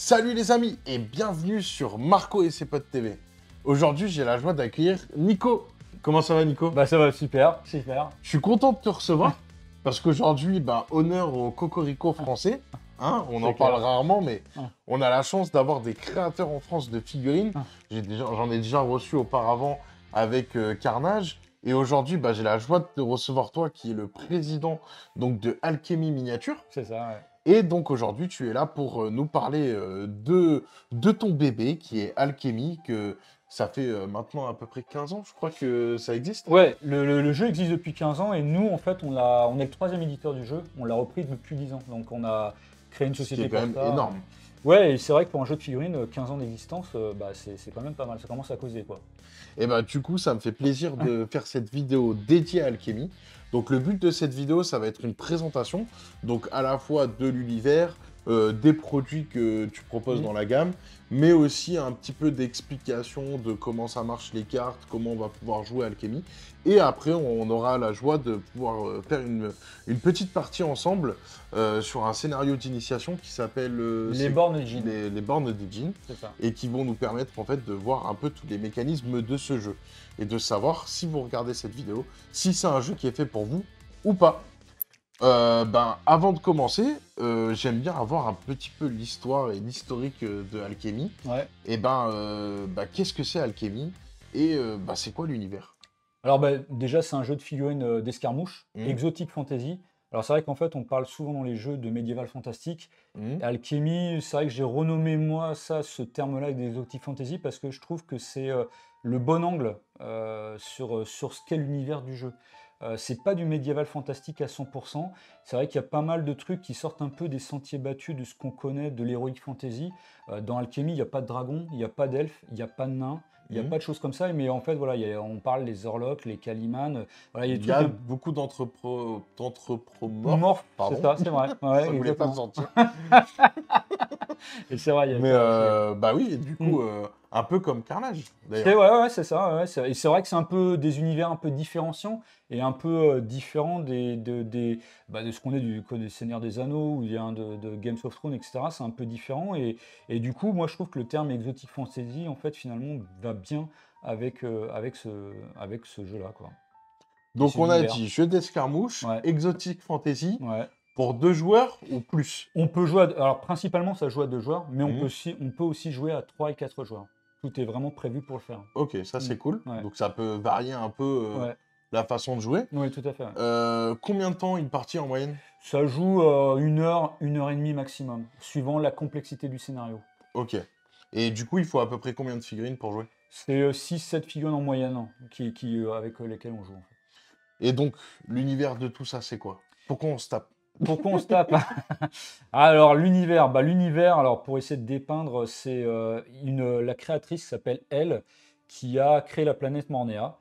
Salut les amis et bienvenue sur Marco et ses potes TV. Aujourd'hui, j'ai la joie d'accueillir Nico. Comment ça va Nico? Bah ça va super, super. Je suis content de te recevoir parce qu'aujourd'hui, honneur au cocorico français. Hein, on en parle rarement, mais on a la chance d'avoir des créateurs en France de figurines. J'en ai déjà reçu auparavant avec Carnage. Et aujourd'hui, j'ai la joie de te recevoir toi qui es le président donc, de Alchemy Miniature. C'est ça, ouais. Et donc aujourd'hui, tu es là pour nous parler de ton bébé qui est Alchemy, que ça fait maintenant à peu près 15 ans, je crois que ça existe. Ouais, le jeu existe depuis 15 ans et nous, en fait, on est le troisième éditeur du jeu. On l'a repris depuis 10 ans. Donc on a créé une société C'est quand même énorme. Ouais, et c'est vrai que pour un jeu de figurines, 15 ans d'existence, c'est quand même pas mal. Ça commence à causer, quoi. Et du coup, ça me fait plaisir de faire cette vidéo dédiée à Alchemy. Donc le but de cette vidéo, ça va être une présentation, donc à la fois de l'univers, des produits que tu proposes dans la gamme, mais aussi un petit peu d'explication de comment ça marche les cartes, comment on va pouvoir jouer à Alchemy. Et après, on aura la joie de pouvoir faire une petite partie ensemble sur un scénario d'initiation qui s'appelle Les bornes de Djinn. Les bornes de Djinn, et qui vont nous permettre en fait de voir un peu tous les mécanismes de ce jeu et de savoir si vous regardez cette vidéo, si c'est un jeu qui est fait pour vous ou pas. Avant de commencer, j'aime bien avoir un petit peu l'histoire et l'historique de Alchemy. Ouais. Et qu'est-ce que c'est Alchemy et c'est quoi l'univers? Alors déjà, c'est un jeu de figurines d'escarmouche, exotique fantasy. Alors c'est vrai qu'en fait, on parle souvent dans les jeux de médiéval fantastique. Alchemy, c'est vrai que j'ai renommé moi ce terme-là d'exotique fantasy parce que je trouve que c'est le bon angle sur ce qu'est l'univers du jeu. C'est pas du médiéval fantastique à 100%. C'est vrai qu'il y a pas mal de trucs qui sortent un peu des sentiers battus de ce qu'on connaît de l'heroic fantasy. Dans Alchemy, il n'y a pas de dragon, il n'y a pas d'elfe, il n'y a pas de nain. Il n'y a pas de choses comme ça, mais en fait, voilà, on parle les Orlok, les Calimans. Voilà, il y a beaucoup d'anthropomorphes. C'est ça, c'est vrai. Ouais, ça ne voulait pas me sentir. Et c'est vrai, il y a mais oui, et du coup, un peu comme Carnage, d'ailleurs. Ouais, c'est ça. Ouais, et c'est vrai que c'est un peu des univers un peu différenciants et un peu différents de ce qu'on est des Seigneurs des Anneaux ou de Games of Thrones, etc. C'est un peu différent. Et du coup, moi, je trouve que le terme exotic fantasy, en fait, finalement, va bien avec ce jeu-là, quoi. Donc, on a dit jeu d'escarmouche, exotic fantasy. Ouais. Pour 2 joueurs ou plus? On peut jouer alors principalement ça joue à 2 joueurs, mais on peut aussi jouer à 3 et 4 joueurs. Tout est vraiment prévu pour le faire. Ok, ça c'est cool. Ouais. Donc ça peut varier un peu la façon de jouer. Oui, tout à fait. Ouais. Combien de temps une partie en moyenne? Ça joue 1 heure, 1 heure et demie maximum, suivant la complexité du scénario. Ok. Et du coup, il faut à peu près combien de figurines pour jouer? C'est 6-7 figurines en moyenne avec lesquelles on joue. En fait. Et donc, l'univers de tout ça, c'est quoi? Pourquoi on se tape? Pourquoi on se tape? Alors l'univers, alors pour essayer de dépeindre, c'est la créatrice qui s'appelle Elle, qui a créé la planète Mornéa,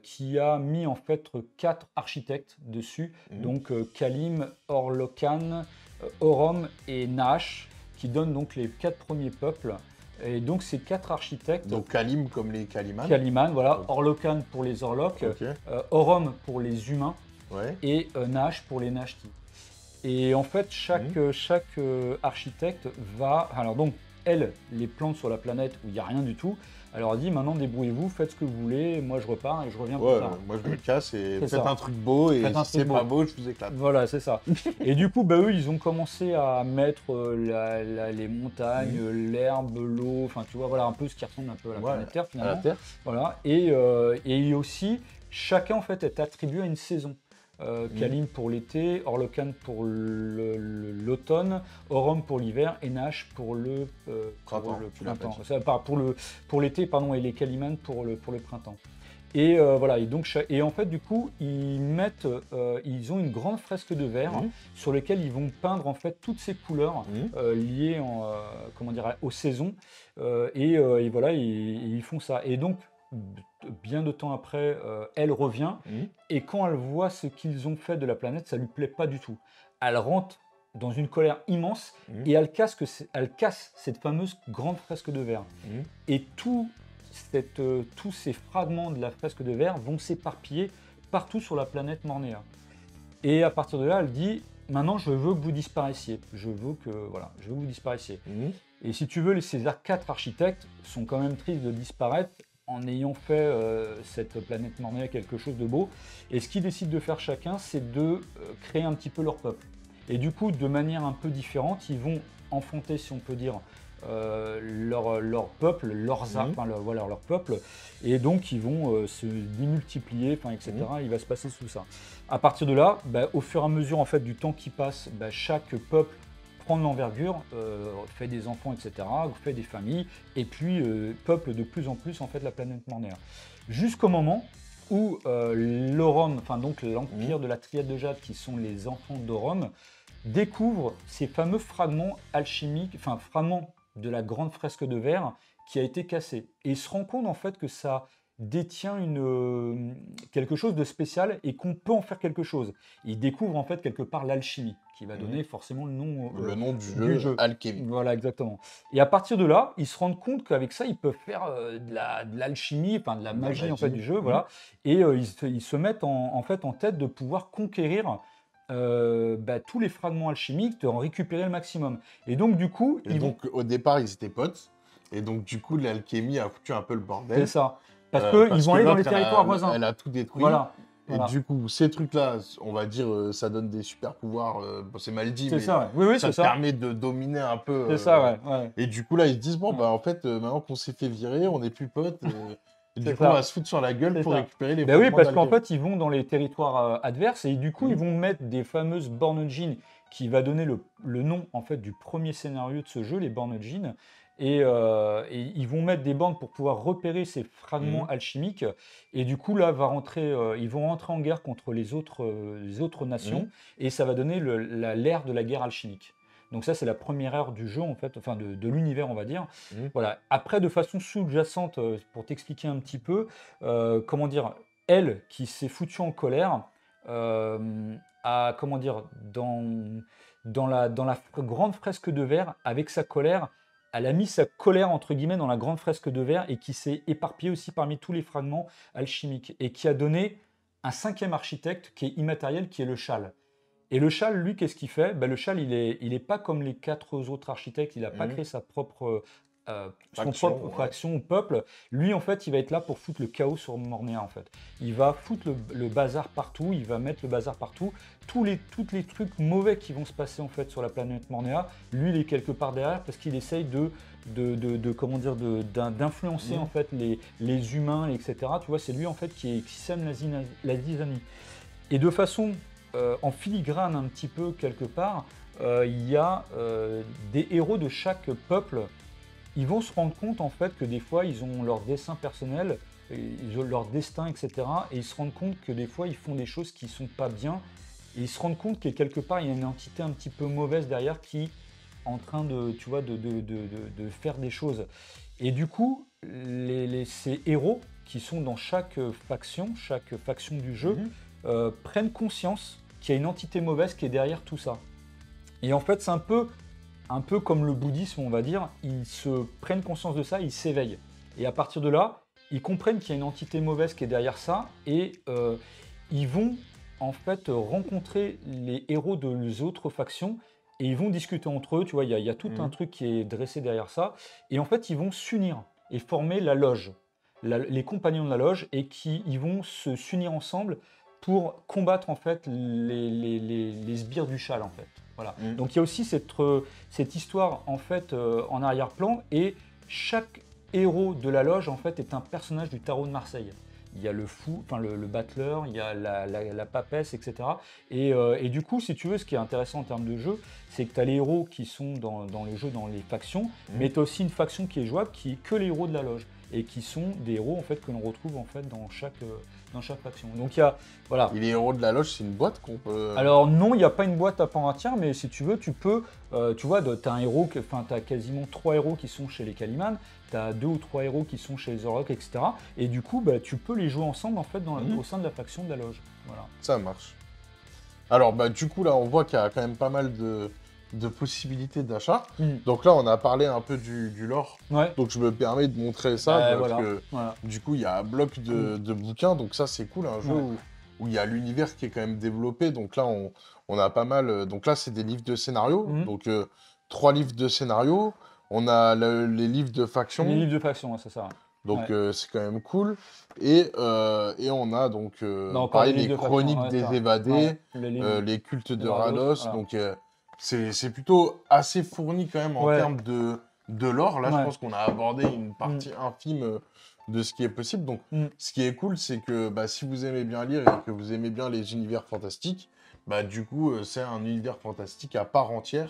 qui a mis en fait 4 architectes dessus, donc Kalim, Orlokan, Orom et Nash, qui donnent donc les 4 premiers peuples. Et donc ces 4 architectes. Donc Kalim comme les Kalimans. Kalimans, voilà. Orlokan pour les Orloks, Orom pour les humains, et Nash pour les Nashti. Et en fait, chaque architecte va... Alors donc, elle les plante sur la planète où il n'y a rien du tout. Elle leur dit, maintenant débrouillez-vous, faites ce que vous voulez, moi je repars et je reviens plus tard. Moi je me casse et faites un truc beau, et si c'est pas beau, je vous éclate. Voilà, c'est ça. Et du coup, eux, ils ont commencé à mettre les montagnes, l'herbe, l'eau, enfin tu vois, voilà un peu ce qui ressemble un peu à la planète Terre finalement. À la Terre. Voilà. Et aussi, chacun en fait est attribué à une saison. Kalim pour l'été, Orlokan pour l'automne, Orom pour l'hiver et Nash pour le printemps. Pour l'été, pardon, et les Kalimans pour le printemps. Et voilà, et en fait du coup ils ont une grande fresque de verre sur laquelle ils vont peindre en fait toutes ces couleurs liées aux saisons et voilà, ils font ça. Et donc bien de temps après, elle revient, et quand elle voit ce qu'ils ont fait de la planète, ça lui plaît pas du tout. Elle rentre dans une colère immense et elle casse cette fameuse grande fresque de verre. Et tous ces fragments de la fresque de verre vont s'éparpiller partout sur la planète Mornéa. Et à partir de là, elle dit maintenant je veux que vous disparaissiez. Je veux que vous disparaissiez. Et si tu veux, ces 4 architectes sont quand même tristes de disparaître en ayant fait cette planète Mornéa quelque chose de beau. Et ce qu'ils décident de faire chacun, c'est de créer un petit peu leur peuple. Et du coup, de manière un peu différente, ils vont enfanter, si on peut dire, leur peuple, voilà, leur peuple, et donc ils vont se démultiplier, etc. Il va se passer tout ça. À partir de là, au fur et à mesure en fait du temps qui passe, chaque peuple prend de l'envergure, fait des enfants, etc., fait des familles, et puis peuple de plus en plus en fait la planète Mornéa. Jusqu'au moment où l'Aurum, enfin donc l'Empire de la Triade de Jade, qui sont les enfants d'Aurum, découvre ces fameux fragments alchimiques, enfin fragments de la grande fresque de verre qui a été cassée. Et il se rend compte en fait que ça détient quelque chose de spécial et qu'on peut en faire quelque chose. Il découvre en fait quelque part l'alchimie qui va donner forcément le nom du jeu Alchemy. Voilà, exactement. Et à partir de là, ils se rendent compte qu'avec ça, ils peuvent faire de l'alchimie, enfin de la magie en fait du jeu, voilà. Et ils se mettent en fait en tête de pouvoir conquérir tous les fragments alchimiques, de en récupérer le maximum. Et donc, du coup... Au départ, ils étaient potes. Et donc, du coup, l'alchimie a foutu un peu le bordel. C'est ça. Parce qu'ils vont aller dans les territoires voisins. Elle a tout détruit. Voilà. Et du coup, ces trucs-là, on va dire, ça donne des super pouvoirs. Bon, c'est mal dit, mais ça, ouais. Oui, ça permet de dominer un peu. C'est ça, ouais. Et du coup, là, ils se disent, bon, en fait, maintenant qu'on s'est fait virer, on n'est plus potes. Et du coup, on va se foutre sur la gueule pour récupérer les fragments. Oui, parce qu'en fait, ils vont dans les territoires adverses et du coup, ils vont mettre des fameuses bornes jeans qui va donner le nom en fait du premier scénario de ce jeu, les bornes jeans. Et ils vont mettre des bornes pour pouvoir repérer ces fragments alchimiques. Et du coup, là, ils vont rentrer en guerre contre les autres nations. Et ça va donner l'ère de la guerre alchimique. Donc ça, c'est la première ère du jeu, en fait, enfin de l'univers, on va dire. Voilà. Après, de façon sous-jacente, pour t'expliquer un petit peu, comment dire, elle, qui s'est foutue en colère, a, comment dire, dans la grande fresque de verre, avec sa colère, elle a mis sa colère, entre guillemets, dans la grande fresque de verre et qui s'est éparpillée aussi parmi tous les fragments alchimiques et qui a donné un 5e architecte qui est immatériel, qui est le Châle. Et le Châle, lui, qu'est-ce qu'il fait? Le Châle, il est pas comme les 4 autres architectes, il n'a pas créé sa propre faction au peuple. Lui, en fait, il va être là pour foutre le chaos sur Mornéa, en fait. Il va foutre le bazar partout, il va mettre le bazar partout. Tous les trucs mauvais qui vont se passer, en fait, sur la planète Mornéa, lui, il est quelque part derrière parce qu'il essaye d'influencer, en fait, les humains, etc. Tu vois, c'est lui, en fait, qui sème la zizanie. Et de façon... en filigrane un petit peu quelque part, il y a des héros de chaque peuple. Ils vont se rendre compte en fait que des fois ils ont leur destin personnel, ils ont leur destin, etc. Et ils se rendent compte que des fois ils font des choses qui sont pas bien. Et ils se rendent compte que quelque part il y a une entité un petit peu mauvaise derrière qui est en train de, tu vois, de faire des choses. Et du coup, ces héros qui sont dans chaque faction du jeu, prennent conscience qu'il y a une entité mauvaise qui est derrière tout ça. Et en fait, c'est un peu comme le bouddhisme, on va dire. Ils se prennent conscience de ça, ils s'éveillent. Et à partir de là, ils comprennent qu'il y a une entité mauvaise qui est derrière ça et ils vont en fait rencontrer les héros des autres factions et ils vont discuter entre eux. Tu vois, il y a tout un truc qui est dressé derrière ça. Et en fait, ils vont s'unir et former la loge, les compagnons de la loge, et ils vont s'unir ensemble pour combattre en fait les sbires du Châle, en fait. Voilà. Donc il y a aussi cette histoire en fait en arrière-plan, et chaque héros de la loge en fait est un personnage du tarot de Marseille. Il y a le fou, enfin le battleur, il y a la papesse, etc. Et du coup, si tu veux, ce qui est intéressant en termes de jeu, c'est que tu as les héros qui sont dans le jeu, dans les factions, mais tu as aussi une faction qui est jouable, qui est que les héros de la loge, et qui sont des héros en fait que l'on retrouve en fait dans chaque faction. Donc il y a, voilà. Et les héros de la loge, c'est une boîte qu'on peut... Alors non, il n'y a pas une boîte à part entière, mais si tu veux, tu peux, tu vois, tu as un héros, enfin tu as quasiment 3 héros qui sont chez les Calimans, tu as 2 ou 3 héros qui sont chez les Orlok, etc. Et du coup, tu peux les jouer ensemble en fait au sein de la faction de la loge. Voilà. Ça marche. Alors du coup là, on voit qu'il y a quand même pas mal de possibilités d'achat. Donc là, on a parlé un peu du lore. Ouais. Donc je me permets de montrer ça parce que du coup, il y a un bloc de bouquins. Donc ça, c'est cool, un jeu où il y a l'univers qui est quand même développé. Donc là, on a pas mal. Donc là, c'est des livres de scénario. Donc 3 livres de scénario. On a les livres de Les faction. livres de faction, ouais, c'est ça. Donc Ouais. c'est quand même cool. Et on a donc Là encore pareil des livres les de faction, chroniques ouais, des ça. évadés, Ouais, les livres les cultes de de Rados, Rados. voilà. Donc c'est plutôt assez fourni quand même en Ouais, termes de lore. Là, je ouais. pense qu'on a abordé une Mm, partie infime de ce qui est possible. Donc mm. ce qui est cool, c'est que bah, si vous aimez bien lire et que vous aimez bien les univers fantastiques, bah, du coup, c'est un univers fantastique à part entière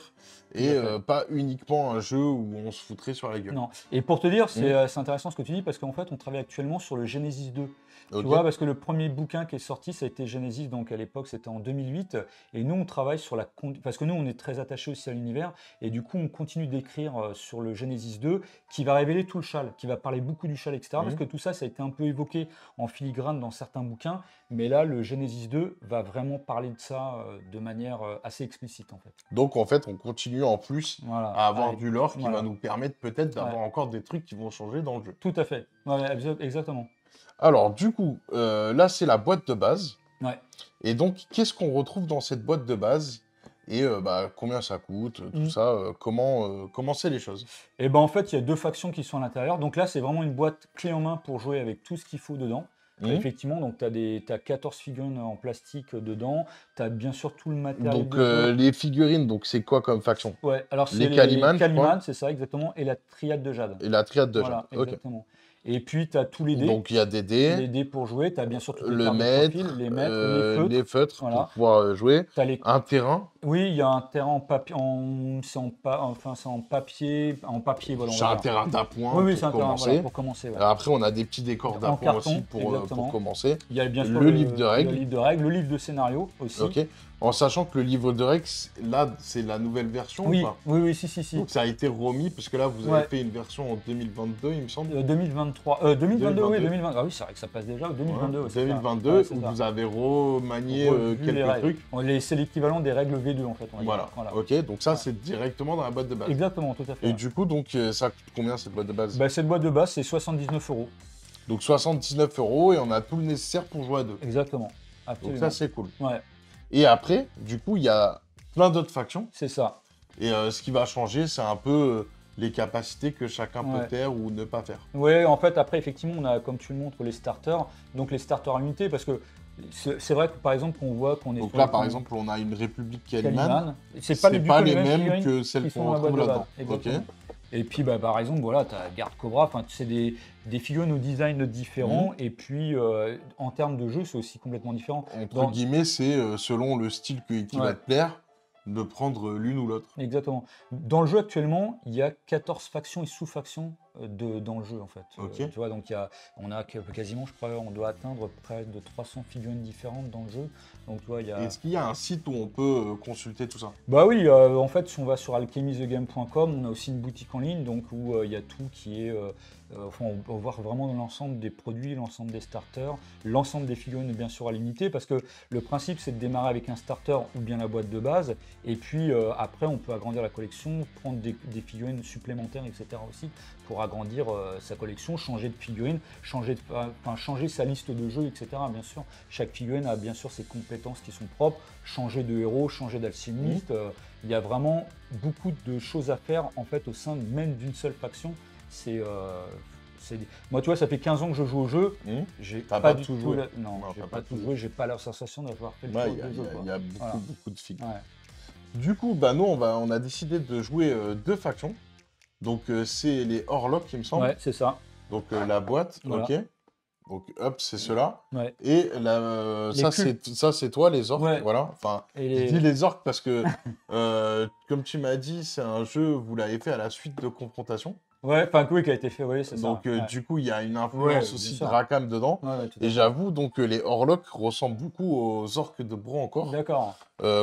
Tout et à fait. pas uniquement un jeu où on se foutrait sur la gueule. Non. Et pour te dire, Hmm. c'est intéressant ce que tu dis parce qu'en fait, on travaille actuellement sur le Genesis 2. Tu Ok. vois, parce que le premier bouquin qui est sorti, ça a été Genesis, donc à l'époque, c'était en 2008. Et nous, on travaille sur parce que nous, on est très attachés aussi à l'univers. Et du coup, on continue d'écrire sur le Genesis 2 qui va révéler tout le châle, qui va parler beaucoup du châle, etc. Parce Hmm. que tout ça, ça a été un peu évoqué en filigrane dans certains bouquins. Mais là, le Genesis 2 va vraiment parler de ça de manière assez explicite, en fait. Donc en fait, on continue en plus Voilà. à avoir Allez. du lore qui va Voilà. nous permettre peut-être Ouais. d'avoir encore des trucs qui vont changer dans le jeu. Tout à fait. Ouais, exactement. Alors du coup, là c'est la boîte de base. Ouais. Et donc qu'est-ce qu'on retrouve dans cette boîte de base? Et bah, combien ça coûte, tout Mm. ça, comment c'est les choses? Et ben en fait, il y a deux factions qui sont à l'intérieur. Donc là, c'est vraiment une boîte clé en main pour jouer avec tout ce qu'il faut dedans. Hmm. Effectivement, donc t'as 14 figurines en plastique dedans. Tu as bien sûr tout le matériel Donc de jeu. les figurines, donc c'est quoi comme faction? Ouais, alors c'est Les les Calimans, je crois, Calimans, c'est ça exactement, et la triade de Jade. et la triade de Jade. Voilà, Ok. exactement. Et puis tu as tous les dés. Donc il y a des dés, Les dés pour jouer. Tu as bien sûr toutes les le cartes de profil, maître, les maîtres, les feutres. les feutres pour Voilà. pouvoir jouer, T'as les un terrain. Oui, il y a un terrain en papier, c'est en papier, voilà, on C'est va un dire. terrain d'appoint Oui, oui, pour c'est un terrain, voilà, commencer. pour commencer. Ouais. Après, on a des petits décors En d'appoint aussi carton, pour exactement. commencer. Il y a bien sûr Le livre de le règles. livre de règles, le livre de scénario aussi. Ok. En sachant que le livre de règles, là, c'est la nouvelle version ou Oui, pas? oui, oui, si. Donc ça a été remis, parce que là, vous Ouais. avez fait une version en 2022, il me semble. 2023, 2022, oui, 2022. 2020. Ah oui, c'est vrai que ça passe déjà au 2022. Ouais, ouais, c'est ça. 2022, Ouais, c'est où ça. vous avez remanié Revu les quelques règles. trucs. C'est l'équivalent des règles V2 en fait. On va dire. Voilà. Ok, donc ça, c'est directement dans la boîte de base. Exactement, tout à fait. Et Ouais. du coup, donc, ça coûte combien cette boîte de base? Bah, cette boîte de base, c'est 79 €. Donc 79 € et on a tout le nécessaire pour jouer à deux. Exactement. Donc Absolument. ça, c'est cool. Ouais, Et après, du coup, il y a plein d'autres factions. c'est ça. Et ce qui va changer, c'est un peu les capacités que chacun peut Ouais. faire ou ne pas faire. Ouais, en fait, après, effectivement, on a, comme tu le montres, les starters. Donc, les starters à l'unité, parce que c'est vrai que, par exemple, qu'on voit qu'on est Donc sur là, les par com- exemple, on a une République Calimane. Calimane. C'est C'est du pas tout les mêmes figurines que celles qui sont qu'on dans la boîte retrouve de là-dedans. base. Ok. Exactement. Et puis, bah, par exemple, voilà, tu as Garde Cobra, enfin, c'est des figurines au design différents. Et puis, en termes de jeu, c'est aussi complètement différent. Entre Dans- guillemets, c'est selon le style qui va Ouais. te plaire, de prendre l'une ou l'autre. Exactement. Dans le jeu actuellement, il y a 14 factions et sous-factions dans le jeu en fait. Ok. Tu vois, donc on a quasiment, je crois, on doit atteindre près de 300 figurines différentes dans le jeu. Donc tu vois, il y a... Est-ce qu'il y a un site où on peut consulter tout ça? Bah oui, en fait, si on va sur alchemythegame.com, on a aussi une boutique en ligne, donc où il y a tout qui est... enfin, on peut voir vraiment l'ensemble des produits, l'ensemble des starters, l'ensemble des figurines bien sûr à l'unité, parce que le principe c'est de démarrer avec un starter ou bien la boîte de base, et puis après on peut agrandir la collection, prendre des figurines supplémentaires, etc. aussi, pour agrandir sa collection, changer de figurine, changer sa liste de jeux, etc. Bien sûr, chaque figurine a bien sûr ses compétences qui sont propres, changer de héros, changer d'alchimiste, il y a vraiment beaucoup de choses à faire en fait au sein même d'une seule faction. Moi, tu vois, ça fait 15 ans que je joue au jeu. J'ai T'as pas pas du tout tout joué. Non, Non, j'ai t'as pas pas tout tout joué. J'ai pas la sensation d'avoir fait le Ouais, tour il y a, du jeu. il y a beaucoup, Voilà. beaucoup de figues. Ouais. Du coup, bah, nous, on a décidé de jouer deux factions. Donc, c'est les Orlocks, il me semble. Ouais, c'est ça. Donc, la boîte, Voilà. ok. Donc, hop, c'est cela. Ouais. Et Les ça, c'est toi, les orques. Ouais. Voilà. Enfin, Et je dis les orques parce que, comme tu m'as dit, c'est un jeu, vous l'avez fait à la suite de Confrontation. Ouais, enfin, oui, qui a été fait, oui, c'est ça. Donc, Ouais. du coup, il y a une Ouais, influence bien aussi de sûr. Rackham dedans. Ouais, ouais, tout à Et fait. j'avoue, donc, les Orlocks ressemblent beaucoup aux orques de Bro-Encore. D'accord.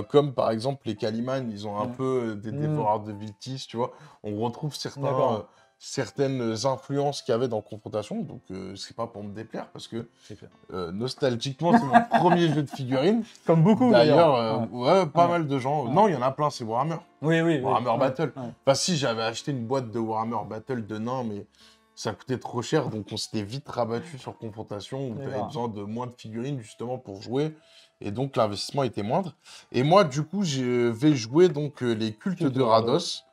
Comme par exemple les Calimans, ils ont un Mm. peu des Mm. dévoreurs de Viltis, tu vois. On retrouve D'accord. certaines influences qu'il y avait dans Confrontation, donc c'est pas pour me déplaire, parce que C'est clair. nostalgiquement, c'est mon premier jeu de figurines. Comme beaucoup D'ailleurs, ouais, pas Ouais. mal de gens. Ouais. Non, il y en a plein, c'est Warhammer. Oui, oui. Warhammer ouais, Battle. ouais. Enfin, si, j'avais acheté une boîte de Warhammer Battle de nains, mais ça coûtait trop cher, donc on s'était vite rabattu sur Confrontation, où tu avais D'accord. besoin de moins de figurines, justement, pour jouer. Et donc, l'investissement était moindre. Et moi, du coup, je vais jouer donc les cultes Cultes de de Rados,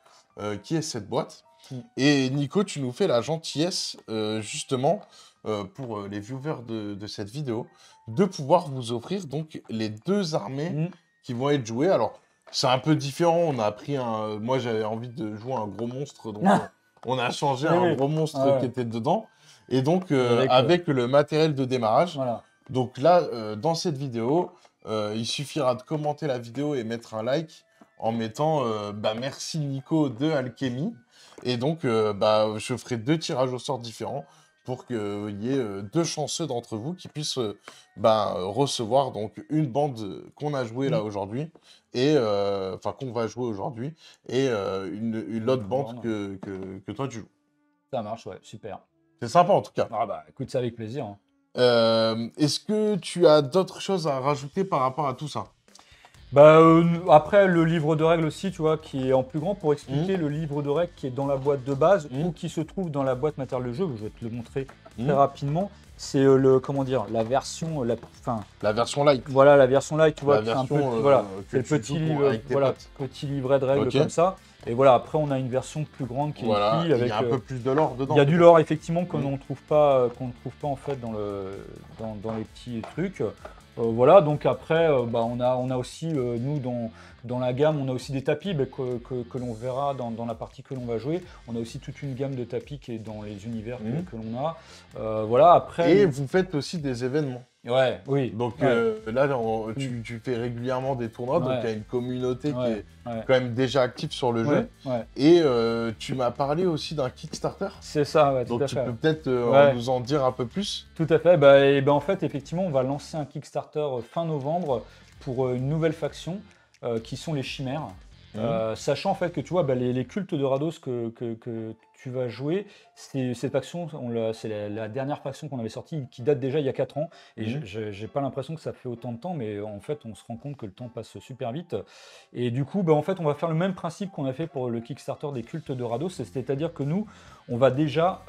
qui est cette boîte. Mm. Et Nico, tu nous fais la gentillesse, justement, pour les viewers de cette vidéo, de pouvoir vous offrir donc les 2 armées Mm. qui vont être jouées. Alors, c'est un peu différent. On a pris un. Moi, j'avais envie de jouer un gros monstre, donc on a changé Oui, un oui. gros monstre Ah qui ouais. était dedans. Et donc, Avec, avec le matériel de démarrage. voilà. Donc là, dans cette vidéo, il suffira de commenter la vidéo et mettre un like en mettant bah, merci Nico de Alchemy. Et donc, bah, je ferai 2 tirages au sort différents pour qu'il y ait 2 chanceux d'entre vous qui puissent bah, recevoir donc une bande qu'on a jouée Mm. là aujourd'hui, et enfin qu'on va jouer aujourd'hui, et une autre bande borne. que toi tu joues. Ça marche, ouais, super. C'est sympa en tout cas. Ah bah écoute, ça avec plaisir. Hein. Est-ce que tu as d'autres choses à rajouter par rapport à tout ça? Bah, après, le livre de règles aussi, tu vois, qui est en plus grand pour expliquer Mmh. le livre de règles qui est dans la boîte de base Mmh. ou qui se trouve dans la boîte matérielle de jeu. Je vais te le montrer Mmh. très rapidement. C'est le, comment dire, la version, enfin, La version light. voilà, la version light, tu vois, La qui est un peu, version, voilà, que c'est le tu joues petit pour- livre, avec tes voilà, potes. petit livret de règles Ok. comme ça. Et voilà, après, on a une version plus grande qui est Voilà, ici il avec. y a un peu plus de lore dedans. Il y a du lore effectivement qu'on Mm. ne trouve pas, en fait dans les petits trucs. Voilà, donc après, bah, on a aussi, nous, dans la gamme, on a aussi des tapis bah, que l'on verra dans la partie que l'on va jouer. On a aussi toute une gamme de tapis qui est dans les univers Mhm. que l'on a. Voilà, après... Et vous faites aussi des événements. Ouais, oui. Donc Ouais. là, tu fais régulièrement des tournois, donc Ouais. il y a une communauté qui Ouais, est ouais. quand même déjà active sur le Ouais, jeu. ouais. Et tu m'as parlé aussi d'un Kickstarter. C'est ça, ouais, tout Donc à tu fait. peux peut-être Ouais. nous en dire un peu plus. Tout à fait. Bah, et ben en fait, effectivement, on va lancer un Kickstarter fin novembre pour une nouvelle faction qui sont les Chimères. Sachant en fait que tu vois, bah, les cultes de Rados que tu vas jouer, cette faction, c'est la dernière faction qu'on avait sortie qui date déjà il y a 4 ans. Et Mhm. j'ai pas l'impression que ça fait autant de temps, mais en fait, on se rend compte que le temps passe super vite. Et du coup, bah, en fait, on va faire le même principe qu'on a fait pour le Kickstarter des cultes de Rados, c'est-à-dire que nous, on va déjà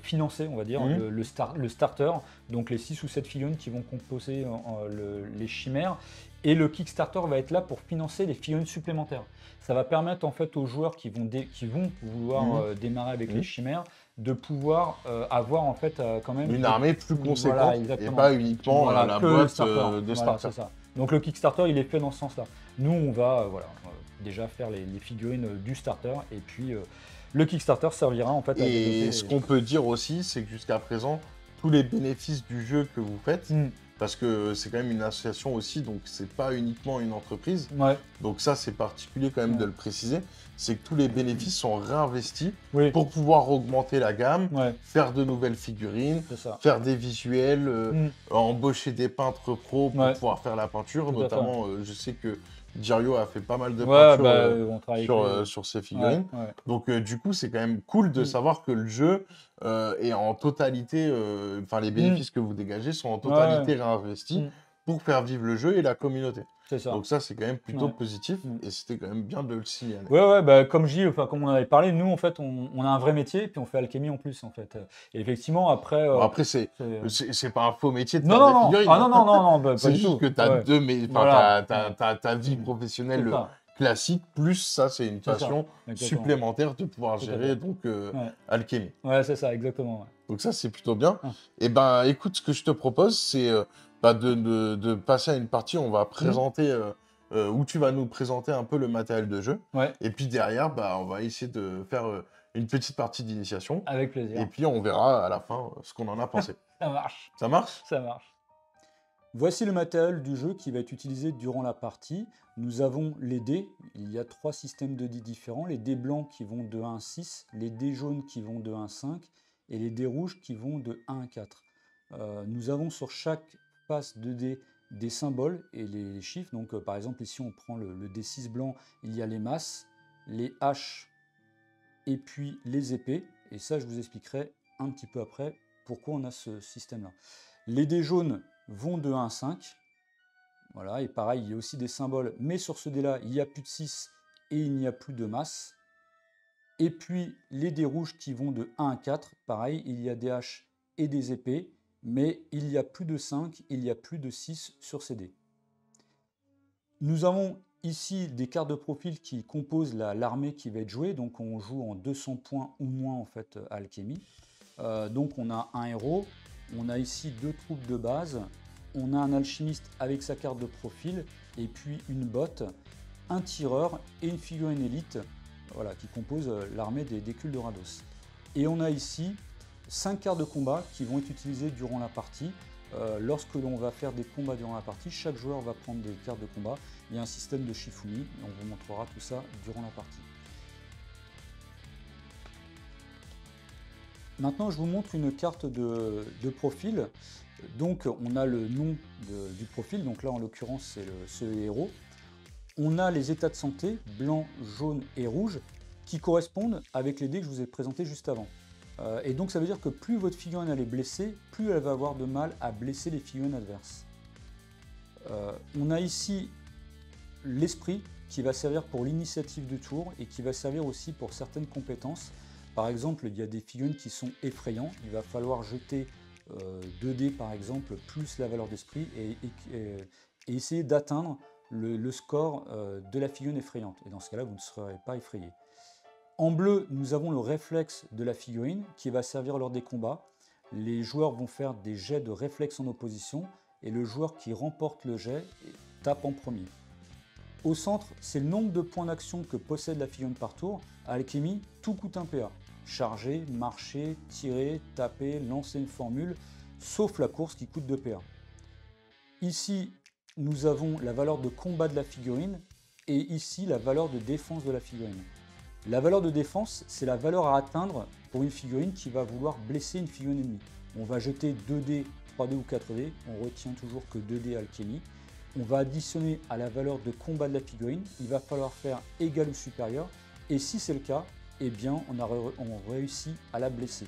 financer, on va dire, Mhm. le starter, donc les 6 ou 7 figurines qui vont composer les chimères. Et le Kickstarter va être là pour financer les figurines supplémentaires. Ça va permettre en fait aux joueurs qui vont vouloir démarrer avec les chimères de pouvoir avoir en fait quand même Une armée plus conséquente, Voilà, et exactement. pas uniquement Voilà, la que le boîte starter. de Voilà, starter. c'est ça. Donc le Kickstarter, il est fait dans ce sens-là. Nous, on va déjà faire les figurines du starter et puis le Kickstarter servira en fait à Et développer ce qu'on peut dire aussi, c'est que jusqu'à présent, tous les bénéfices du jeu que vous faites, Mm. parce que c'est quand même une association aussi, donc c'est pas uniquement une entreprise, Ouais, donc ça c'est particulier quand même Ouais. de le préciser, c'est que tous les bénéfices sont réinvestis oui, pour pouvoir augmenter la gamme, ouais, faire de nouvelles figurines, c'est ça. faire des visuels, Mm. embaucher des peintres pros pour Ouais. pouvoir faire la peinture, Tout à fait. notamment je sais que Dirio a fait pas mal de Ouais, peinture bah, on travaille sur, avec eux. sur ses figurines. Ouais, ouais. Donc du coup, c'est quand même cool de Mm. savoir que le jeu est en totalité, enfin les bénéfices que vous dégagez sont en totalité réinvestis Mm. pour faire vivre le jeu et la communauté. C'est ça. Donc ça, c'est quand même plutôt Ouais. positif, Mm. et c'était quand même bien de le signaler. Ouais, bah, comme je dis, enfin, comme on en avait parlé, nous, en fait, on a un vrai métier, puis on fait alchimie en plus, en fait. Et effectivement, après... Bon, après, c'est pas un faux métier de faire des Non. figurines. Ah non, bah, pas C'est du juste tout. que tu as Ouais. deux, mais Voilà. ta vie Mm. professionnelle C'est ça. classique, plus ça, c'est une C'est ça. passion Exactement. supplémentaire de pouvoir Tout à gérer fait. donc Ouais. alchimie. Ouais, c'est ça, exactement. Ouais. Donc ça, c'est plutôt bien. Ah. Et ben, écoute, ce que je te propose, c'est de passer à une partie. On va présenter, où tu vas nous présenter un peu le matériel de jeu. Ouais, Et puis derrière, bah, on va essayer de faire une petite partie d'initiation. avec plaisir. Et puis on verra à la fin ce qu'on en a pensé. Ça marche. Ça marche? Ça marche. Voici le matériel du jeu qui va être utilisé durant la partie. Nous avons les dés. Il y a 3 systèmes de dés différents. Les dés blancs qui vont de 1 à 6, les dés jaunes qui vont de 1 à 5 et les dés rouges qui vont de 1 à 4. Nous avons sur chaque face de dés des symboles et les chiffres. Donc par exemple ici on prend le D6 blanc, il y a les masses, les haches et puis les épées. Et ça je vous expliquerai un petit peu après pourquoi on a ce système-là. Les dés jaunes vont de 1 à 5. Voilà, et pareil, il y a aussi des symboles, mais sur ce dé-là, il n'y a plus de 6 et il n'y a plus de masse. Et puis les dés rouges qui vont de 1 à 4, pareil, il y a des haches et des épées, mais il n'y a plus de 5, il n'y a plus de 6 sur ces dés. Nous avons Ici, des cartes de profil qui composent l'armée qui va être jouée. Donc, on joue en 200 points ou moins en fait à Alchemy. Donc, on a un héros. On a ici 2 troupes de base. On a un alchimiste avec sa carte de profil. Et puis une botte, un tireur et une figurine élite. Voilà, qui composent l'armée des cultes de Rados. Et on a ici 5 cartes de combat qui vont être utilisées durant la partie. Lorsque l'on va faire des combats durant la partie, chaque joueur va prendre des cartes de combat. Il y a un système de Shifumi, et on vous montrera tout ça durant la partie. Maintenant, je vous montre une carte de profil. Donc, on a le nom du profil. Donc là, en l'occurrence, c'est ce héros. On a les états de santé, blanc, jaune et rouge, qui correspondent avec les dés que je vous ai présentés juste avant. Et donc ça veut dire que plus votre figurine elle est blessée, plus elle va avoir de mal à blesser les figurines adverses. On a ici l'esprit qui va servir pour l'initiative du tour et qui va servir aussi pour certaines compétences. Par exemple, il y a des figurines qui sont effrayants, il va falloir jeter 2 dés par exemple, plus la valeur d'esprit et essayer d'atteindre le score de la figurine effrayante. Et dans ce cas-là, vous ne serez pas effrayé. En bleu, nous avons le réflexe de la figurine qui va servir lors des combats. Les joueurs vont faire des jets de réflexe en opposition et le joueur qui remporte le jet tape en premier. Au centre, c'est le nombre de points d'action que possède la figurine par tour. À Alchemy, tout coûte un PA. Charger, marcher, tirer, taper, lancer une formule, sauf la course qui coûte 2 PA. Ici, nous avons la valeur de combat de la figurine et ici la valeur de défense de la figurine. La valeur de défense, c'est la valeur à atteindre pour une figurine qui va vouloir blesser une figurine ennemie. On va jeter 2 dés, 3 dés ou 4 dés, on retient toujours que 2 dés Alchemy. On va additionner à la valeur de combat de la figurine, il va falloir faire égal ou supérieur, et si c'est le cas, eh bien on réussit à la blesser.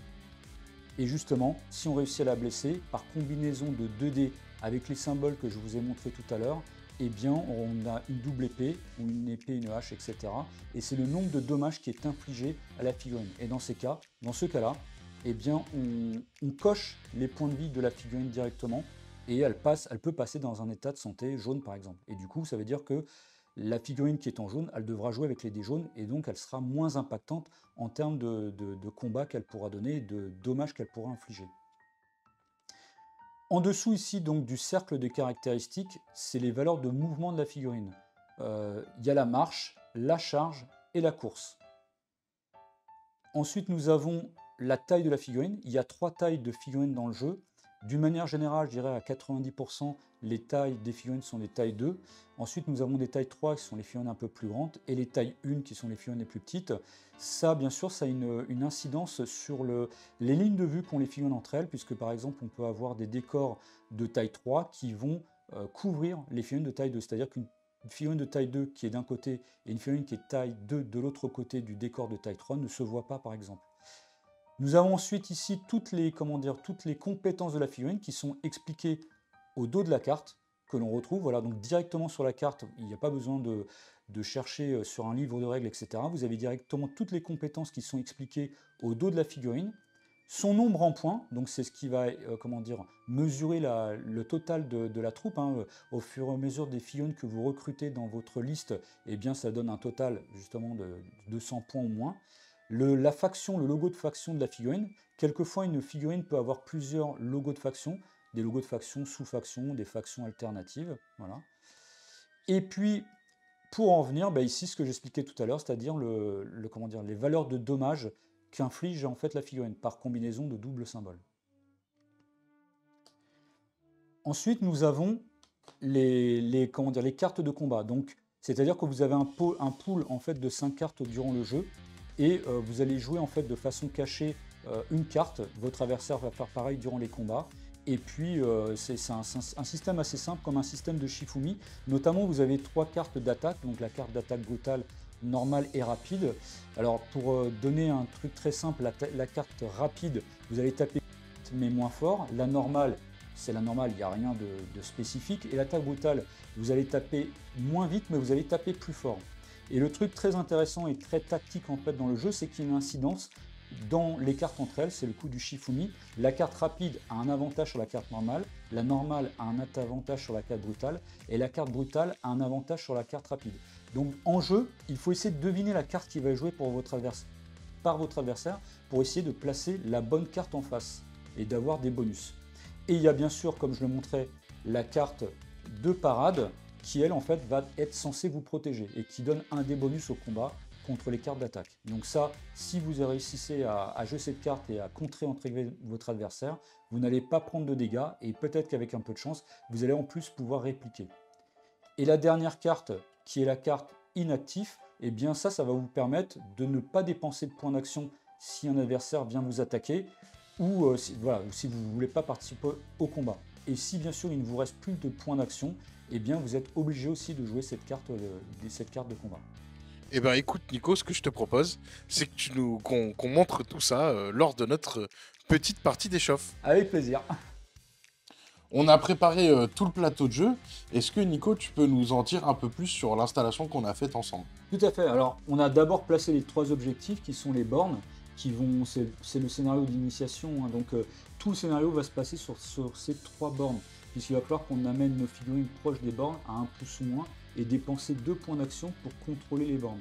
Et justement, si on réussit à la blesser, par combinaison de 2 dés avec les symboles que je vous ai montrés tout à l'heure, eh bien, on a une double épée, ou une épée, une hache, etc. Et c'est le nombre de dommages qui est infligé à la figurine. Et dans ce cas-là, eh bien, on coche les points de vie de la figurine directement, et elle peut passer dans un état de santé jaune, par exemple. Et du coup, ça veut dire que la figurine qui est en jaune, elle devra jouer avec les dés jaunes, et donc elle sera moins impactante en termes de combat qu'elle pourra donner, de dommages qu'elle pourra infliger. En dessous ici donc du cercle de caractéristiques, c'est les valeurs de mouvement de la figurine. Il y a la marche, la charge et la course. Ensuite nous avons la taille de la figurine. Il y a 3 tailles de figurines dans le jeu. D'une manière générale, je dirais à 90%, les tailles des figurines sont des tailles 2. Ensuite, nous avons des tailles 3 qui sont les figurines un peu plus grandes et les tailles 1 qui sont les figurines les plus petites. Ça, bien sûr, ça a une incidence sur les lignes de vue qu'ont les figurines entre elles, puisque par exemple, on peut avoir des décors de taille 3 qui vont couvrir les figurines de taille 2. C'est-à-dire qu'une figurine de taille 2 qui est d'un côté et une figurine qui est taille 2 de l'autre côté du décor de taille 3 ne se voient pas, par exemple. Nous avons ensuite ici toutes les compétences de la figurine qui sont expliquées au dos de la carte, que l'on retrouve. Voilà, donc directement sur la carte, il n'y a pas besoin de chercher sur un livre de règles, etc. Vous avez directement toutes les compétences qui sont expliquées au dos de la figurine. Son nombre en points, donc c'est ce qui va mesurer le total de la troupe. Au fur et à mesure des figurines que vous recrutez dans votre liste, eh bien, ça donne un total justement de 200 points ou moins. La faction, le logo de faction de la figurine. Quelquefois, une figurine peut avoir plusieurs logos de faction, des logos de faction, sous-faction, des factions alternatives. Voilà. Et puis, pour en venir, ici, ce que j'expliquais tout à l'heure, c'est-à-dire les valeurs de dommages qu'inflige en fait la figurine par combinaison de doubles symboles. Ensuite, nous avons les cartes de combat. Donc, c'est-à-dire que vous avez un pool en fait de 5 cartes durant le jeu. Et vous allez jouer en fait de façon cachée une carte, votre adversaire va faire pareil durant les combats, et puis c'est un système assez simple comme un système de Shifumi, notamment vous avez 3 cartes d'attaque, donc la carte d'attaque brutale, normale et rapide. Alors pour donner un truc très simple, la carte rapide, vous allez taper mais moins fort, la normale, c'est la normale, il n'y a rien de spécifique, et l'attaque brutale, vous allez taper moins vite mais vous allez taper plus fort. Et le truc très intéressant et très tactique en fait dans le jeu, c'est qu'il y a une incidence dans les cartes entre elles, c'est le coup du Shifumi. La carte rapide a un avantage sur la carte normale, la normale a un avantage sur la carte brutale, et la carte brutale a un avantage sur la carte rapide. Donc en jeu, il faut essayer de deviner la carte qui va jouer pour par votre adversaire pour essayer de placer la bonne carte en face et d'avoir des bonus. Et il y a bien sûr, comme je le montrais, la carte de parade qui, elle, en fait, va être censée vous protéger et qui donne un des bonus au combat contre les cartes d'attaque. Donc ça, si vous réussissez à jouer cette carte et à contrer entre votre adversaire, vous n'allez pas prendre de dégâts et peut-être qu'avec un peu de chance, vous allez en plus pouvoir répliquer. Et la dernière carte, qui est la carte inactif, eh bien ça va vous permettre de ne pas dépenser de points d'action si un adversaire vient vous attaquer ou si vous ne voulez pas participer au combat. Et si bien sûr il ne vous reste plus de points d'action, eh bien vous êtes obligé aussi de jouer cette carte de combat. Eh ben écoute Nico, ce que je te propose, c'est que qu'on montre tout ça lors de notre petite partie d'échauffe. Avec plaisir. On a préparé tout le plateau de jeu. Est-ce que Nico, tu peux nous en dire un peu plus sur l'installation qu'on a faite ensemble? Tout à fait. Alors on a d'abord placé les 3 objectifs qui sont les bornes, c'est le scénario d'initiation, hein, donc tout le scénario va se passer sur ces 3 bornes, puisqu'il va falloir qu'on amène nos figurines proches des bornes à 1 pouce ou moins et dépenser 2 points d'action pour contrôler les bornes.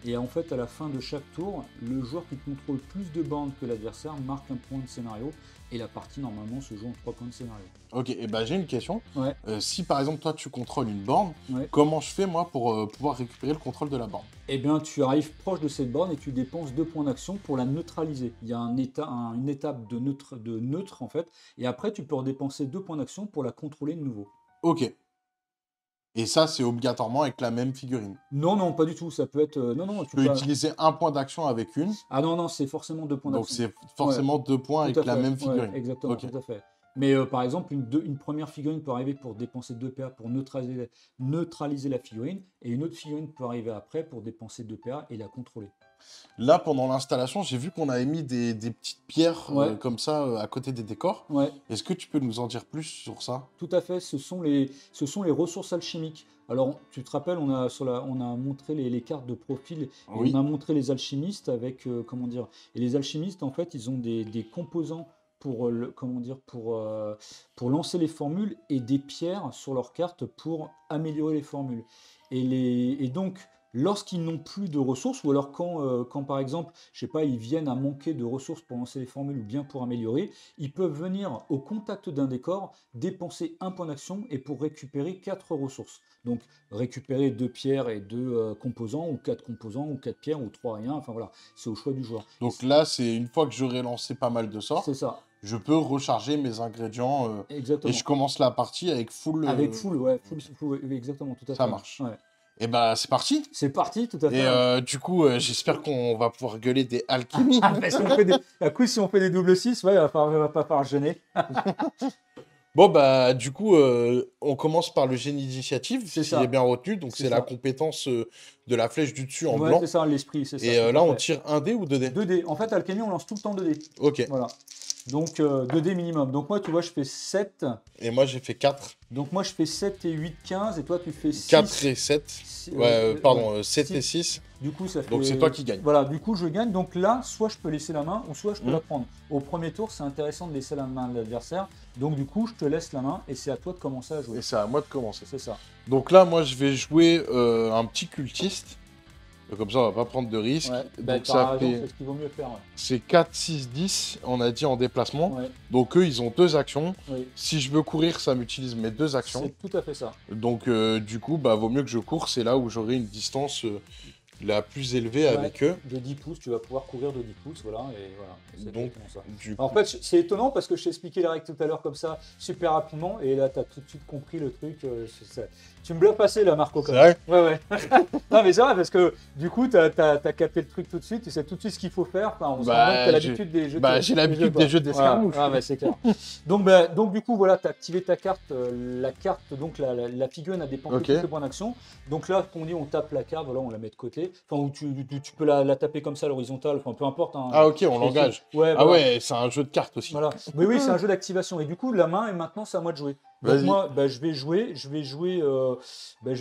Et en fait, à la fin de chaque tour, le joueur qui contrôle plus de bornes que l'adversaire marque un point de scénario et la partie normalement se joue en 3 points de scénario. Ok, et ben j'ai une question. Ouais. Si par exemple toi tu contrôles une borne, Ouais. comment je fais moi pour pouvoir récupérer le contrôle de la borne? Eh bien, tu arrives proche de cette borne et tu dépenses 2 points d'action pour la neutraliser. Il y a une étape de neutre en fait, et après tu peux redépenser 2 points d'action pour la contrôler de nouveau. Ok. Et ça, c'est obligatoirement avec la même figurine. Non, non, pas du tout. Ça peut être. Non, Tu peux utiliser un point d'action avec une. Ah non, c'est forcément 2 points Donc d'action. c'est forcément 2 points avec la même figurine. Ouais, exactement, Ok. tout à fait. Mais par exemple, une première figurine peut arriver pour dépenser 2 PA pour neutraliser la figurine, et une autre figurine peut arriver après pour dépenser 2 PA et la contrôler. Là, pendant l'installation, j'ai vu qu'on avait mis des petites pierres Ouais. comme ça à côté des décors. Ouais, Est-ce que tu peux nous en dire plus sur ça? tout à fait. Ce sont les ressources alchimiques. Alors, tu te rappelles, on a montré les cartes de profil et Oui. on a montré les alchimistes avec, comment dire, et les alchimistes, en fait, ils ont des composants pour, pour lancer les formules et des pierres sur leurs cartes pour améliorer les formules. Et donc, lorsqu'ils n'ont plus de ressources, ou alors quand par exemple, je sais pas, ils viennent à manquer de ressources pour lancer les formules ou bien pour améliorer, ils peuvent venir au contact d'un décor, dépenser 1 point d'action et pour récupérer 4 ressources. Donc récupérer 2 pierres et 2 composants, ou 4 composants, ou 4 pierres, ou 3 rien, enfin voilà, c'est au choix du joueur. Donc là, c'est une fois que j'aurai lancé pas mal de sorts, C'est ça, je peux recharger mes ingrédients exactement. et je commence la partie avec full. Avec full, ouais, full, exactement, tout à fait. Ça marche. Ouais. Et bah c'est parti. C'est parti, tout à fait. Et du coup, j'espère qu'on va pouvoir gueuler des alchimies. Ah, mais si on fait des double 6, ouais, il va pas falloir gêner. Bon, bah, du coup, on commence par le génie d'initiative, C'est si ça. j'ai bien retenu. Donc, C'est c'est ça. la compétence de la flèche du dessus en Ouais, blanc. c'est ça, l'esprit, c'est ça. Et tout là, à on fait. tire 1 dé ou 2 dés? 2 dés. En fait, Alchemy, on lance tout le temps 2 dés. Ok. Voilà. Donc, 2 dés minimum. Donc, moi, tu vois, je fais 7. Et moi, j'ai fait 4. Donc, moi, je fais 7 et 8, 15. Et toi, tu fais 6. 4 et 7. Ouais, pardon, 7 et 6. Du coup, ça fait... Donc, c'est toi qui gagne. Voilà, du coup, je gagne. Donc là, soit je peux laisser la main, ou soit je peux Mhm. la prendre. Au premier tour, c'est intéressant de laisser la main de l'adversaire. Donc, du coup, je te laisse la main et c'est à toi de commencer à jouer. Et c'est à moi de commencer. C'est ça. Donc là, moi, je vais jouer un petit cultiste. Comme ça, on va pas prendre de risques. Ouais. Bah, Donc, t'as ça raison, fait... c'est ce qu'il vaut mieux faire. Ouais. C'est 4, 6, 10, on a dit en déplacement. Ouais, Donc, eux, ils ont 2 actions. oui. Si je veux courir, ça m'utilise mes 2 actions. C'est tout à fait ça. Donc, du coup, bah, vaut mieux que je cours. C'est là où j'aurai une distance la plus élevée avec eux. De 10 pouces, tu vas pouvoir courir de 10 pouces, voilà, et voilà. C'est Donc, exactement ça. du En coup, fait, c'est étonnant parce que je t'ai expliqué les règles tout à l'heure comme ça, super rapidement, et là, tu as tout de suite compris le truc. Tu me l'as passé là, Marco. c'est vrai. Ouais. Non, mais c'est vrai parce que du coup, tu as capté le truc tout de suite, tu sais tout de suite ce qu'il faut faire. Enfin, on se rend compte que tu as l'habitude des jeux. J'ai l'habitude des jeux d'escarmouche. Ah, bah, c'est clair. Donc, du coup, voilà, tu as activé ta carte. La carte, donc la figurine a dépensé Ok. tous ses points d'action. Donc là, on dit on tape la carte, voilà, on la met de côté. Enfin, ou tu peux la taper comme ça à l'horizontale, enfin, peu importe. Hein. Ah, ok, on l'engage. Ouais, Ah voilà. ouais, c'est un jeu de cartes aussi. Voilà. Oui, c'est un jeu d'activation. Et du coup, la main, et maintenant, c'est à moi de jouer. Donc Vas-y. moi, je vais jouer, je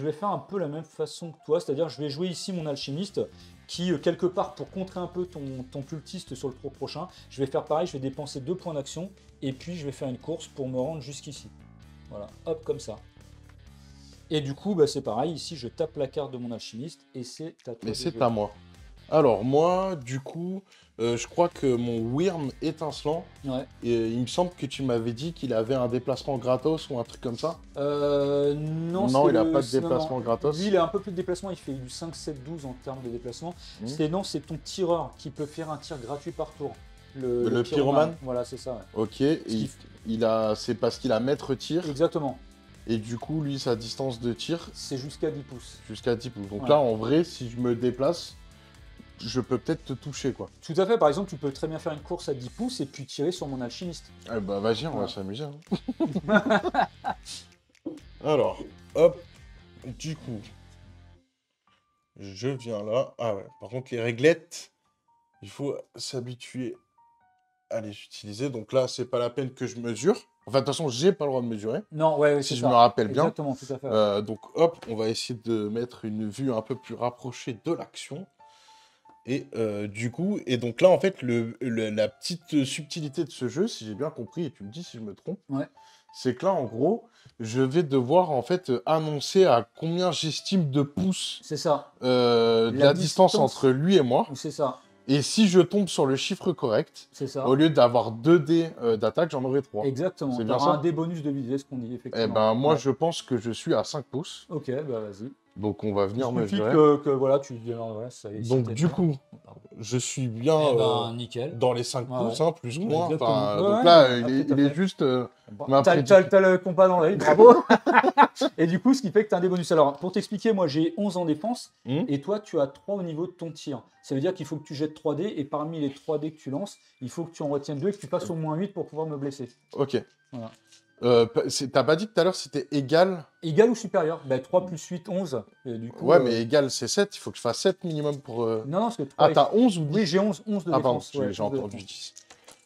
vais faire un peu la même façon que toi, c'est-à-dire je vais jouer ici mon alchimiste qui, quelque part, pour contrer un peu ton cultiste sur le tour prochain, je vais faire pareil, je vais dépenser 2 points d'action, et puis je vais faire une course pour me rendre jusqu'ici. Voilà, hop, comme ça. Et du coup, bah, c'est pareil, ici, je tape la carte de mon alchimiste, et c'est à toi. Mais de c'est jouer. à moi. Alors moi, du coup, je crois que mon Wyrm étincelant, Ouais. il me semble que tu m'avais dit qu'il avait un déplacement gratos ou un truc comme ça. Non, Non, c'est il a le- pas de c'est- non, non. déplacement gratos. Lui, il a un peu plus de déplacement, il fait du 5, 7, 12 en termes de déplacement. Mhm. C'est ton tireur qui peut faire un tir gratuit par tour. Le pyromane. Voilà, c'est ça. Ouais. Ok, et c'est parce qu'il a maître tir, Exactement. et du coup, lui, sa distance de tir, C'est jusqu'à 10 pouces. jusqu'à 10 pouces. Donc Ouais. là, en vrai, si je me déplace, je peux peut-être te toucher, quoi. Tout à fait. Par exemple, tu peux très bien faire une course à 10 pouces et puis tirer sur mon alchimiste. Ah bah vas-y, on va Ouais. s'amuser. Hein. Alors, hop, du coup, je viens là. Ah ouais, par contre, les réglettes, il faut s'habituer à les utiliser. Donc là, c'est pas la peine que je mesure. Enfin, de toute façon, j'ai pas le droit de mesurer, Non, ouais, si c'est je ça. me rappelle bien. Exactement, tout à fait. Donc hop, on va essayer de mettre une vue un peu plus rapprochée de l'action. Et du coup, et donc là, en fait, la petite subtilité de ce jeu, si j'ai bien compris, et tu me dis si je me trompe, Ouais. c'est que là, en gros, je vais devoir en fait annoncer à combien j'estime de pouces C'est ça. la distance entre lui et moi. C'est ça. Et si je tombe sur le chiffre correct, C'est ça. au lieu d'avoir 2 dés d'attaque, j'en aurai 3. Exactement. C'est Tu bien auras ça un dé bonus de vitesse qu'on dit, Eh effectivement. ben, moi, Ouais. je pense que je suis à 5 pouces. Ok, bah vas-y. Donc, on va venir Il suffit mesurer. que voilà, tu voilà, ça Donc, du coup, je suis bien Eh ben, nickel. dans les 5 Ouais, pouces, ouais. hein, plus ou moins. Exactement. Enfin, Ouais, donc ouais, là, ouais, il tout à est fait. juste T'as t'as le compas dans l'œil, bravo. Et du coup, ce qui fait que tu as un des bonus. Alors, pour t'expliquer, moi j'ai 11 en défense Hmm. et toi tu as 3 au niveau de ton tir. Ça veut dire qu'il faut que tu jettes 3 dés et parmi les 3 dés que tu lances, il faut que tu en retiennes 2 et que tu passes au moins 8 pour pouvoir me blesser. Ok. Voilà. T'as pas dit tout à l'heure si c'était égal? Égal ou supérieur? 3 plus 8, 11. Et du coup, Ouais, mais égal, c'est 7. Il faut que je fasse 7 minimum pour... Non, parce que 3 Ah, t'as 11 ou 10? Oui, j'ai 11 de Ah, pardon, défense. Ouais, j'ai 11 de entendu défense. 10.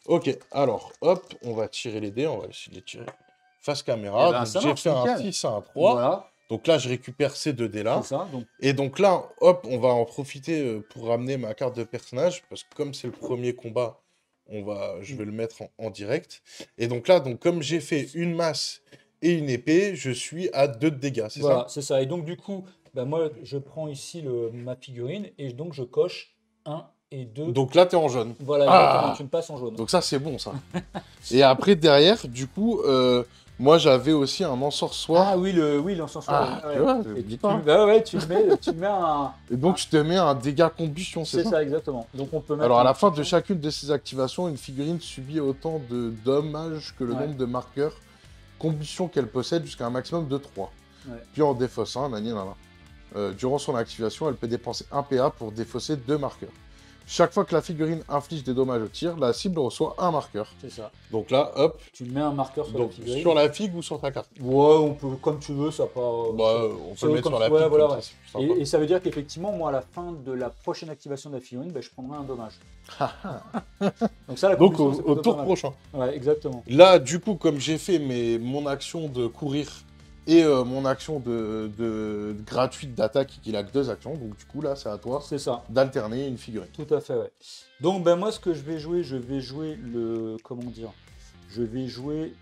Ok, alors, hop, on va tirer les dés. On va essayer de les tirer face caméra. Eh ben, Donc, ça j'ai marche, fait un nickel. 6 à un 3. Voilà, Donc là, je récupère ces 2 dés-là. c'est ça. Donc, Et donc là, hop, on va en profiter pour ramener ma carte de personnage. Parce que comme c'est le premier combat, je vais le mettre en direct. Et donc là, comme j'ai fait une masse et une épée, je suis à 2 de dégâts, c'est voilà, ça? c'est ça. Et donc, du coup, moi, je prends ici ma figurine et donc je coche 1 et 2. Donc là, t'es en jaune. Voilà, Ah exactement, tu me passes en jaune. Donc ça, c'est bon, ça. Et après, derrière, du coup, moi, j'avais aussi un ensorçoir. Ah oui, l'encensoir. Ah, ouais. tu vois, Et j'oublie tu, pas. ouais, tu le mets un. Et donc, je te mets un dégât combustion, c'est C'est ça? ça, exactement. Donc on peut mettre. Alors, à un la fin petit de chacune de ces activations, une figurine subit autant de dommages que le Ouais. nombre de marqueurs combustion qu'elle possède jusqu'à un maximum de 3. Ouais. Puis en défaussant, durant son activation, elle peut dépenser 1 PA pour défausser 2 marqueurs. Chaque fois que la figurine inflige des dommages au tir, la cible reçoit un marqueur. C'est ça. Donc là, hop, Tu mets un marqueur sur la donc, figurine. sur la figue ou sur ta carte? Ouais, on peut, comme tu veux, ça pas. Bah, on peut le mettre comme sur la ouais, figue, voilà, comme ouais. ça, c'est plus sympa. Et ça veut dire qu'effectivement, moi, à la fin de la prochaine activation de la figurine, je prendrai un dommage. Donc ça, la Donc combustion, c'est au plutôt tour pas mal. prochain. Ouais, exactement. Là, du coup, comme j'ai fait mon action de courir et mon action de gratuite d'attaque, qu'il a que 2 actions, donc du coup, là, c'est à toi C'est ça. d'alterner une figurine. Tout à fait, ouais. Donc, moi, ce que je vais jouer le. Comment dire? Je vais jouer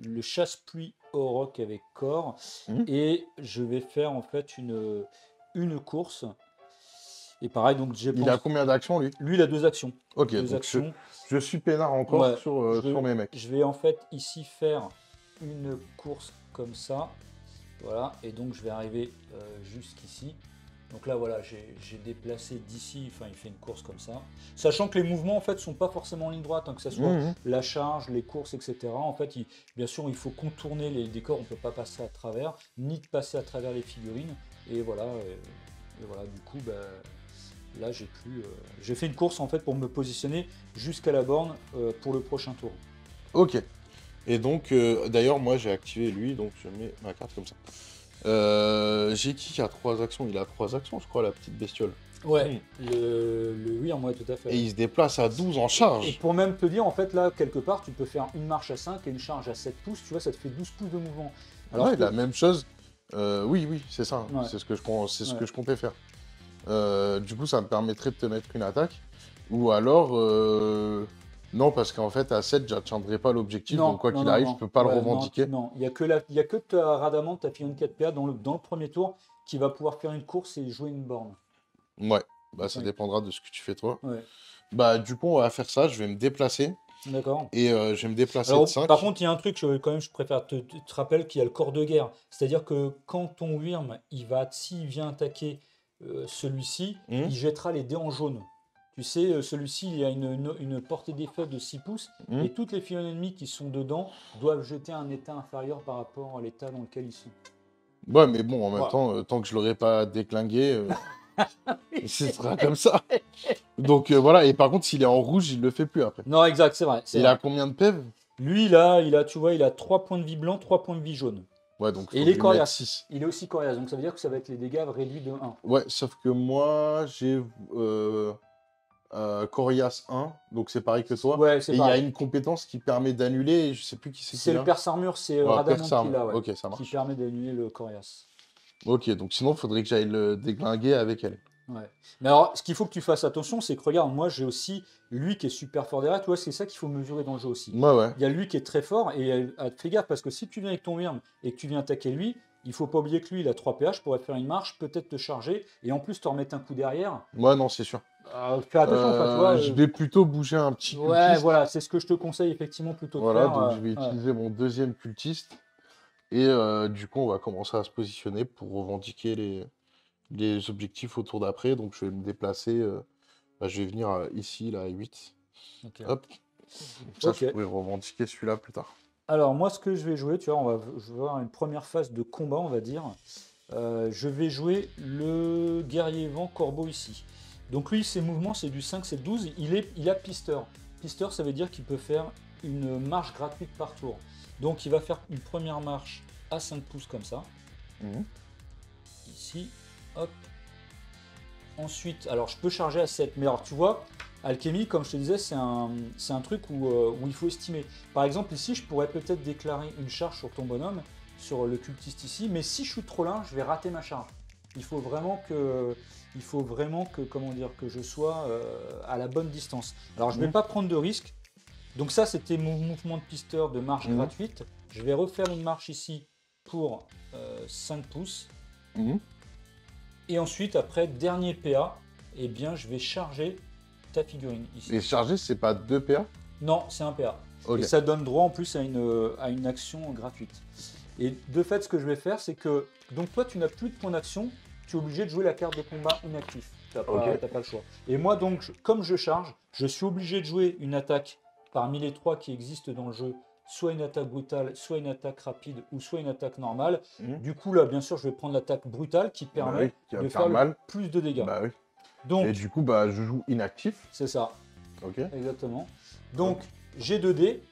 le chasse-pluie au roc avec corps. Mhm. Et je vais faire, en fait, une course. Et pareil, donc, Il a combien d'actions, lui? lui, il a 2 actions. Ok, 2 donc actions. je suis peinard encore Ouais, sur mes mecs. Je vais, en fait, ici faire une course comme ça. Voilà. Et donc, je vais arriver jusqu'ici. Donc là, voilà, j'ai déplacé d'ici, enfin, il fait une course comme ça. Sachant que les mouvements, en fait, sont pas forcément en ligne droite, hein, que ce soit Mhm. la charge, les courses, etc. En fait, bien sûr, il faut contourner les décors, on ne peut pas passer à travers, ni de passer à travers les figurines. Et voilà, du coup, là, j'ai fait une course, en fait, pour me positionner jusqu'à la borne pour le prochain tour. Ok. Et donc, d'ailleurs, moi, j'ai activé lui, donc je mets ma carte comme ça. J'ai qui a 3 actions? Il a 3 actions, je crois, la petite bestiole. Ouais, le Wyrm, ouais, tout à fait. Et il se déplace à 12 en Et charge. pour même te dire, en fait, là, quelque part, tu peux faire une marche à 5 et une charge à 7 pouces, tu vois, ça te fait 12 pouces de mouvement. Alors Ouais, que- la même chose. Oui, c'est ça. Ouais. C'est ce que je comptais faire. Du coup, ça me permettrait de te mettre une attaque. Ou alors, non, parce qu'en fait, à 7, j'atteindrai pas l'objectif. Donc, Non, quoi non, qu'il non, arrive, je non. peux pas le Ouais, non, revendiquer. non. Il y a que ta Radamant, ta Fillon de 4 PA dans le premier tour qui va pouvoir faire une course et jouer une borne. Ouais, bah, ça Ouais. dépendra de ce que tu fais toi. Ouais. Bah, du coup, on va faire ça. Je vais me déplacer. D'accord. Et je vais me déplacer de Alors, par 5. contre, il y a un truc, quand même, je préfère te rappeler qu'il y a le corps de guerre. C'est-à-dire que quand ton Wyrm, s'il vient attaquer celui-ci, il jettera les dés en jaune. Tu sais, celui-ci, il y a une portée d'effet de 6 pouces, et toutes les filons ennemies qui sont dedans doivent jeter un état inférieur par rapport à l'état dans lequel ils sont. Ouais, mais bon, en même Voilà. temps, tant que je l'aurai pas déclingué, ce sera comme ça. Donc voilà, et par contre, s'il est en rouge, il le fait plus après. Non, exact, c'est vrai. Il a combien de PEV? Lui, tu vois, il a 3 points de vie blanc, 3 points de vie jaune. Ouais, donc Et faut il que est je lui mette coriace. 6. Il est aussi coriace, donc ça veut dire que ça va être les dégâts réduits de 1. Ouais, sauf que moi, j'ai Corias 1, donc c'est pareil que toi. Ouais, c'est Et il y a pareil. une compétence qui permet d'annuler, et je sais plus qui c'est C'est qui le l'a. Perce Armure, c'est Ouais, Radamant Perce qui Armure. l'a, ouais. Ok, ça Qui marche. permet d'annuler le coriace. Ok, donc sinon, il faudrait que j'aille le déglinguer avec elle. Ouais. Mais alors, ce qu'il faut que tu fasses attention, c'est que regarde, moi j'ai aussi lui qui est super fort derrière, tu vois, c'est ça qu'il faut mesurer dans le jeu aussi. Ouais, ouais. Il y a lui qui est très fort, et fais gaffe, parce que si tu viens avec ton Wyrm et que tu viens attaquer lui, il faut pas oublier que lui, il a 3 PH, pourrait te faire une marche, peut-être te charger, et en plus te remettre un coup derrière. Ouais, non, c'est sûr. Fais attention, enfin, tu vois. Je vais plutôt bouger un petit Ouais, cultiste. voilà, c'est ce que je te conseille effectivement plutôt de Voilà, faire. donc je vais Ouais. utiliser mon deuxième cultiste. Et du coup, on va commencer à se positionner pour revendiquer les objectifs au tour d'après. Donc je vais me déplacer. Je vais venir ici, là, à 8. Ok. Hop. Comme ça, je Ok. pourrais revendiquer celui-là plus tard. Alors moi, ce que je vais jouer, tu vois, je vais avoir une première phase de combat, on va dire. Je vais jouer le guerrier vent corbeau ici. Donc lui, ses mouvements, c'est du 5, c'est 12. Il a pisteur. Pisteur, ça veut dire qu'il peut faire une marche gratuite par tour. Donc il va faire une première marche à 5 pouces comme ça. Ici, hop. Ensuite, alors je peux charger à 7. Mais alors tu vois, Alchemy, comme je te disais, c'est un truc où il faut estimer. Par exemple, ici, je pourrais peut-être déclarer une charge sur ton bonhomme, sur le cultiste ici, mais si je suis trop loin, je vais rater ma charge. Il faut vraiment que comment dire, que je sois à la bonne distance. Alors, je ne vais pas prendre de risque. Donc ça, c'était mon mouvement de pisteur de marche gratuite. Je vais refaire une marche ici pour 5 pouces. Et ensuite, après, dernier PA, eh bien, je vais charger ta figurine ici. Et charger, c'est pas 2 PA? Non, c'est un PA. Ok. Et ça donne droit en plus à une action gratuite. Et de fait, ce que je vais faire, c'est que... Donc toi, tu n'as plus de points d'action, tu es obligé de jouer la carte de combat inactif. Tu n'as pas le choix. Et moi, donc, comme je charge, je suis obligé de jouer une attaque parmi les 3 qui existent dans le jeu, soit une attaque brutale, soit une attaque rapide, ou soit une attaque normale. Du coup, là, bien sûr, je vais prendre l'attaque brutale qui permet qui va de faire faire mal. plus de dégâts. Bah oui. Donc, Et du coup, je joue inactif. c'est ça. Ok. Exactement. Donc, j'ai 2 dés,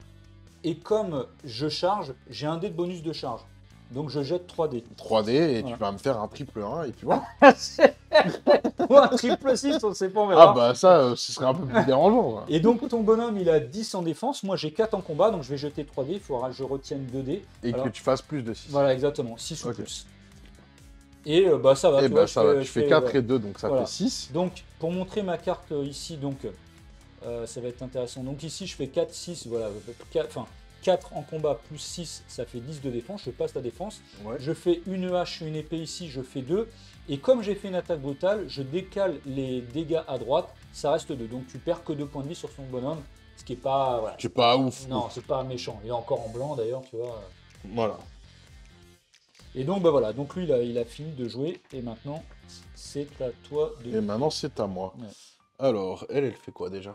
et comme je charge, j'ai un dé de bonus de charge. Donc, je jette 3 dés. 3D, et Voilà. tu vas me faire un triple 1, et puis voilà. Ou un triple 6, on ne sait pas, on verra. Ah bah ça, ce serait un peu plus dérangeant. Quoi. Et donc, ton bonhomme, il a 10 en défense. Moi, j'ai 4 en combat, donc je vais jeter 3 dés. Il faudra que je retienne 2 dés. Et Alors, que tu fasses plus de 6. Voilà, exactement. 6 ou Ok. plus. Et ça va. Et tu vois, ça va, tu je fais 4 et 2, donc ça voilà. fait 6. Donc, pour montrer ma carte ici, donc, ça va être intéressant. Donc ici, je fais 4, 6, voilà. 4 en combat plus 6, ça fait 10 de défense. Je passe la défense. Ouais. Je fais une hache, une épée ici, je fais 2. Et comme j'ai fait une attaque brutale, je décale les dégâts à droite, ça reste 2. Donc tu perds que 2 points de vie sur son bonhomme, ce qui est pas... Voilà. C'est pas ouf. Non, c'est pas méchant. Il est encore en blanc d'ailleurs, tu vois. Voilà. Et donc voilà, donc lui il a fini de jouer et maintenant c'est à toi de... Et maintenant, c'est à moi. Ouais. Alors, elle fait quoi déjà?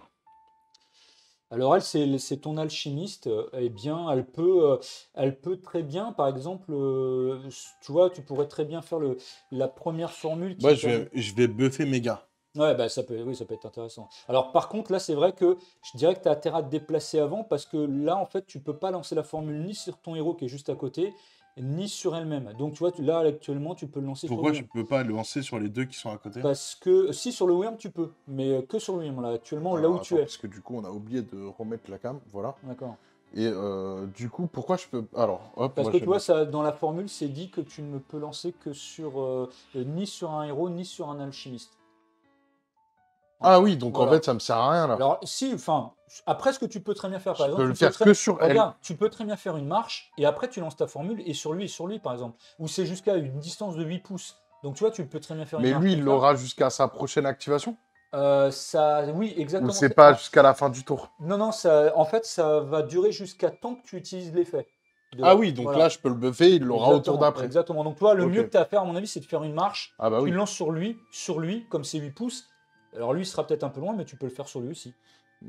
Alors elle, c'est ton alchimiste. Eh bien, elle peut très bien, par exemple, tu vois, tu pourrais très bien faire la première formule qui Moi, permet- je vais buffer mes gars. Ouais, bah oui, ça peut être intéressant. Alors par contre, là, c'est vrai que je dirais que tu as intérêt à te déplacer avant parce que là, en fait, tu peux pas lancer la formule ni sur ton héros qui est juste à côté, ni sur elle-même. Donc tu vois, là, actuellement, tu peux le lancer Pourquoi sur je le peux pas le lancer sur les deux qui sont à côté? Parce que si sur le Wyrm, tu peux, mais que sur le Wyrm, là, actuellement, là Alors, où tu attends, es. parce que du coup, on a oublié de remettre la cam. Voilà. D'accord. Et du coup, pourquoi je peux... Alors, hop, Parce moi, que je tu vais vois, ça, dans la formule, c'est dit que tu ne peux lancer que sur ni sur un héros, ni sur un alchimiste. Ah oui, donc en Voilà. fait, ça me sert à rien là. Alors, si, enfin, après, ce que tu peux très bien faire, par Je exemple, peux le tu peux faire très- que sur elle. regarde, tu peux très bien faire une marche et après, tu lances ta formule et sur lui, par exemple. Ou c'est jusqu'à une distance de 8 pouces. Donc, tu vois, tu peux très bien faire une Mais marche lui, comme il ça. l'aura jusqu'à sa prochaine activation? Oui, Ou exactement. c'est pas jusqu'à la fin du tour? Non, non, en fait, ça va durer jusqu'à tant que tu utilises l'effet. Ah oui, donc là, Voilà. je peux le buffer, il l'aura au tour Exactement, d'après. exactement. Donc, toi, le Ok. mieux que tu as à faire, à mon avis, c'est de faire une marche. Ah bah Tu oui. le lances sur lui, comme c'est 8 pouces. Alors, lui, il sera peut-être un peu loin, mais tu peux le faire sur lui aussi.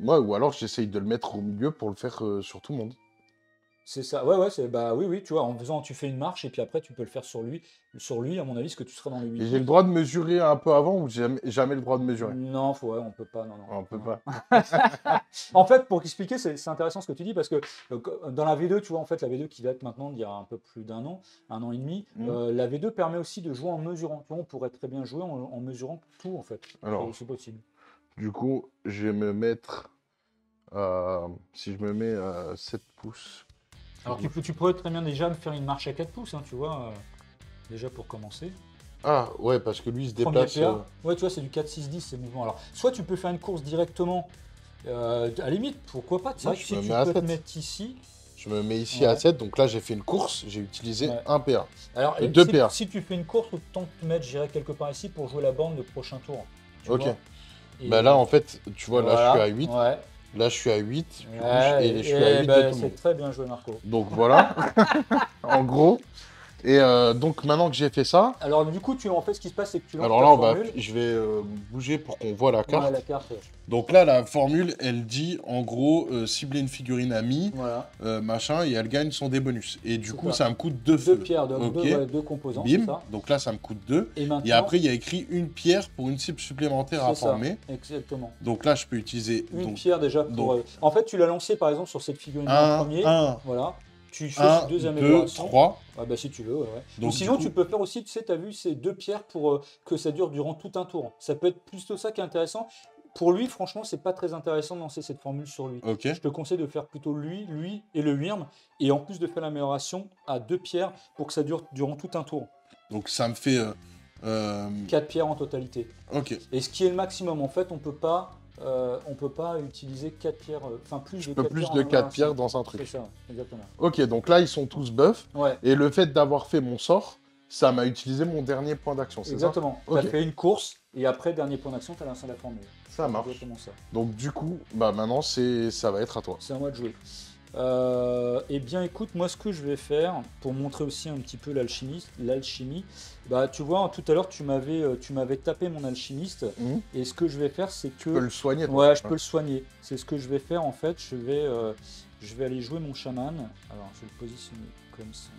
Ouais, ou alors j'essaye de le mettre au milieu pour le faire sur tout le monde. C'est ça. Ouais, ouais, bah oui, oui, tu vois, en faisant, tu fais une marche et puis après, tu peux le faire sur lui. Sur lui, à mon avis, parce que tu seras dans les 8 Et j'ai le pouces. droit de mesurer un peu avant ou jamais le droit de mesurer? Non, ouais, on peut pas, non, non. On peut Non, pas. non. En fait, pour expliquer, c'est intéressant ce que tu dis parce que dans la V2, tu vois, en fait, la V2 qui date maintenant d'il y a un peu plus d'un an, 1 an et demi, Hmm. la V2 permet aussi de jouer en mesurant. Tu vois, on pourrait très bien jouer en mesurant tout, en fait. Alors, C'est possible. du coup, je vais me mettre si je me mets à 7 pouces. Alors, tu pourrais très bien déjà me faire une marche à 4 pouces, hein, tu vois, déjà pour commencer. Ah, ouais, parce que lui, il se Premier déplace. PA, ouais, tu vois, c'est du 4-6-10 ces mouvements. Alors, soit tu peux faire une course directement, à la limite, pourquoi pas. C'est Moi, vrai que je si me tu mets à peux te 7. mettre ici. Je me mets ici Ouais. à 7. Donc là, j'ai fait une course. J'ai utilisé Ouais. un PA. Alors, Deux PA. si tu fais une course, autant te mettre, j'irai quelque part ici pour jouer la borne le prochain tour. Tu Ok. vois. Et Bah là, en fait, tu vois, là, je suis voilà. à 8. Ouais. Là, je suis à 8. Du coup, Ouais, et je suis à 8 de ben, tout le c'est monde. très bien joué, Marco. Donc voilà, en gros. Et donc maintenant que j'ai fait ça, Alors, du coup, en fait, ce qui se passe, c'est que tu lances alors ta là, formule. je vais bouger pour qu'on voit la carte. Ouais, la carte. Donc là, la formule, elle dit en gros cibler une figurine amie, Voilà. machin, et elle gagne son des bonus. Et du C'est coup, ça. ça me coûte 2 Deux feux. pierres, donc Ok. deux composants, c'est Bim. ça. Donc là, ça me coûte 2. Et maintenant, Et après, il y a écrit une pierre pour une cible supplémentaire à c'est ça. former. Exactement. Donc là, je peux utiliser Une donc, pierre déjà pour. En fait, tu l'as lancé par exemple sur cette figurine en 1, premier. 1, Voilà. Tu fais 1, deux 2, améliorations. 3. Ah bah si tu veux, ouais. Donc, Ou sinon, du coup- tu peux faire aussi, tu sais, tu as vu, c'est 2 pierres pour que ça dure durant tout un tour. Ça peut être plutôt ça qui est intéressant. Pour lui, franchement, c'est pas très intéressant de lancer cette formule sur lui. Ok. Je te conseille de faire plutôt lui et le Wyrm, et en plus de faire l'amélioration à 2 pierres pour que ça dure durant tout un tour. Donc ça me fait... 4 pierres en totalité. ok. Et ce qui est le maximum, en fait, on peut pas utiliser 4 pierres, enfin plus de 4 Plus pierres. de en 4 amélioration. pierres dans un truc. C'est ça, exactement. Ok, donc là, ils sont tous buffs. Ouais, Et le fait d'avoir fait mon sort, ça m'a utilisé mon dernier point d'action, c'est ça? exactement. Tu as Ok. fait une course, et après, dernier point d'action, tu as lancé la formule. Ça marche. Exactement ça. Donc du coup, bah maintenant, ça va être à toi. C'est à moi de jouer. Eh bien, écoute, moi, ce que je vais faire, pour montrer aussi un petit peu l'alchimie, bah, tu vois, tout à l'heure, tu m'avais tapé mon alchimiste, Mhm. et ce que je vais faire, c'est que... Tu peux le soigner, toi. Ouais, je peux le soigner. C'est ce que je vais faire, en fait, je vais aller jouer mon chaman. Alors, je vais le positionner comme ça,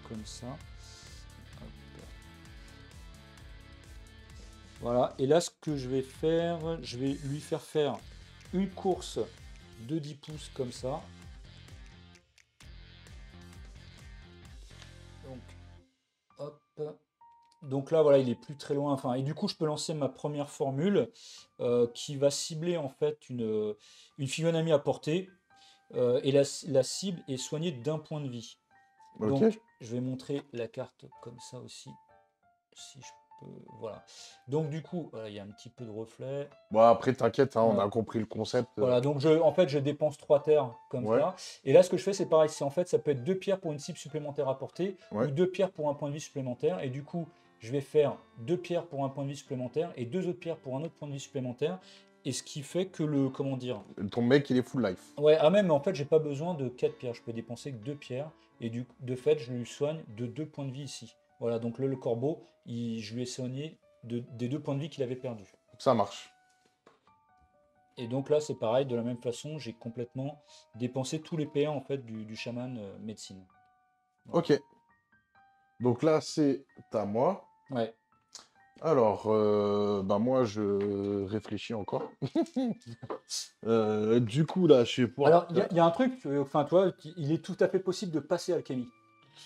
comme ça. Hop. Voilà, et là, ce que je vais faire, je vais lui faire faire une course de 10 pouces comme ça. Donc, hop. Donc là, voilà, il est plus très loin. Enfin, et du coup, je peux lancer ma première formule qui va cibler en fait une figurine amie à portée. Et la cible est soignée d'un point de vie. Ok. Donc, je vais montrer la carte comme ça aussi. Si je peux. Voilà. Donc, du coup, voilà, il y a un petit peu de reflet. Bon, après, t'inquiète, hein, on Ouais. a compris le concept. Voilà, donc en fait, je dépense 3 terres comme Ouais. ça. Et là, ce que je fais, c'est pareil. En fait, ça peut être 2 pierres pour une cible supplémentaire à portée Ouais. ou 2 pierres pour un point de vie supplémentaire. Et du coup, je vais faire 2 pierres pour un point de vie supplémentaire et 2 autres pierres pour un autre point de vie supplémentaire. Et ce qui fait que comment dire. Ton mec, il est full life. Ouais, même, en fait, j'ai pas besoin de 4 pierres. Je peux dépenser que 2 pierres. Et de fait, je lui soigne de 2 points de vie ici. Voilà, donc le corbeau, je lui ai soigné des 2 points de vie qu'il avait perdus. Ça marche. Et donc là, c'est pareil, de la même façon, j'ai complètement dépensé tous les PA en fait du chaman médecine. Voilà. Ok. Donc là, c'est à moi. Ouais. Alors, bah moi, je réfléchis encore. Du coup, là, je sais pas. Alors, il y a un truc, enfin, toi, il est tout à fait possible de passer alchimie.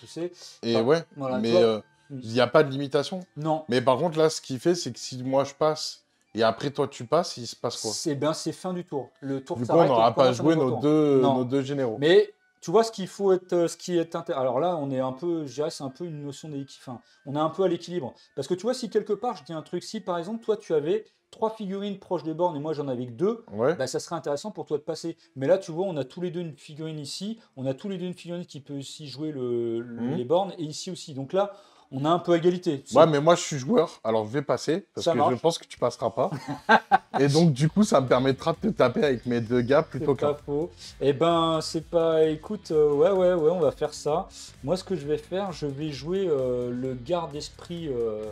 Tu sais. Et Enfin, ouais, voilà, mais toi- il n'y a pas de limitation. Non. Mais par contre, là, ce qu'il fait, c'est que si moi je passe et après toi tu passes, il se passe quoi? C'est fin du tour. Le tour Du coup, on s'arrête et n'aura pas commence un joué nouveau nos tour. Non. nos deux généraux. Mais tu vois, ce qu'il faut être, ce qui est alors là, on est un peu, je dirais, c'est un peu une notion d'équilibre. Enfin, on est un peu à l'équilibre. Parce que tu vois, si quelque part, je dis un truc, si par exemple, toi, tu avais 3 figurines proches des bornes et moi j'en avais que 2, Ouais. bah, ça serait intéressant pour toi de passer. Mais là, tu vois, on a tous les deux une figurine ici, on a tous les deux une figurine qui peut aussi jouer les bornes et ici aussi. Donc là, on a un peu égalité. Ouais, mais moi, je suis joueur, alors je vais passer, parce Ça que marche. je pense que tu passeras pas. Et donc, du coup, ça me permettra de te taper avec mes 2 gars plutôt C'est pas qu'un. faux. Eh ben, c'est pas. Écoute, ouais, on va faire ça. Moi, ce que je vais faire, je vais jouer le garde-esprit.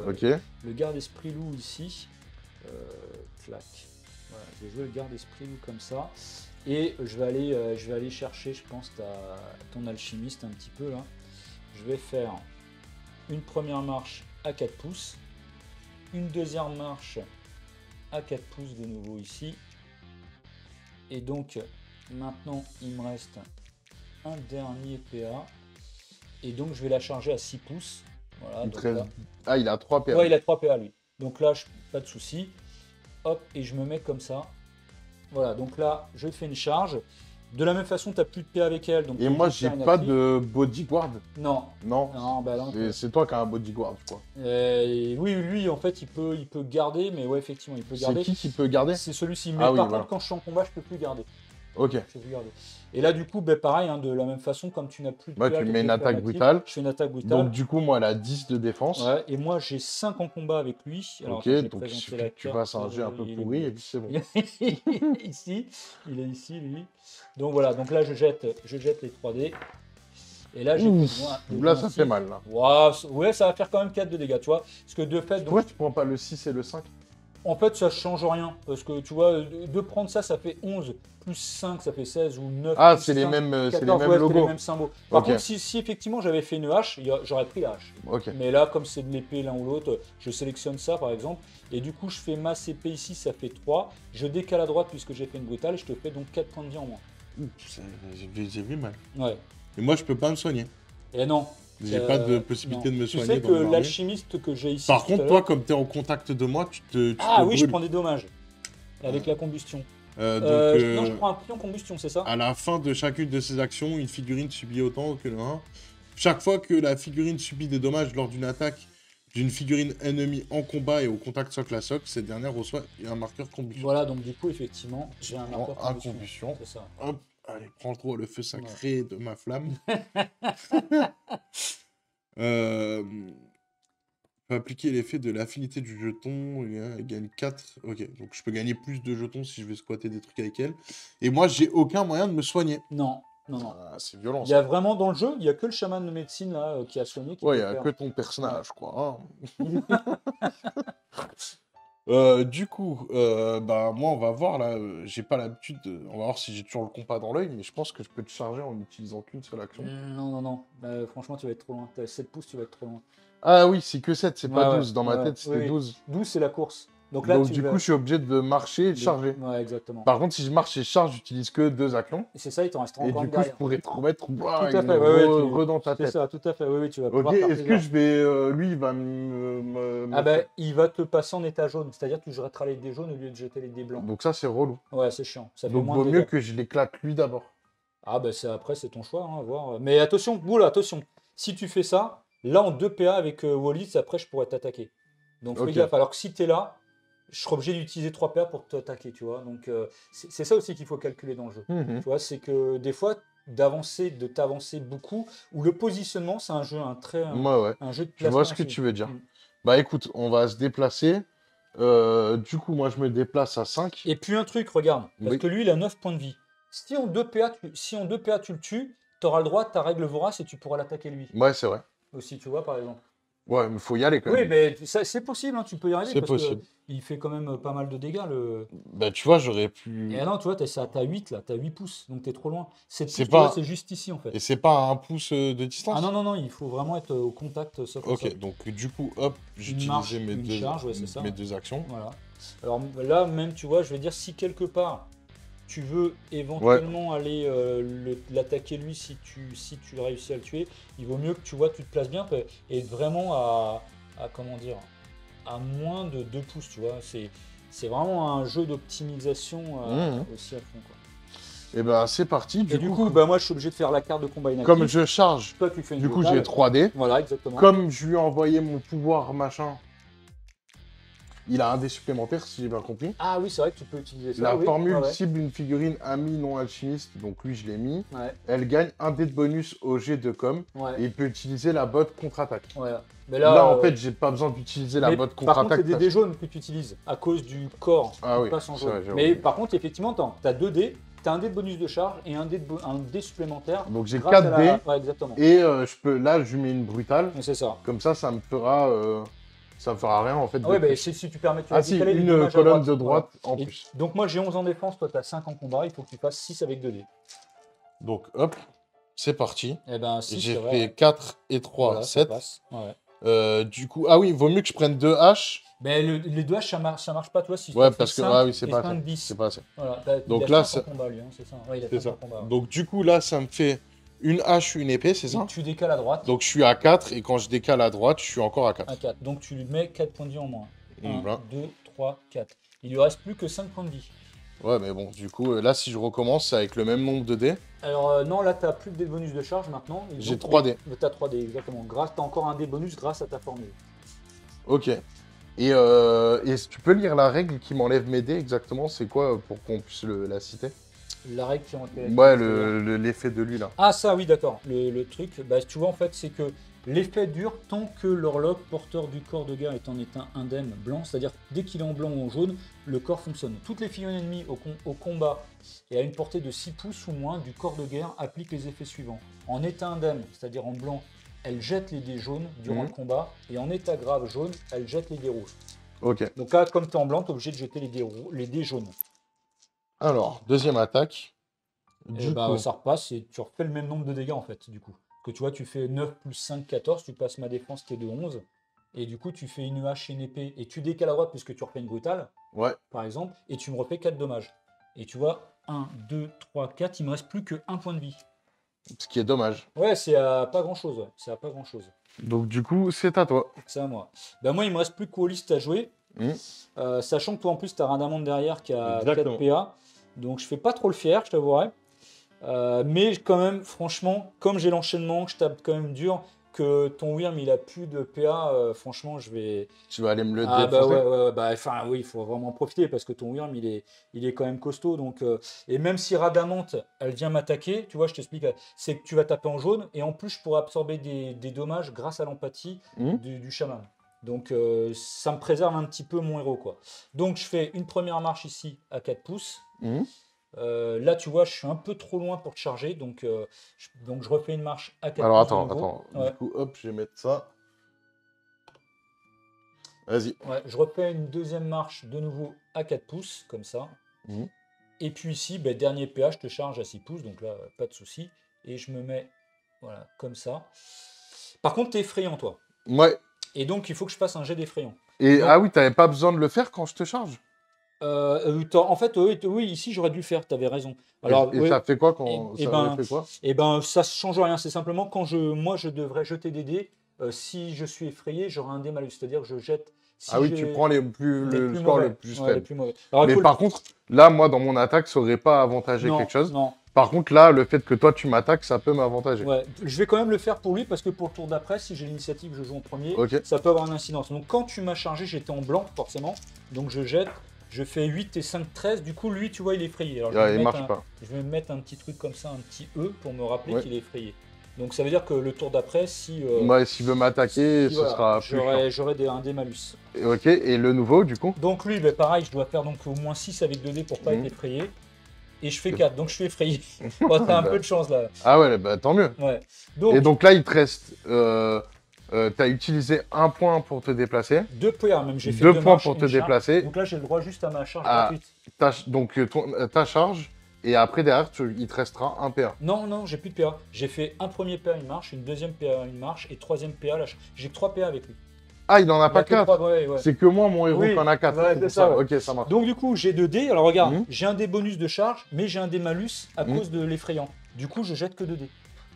Ok. Le garde-esprit loup ici. Clac. Voilà, je vais jouer le garde-esprit loup comme ça. Et je vais aller chercher, je pense, ton alchimiste un petit peu là. Je vais faire une première marche à 4 pouces. Une deuxième marche à 4 pouces de nouveau ici. Et donc, maintenant, il me reste un dernier PA. Et donc, je vais la charger à 6 pouces. Voilà, donc là... Ah, il a 3 PA. Ouais, il a 3 PA, lui. Donc là, pas de souci. Hop, et je me mets comme ça. Voilà, donc là, je fais une charge. De la même façon, tu n'as plus de PA avec elle. Donc Et moi, j'ai pas de bodyguard. Non. Non. Non, bah non. C'est toi qui as un bodyguard, je crois. Oui, lui, en fait, il peut garder, mais ouais, effectivement, il peut garder. C'est qui peut garder? C'est celui-ci. Mais Ah oui, par voilà. contre, quand je suis en combat, je peux plus garder. Ok. Je peux plus garder. Et là, du coup, bah, pareil, hein, de la même façon, comme tu n'as plus de Ouais, PA tu avec mets une le attaque permatif, brutale. Je fais une attaque brutale. Donc, du coup, moi, elle a 10 de défense. Ouais, et moi, j'ai 5 en combat avec lui. Alors, Ok, attends, je vais donc il présenter suffit la que tu carte. fasses un jet un peu Il est pourri où et puis c'est bon. Ici, il est ici, lui. Donc voilà, donc là, je jette les 3 dés. Et là, j'ai besoin de Là, ça fait mal, là. Ouais, ça va faire quand même 4 de dégâts, tu vois. Parce que de fait, donc, Pourquoi tu prends pas le 6 et le 5? en fait, ça change rien. Parce que tu vois, de prendre ça, ça fait 11. Plus 5, ça fait 16 ou 9. Ah, plus c'est les 5, mêmes, c'est les 14, mêmes ouais, c'était logos. les mêmes symboles. Par Ok. contre, si effectivement j'avais fait une hache, j'aurais pris la hache. Ok. Mais là, comme c'est de l'épée l'un ou l'autre, je sélectionne ça par exemple. Et du coup, je fais masse épée ici, ça fait 3. Je décale à droite puisque j'ai fait une brutale et je te fais donc 4 points de vie en moins. J'ai vu mal. Ouais. Et moi, je peux pas me soigner. Et non. J'ai pas de possibilité non. de me Tu soigner sais dans que mon armée. l'alchimiste que j'ai ici. Par tout à contre, toi, l'heure- comme tu es en contact de moi, tu te Ah oui, je brûles. prends des dommages. Avec la combustion. Donc, Non, je prends un pion combustion, c'est ça? à la fin de chacune de ces actions, une figurine subit autant que le 1. Chaque fois que la figurine subit des dommages lors d'une attaque d'une figurine ennemie en combat et au contact socle à socle, cette dernière reçoit un marqueur combustion. Voilà, donc du coup, effectivement, j'ai un Prends marqueur un combustion. combustion. C'est ça. Hop, allez, prends le feu sacré de ma flamme. Peut appliquer l'effet de l'affinité du jeton, il gagne 4. Ok, donc je peux gagner plus de jetons si je vais squatter des trucs avec elle. Et moi, j'ai aucun moyen de me soigner. Non. Ah, c'est violent. Il y a vraiment dans le jeu, il n'y a que le chaman de médecine là qui a soigné. Qui Ouais, il peut n'y a faire. que ton personnage, quoi. Du coup, bah, moi, on va voir là. J'ai pas l'habitude On va voir si j'ai toujours le compas dans l'œil, mais je pense que je peux te charger en n'utilisant qu'une seule action. Non. Franchement, tu vas être trop loin. T'as 7 pouces, tu vas être trop loin. Ah oui, c'est que 7, c'est pas Ouais, 12. Dans ma ouais, tête, c'était oui. 12. 12, c'est la course. Donc là, Donc, tu du vas- coup, je suis obligé de marcher et de charger. Ouais, exactement. Par contre, si je marche et je charge, j'utilise que 2 actions. Et c'est ça, il t'en restera Et encore du une coup, je derrière. pourrais te remettre Tout à fait, dans ta c'est tête. ça, tout à fait. Oui, tu vas Ok, pouvoir faire est-ce que plusieurs. je vais. Lui, il va Ah ben, il va te passer en état jaune, c'est-à-dire que tu jetteras les dés jaunes au lieu de jeter les dés blancs. Donc, ça, c'est relou. Ouais, c'est chiant. Ça fait Donc, moins vaut de mieux dégâts. que je l'éclate lui d'abord. Ah ben après c'est ton choix, hein, à voir. Mais attention, boula, attention. Si tu fais ça, là en 2 PA avec Wallis, après je pourrais t'attaquer. Donc fais Ok. gaffe. Alors que si t'es là, je serai obligé d'utiliser 3 PA pour t'attaquer, tu vois. Donc c'est ça aussi qu'il faut calculer dans le jeu. Mhm. Tu vois, c'est que des fois de t'avancer beaucoup, ou le positionnement, c'est un jeu, Ouais. un jeu de Je vois placement ce que aussi. tu veux dire. Mm. Bah, écoute, on va se déplacer. Du coup, moi, je me déplace à 5. Et puis un truc, regarde, parce Oui. que lui il a 9 points de vie. Si en 2 PA, tu le tues, tu auras le droit de ta règle vorace et tu pourras l'attaquer lui. Ouais, c'est vrai. Aussi, tu vois, par exemple. Ouais, mais faut y aller quand Oui, même. mais c'est possible, hein, tu peux y arriver C'est parce possible. qu'il fait quand même pas mal de dégâts. Bah, tu vois, j'aurais pu. Et non, tu vois, t'as 8 là, t'as 8 pouces, donc t'es trop loin. 7 pouces, C'est tu vois, pas- c'est juste ici en fait. Et c'est pas à 1 pouce de distance? Ah non, il faut vraiment être au contact socle à Ok, socle. donc du coup, hop, j'ai marche, utilisé une charge, ouais, c'est ça. mes 2 actions. Voilà. Alors là, même, tu vois, je vais dire, si quelque part tu veux éventuellement aller l'attaquer lui, si tu réussis à le tuer, il vaut mieux que tu te places bien et vraiment à comment dire, à moins de 2 pouces, tu vois. C'est vraiment un jeu d'optimisation aussi à fond, quoi. Et bah, c'est parti. Et du coup, bah, moi, je suis obligé de faire la carte de combat inactive. comme je charge, Toi, tu fais une du coup, brutale. j'ai 3 dés. Voilà, exactement. Comme je lui ai envoyé mon pouvoir machin, il a un dé supplémentaire, si j'ai bien compris. Ah oui, c'est vrai que tu peux utiliser ça. La oui. formule Ouais. cible une figurine ami non alchimiste, donc lui je l'ai mis. Ouais. Elle gagne un dé de bonus au jet de com Ouais. et il peut utiliser la botte contre-attaque. Ouais. Mais Là, en fait, j'ai pas besoin d'utiliser la mais botte par contre, contre-attaque. c'est des dés jaunes que tu utilises à cause du corps Ah qui oui, passe en c'est jaune. vrai, j'ai Mais oublié. par contre, effectivement, tu as 2 dés. Tu as un dé de bonus de charge et un dé supplémentaire. Donc j'ai grâce 4 à la- dés Ouais, exactement. et je peux, là je lui mets une brutale. Mais c'est ça. Comme ça me fera rien en fait. Ah ouais, de bah, plus. si tu permets, tu Ah vas si, décaler les une dommages à colonne de voilà. droite en Et plus. donc moi j'ai 11 en défense, toi tu as 5 en combat, il faut que tu fasses 6 avec 2 dés. Donc hop, c'est parti. Eh ben 6, J'ai c'est vrai. fait 4 et 3, Voilà, ça 7. passe. Ouais. Du coup, ah oui, vaut mieux que je prenne 2 haches. Mais les 2 haches, ça marche pas, toi, si tu Ouais, fais parce que 5 ah oui, c'est et pas 5, assez. 10. C'est pas assez. Voilà, Donc il a là, 5 en combat, lui, hein, c'est ça. Ouais, il a C'est 5 ça. en combat. Ouais. Donc du coup, là, ça me fait une hache, une épée, c'est Et ça? tu décales à droite Donc je suis à 4 et quand je décale à droite, je suis encore à 4. à 4. Donc tu lui mets 4 points de vie en moins. 1, Voilà. 2, 3, 4. Il lui reste plus que 5 points de vie. Ouais, mais bon, du coup, là, si je recommence, c'est avec le même nombre de dés. Alors non, là tu n'as plus de dés bonus de charge maintenant. J'ai 3 dés. Tu as 3 dés, exactement. Tu as encore un dé bonus grâce à ta formule. Ok. Et tu peux lire la règle qui m'enlève mes dés exactement? C'est quoi pour qu'on puisse la citer? La règle qui en Ouais, l'effet de lui là. Ah ça oui d'accord, le truc, bah, tu vois en fait c'est que l'effet dure tant que l'horloge porteur du corps de guerre est en état indemne blanc, c'est-à-dire dès qu'il est en blanc ou en jaune, le corps fonctionne. Toutes les figurines ennemies au combat et à une portée de 6 pouces ou moins du corps de guerre appliquent les effets suivants. En état indemne, c'est-à-dire en blanc, elle jette les dés jaunes durant le combat, et en état grave jaune, elle jette les dés rouges. Ok. Donc là, comme tu es en blanc, tu es obligé de jeter les dés jaunes. Alors, deuxième attaque. Et bah, ça repasse et tu refais le même nombre de dégâts en fait, du coup. Que tu vois, tu fais 9 plus 5, 14, tu passes ma défense qui est de 11. Et du coup, tu fais une hache et une épée. Et tu décales à droite puisque tu refais une brutale, Ouais. par exemple. Et tu me refais 4 dommages. Et tu vois, 1, 2, 3, 4, il me reste plus que 1 point de vie. Ce qui est dommage. Ouais, c'est à pas grand chose. Ouais. C'est à pas grand chose. Donc du coup, c'est à toi. C'est à moi. Bah, moi, il me reste plus qu'Olliste à jouer. Sachant que toi, en plus, tu as Radamante derrière qui a Exactement. 4 PA. Donc, je fais pas trop le fier, je t'avouerai. Mais quand même, franchement, comme j'ai l'enchaînement, que je tape quand même dur, que ton Wyrm il a plus de PA, franchement, je vais. Tu vas aller me le Ah défoncer. bah ouais, bah enfin oui, il faut vraiment en profiter parce que ton Wyrm il est quand même costaud. Donc, et même si Radamante elle vient m'attaquer, tu vois, je t'explique, c'est que tu vas taper en jaune et en plus je pourrais absorber des dommages grâce à l'empathie du chaman. Donc ça me préserve un petit peu mon héros quoi. Donc je fais une première marche ici à 4 pouces. Là, tu vois, je suis un peu trop loin pour te charger, donc je refais une marche à 4 Alors pouces de attends, nouveau. attends. Du coup, hop, je vais mettre ça. Vas-y. Ouais, je refais une deuxième marche de nouveau à 4 pouces, comme ça. Et puis ici, bah, dernier PA, je te charge à 6 pouces, donc là, pas de souci. Et je me mets, voilà, comme ça. Par contre, t'es effrayant, toi. Ouais. Et donc, il faut que je fasse un jet d'effrayant. Et Donc, ah oui, t'avais pas besoin de le faire quand je te charge? en fait, oui, ici, j'aurais dû le faire, t'avais raison. Alors, et ça fait quoi quand et ça ben, fait quoi? Et ben, ça ne change rien. C'est simplement quand moi, je devrais jeter des dés. Si je suis effrayé, j'aurai un dé malus. C'est-à-dire que je jette. Si Ah oui, tu prends le score mauvais. le plus Ouais, faible. les plus mauvais. Alors, Mais par contre, là, moi, dans mon attaque, ça aurait pas avantagé non, quelque chose. non. Par contre, là, le fait que toi, tu m'attaques, ça peut m'avantager. Ouais, je vais quand même le faire pour lui parce que pour le tour d'après, si j'ai l'initiative, je joue en premier, Ok. ça peut avoir une incidence. Donc quand tu m'as chargé, j'étais en blanc forcément. Donc je jette, je fais 8 et 5, 13. Du coup, lui, tu vois, il est effrayé. Alors, Il marche pas. je vais me mettre un petit truc comme ça, un petit E pour me rappeler Ouais. qu'il est effrayé. Donc ça veut dire que le tour d'après, si. Ouais, s'il veut m'attaquer, ce sera plus chiant. J'aurai un dé malus. Ok, et le nouveau, du coup? Donc lui, pareil, je dois faire donc au moins 6 avec 2 dés pour pas être effrayé. Et je fais 4, donc je suis effrayé. Bon, t'as un peu de chance là. Ah ouais, bah tant mieux. Ouais. Et donc là, il te reste... t'as utilisé 1 point pour te déplacer. 2 points même, j'ai fait 2 2 points marches, pour te une charge. déplacer. Donc là, j'ai le droit juste à ma charge Ah. gratuite. Donc ta charge, et après derrière, il te restera un PA. Non, j'ai plus de PA. J'ai fait un premier PA, une marche, une deuxième PA, une marche, et troisième PA, j'ai que 3 PA avec lui. Ah, il en a Il pas a que 4. 3, ouais. C'est que moi, mon héros, Oui, qui en a 4. ouais, c'est ça, ouais. Ok, ça marche. Donc du coup, j'ai 2 dés. Alors regarde, j'ai un dé bonus de charge, mais j'ai un dé malus à cause de l'effrayant. Du coup, je jette que 2 dés.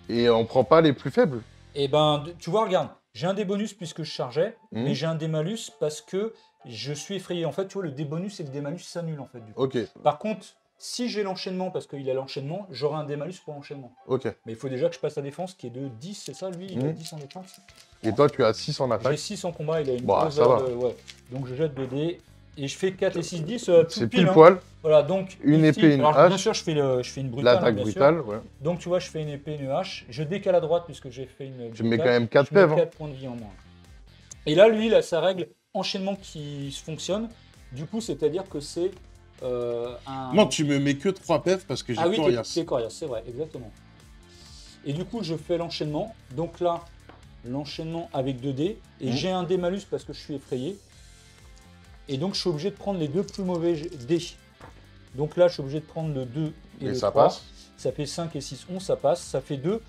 Et on prend pas les plus faibles. Et ben, tu vois, regarde, j'ai un dé bonus puisque je chargeais, mais j'ai un dé malus parce que je suis effrayé. En fait, tu vois, le dé bonus et le dé malus s'annulent en fait. Du coup. Ok. Par contre, Si j'ai l'enchaînement, parce qu'il a l'enchaînement, j'aurai un démalus pour l'enchaînement. Ok. Mais il faut déjà que je passe la défense qui est de 10, c'est ça lui? Il a 10 en défense. Et toi, tu as 6 en J'ai attaque. 6 en combat, il a une Bah, grosse ça va. ouais. Donc je jette 2 dés et je fais 4 et 6, 10. C'est pile poil. Voilà, donc Une ici, épée, une alors, hache. bien sûr, je fais une brutale. L'attaque bien sûr. brutale, ouais. Donc tu vois, je fais une épée, une hache. Je décale à droite puisque j'ai fait une. Tu mets brutale. quand même 4 Je mets pèves. 4 points de vie en moins. Et là, lui, il a sa règle enchaînement qui fonctionne. Du coup, c'est-à-dire que c'est un. Non, tu me mets que 3 pèves parce que j'ai Ah oui, coriace. c'est coriace, c'est vrai, exactement. Et du coup, je fais l'enchaînement. Donc là, l'enchaînement avec 2 dés. Et j'ai un dé malus parce que je suis effrayé. Et donc, je suis obligé de prendre les 2 plus mauvais dés. Donc là, je suis obligé de prendre le 2 et le ça 3. passe. Ça fait 5 et 6, 11, ça passe. Ça fait 2.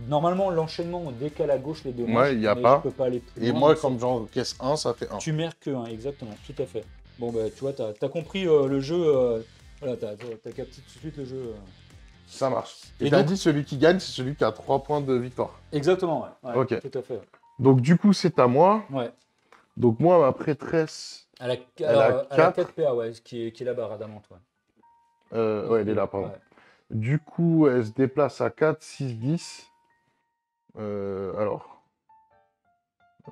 Normalement, l'enchaînement, on décale à gauche les deux manches. Ouais, il n'y a mais pas. Je peux pas aller plus Et loin, moi, donc comme j'encaisse 1, ça fait 1. tu mets que 1, exactement, tout à fait. Bon, bah, tu vois, t'as compris le jeu. Voilà, t'as capté tout de suite le jeu. Ça marche. Et Et t'as donc- dit celui qui gagne, c'est celui qui a 3 points de victoire. Exactement, ouais. Ouais, Ok. tout à fait. Donc du coup, c'est à moi. Ouais. Donc moi, ma prêtresse... Elle a, Elle a alors, elle a 4. 4 PA, ouais, qui est là-bas, Radamante, ouais. Ouais, elle est là, pardon. Ouais. Du coup, elle se déplace à 4, 6, 10. Alors...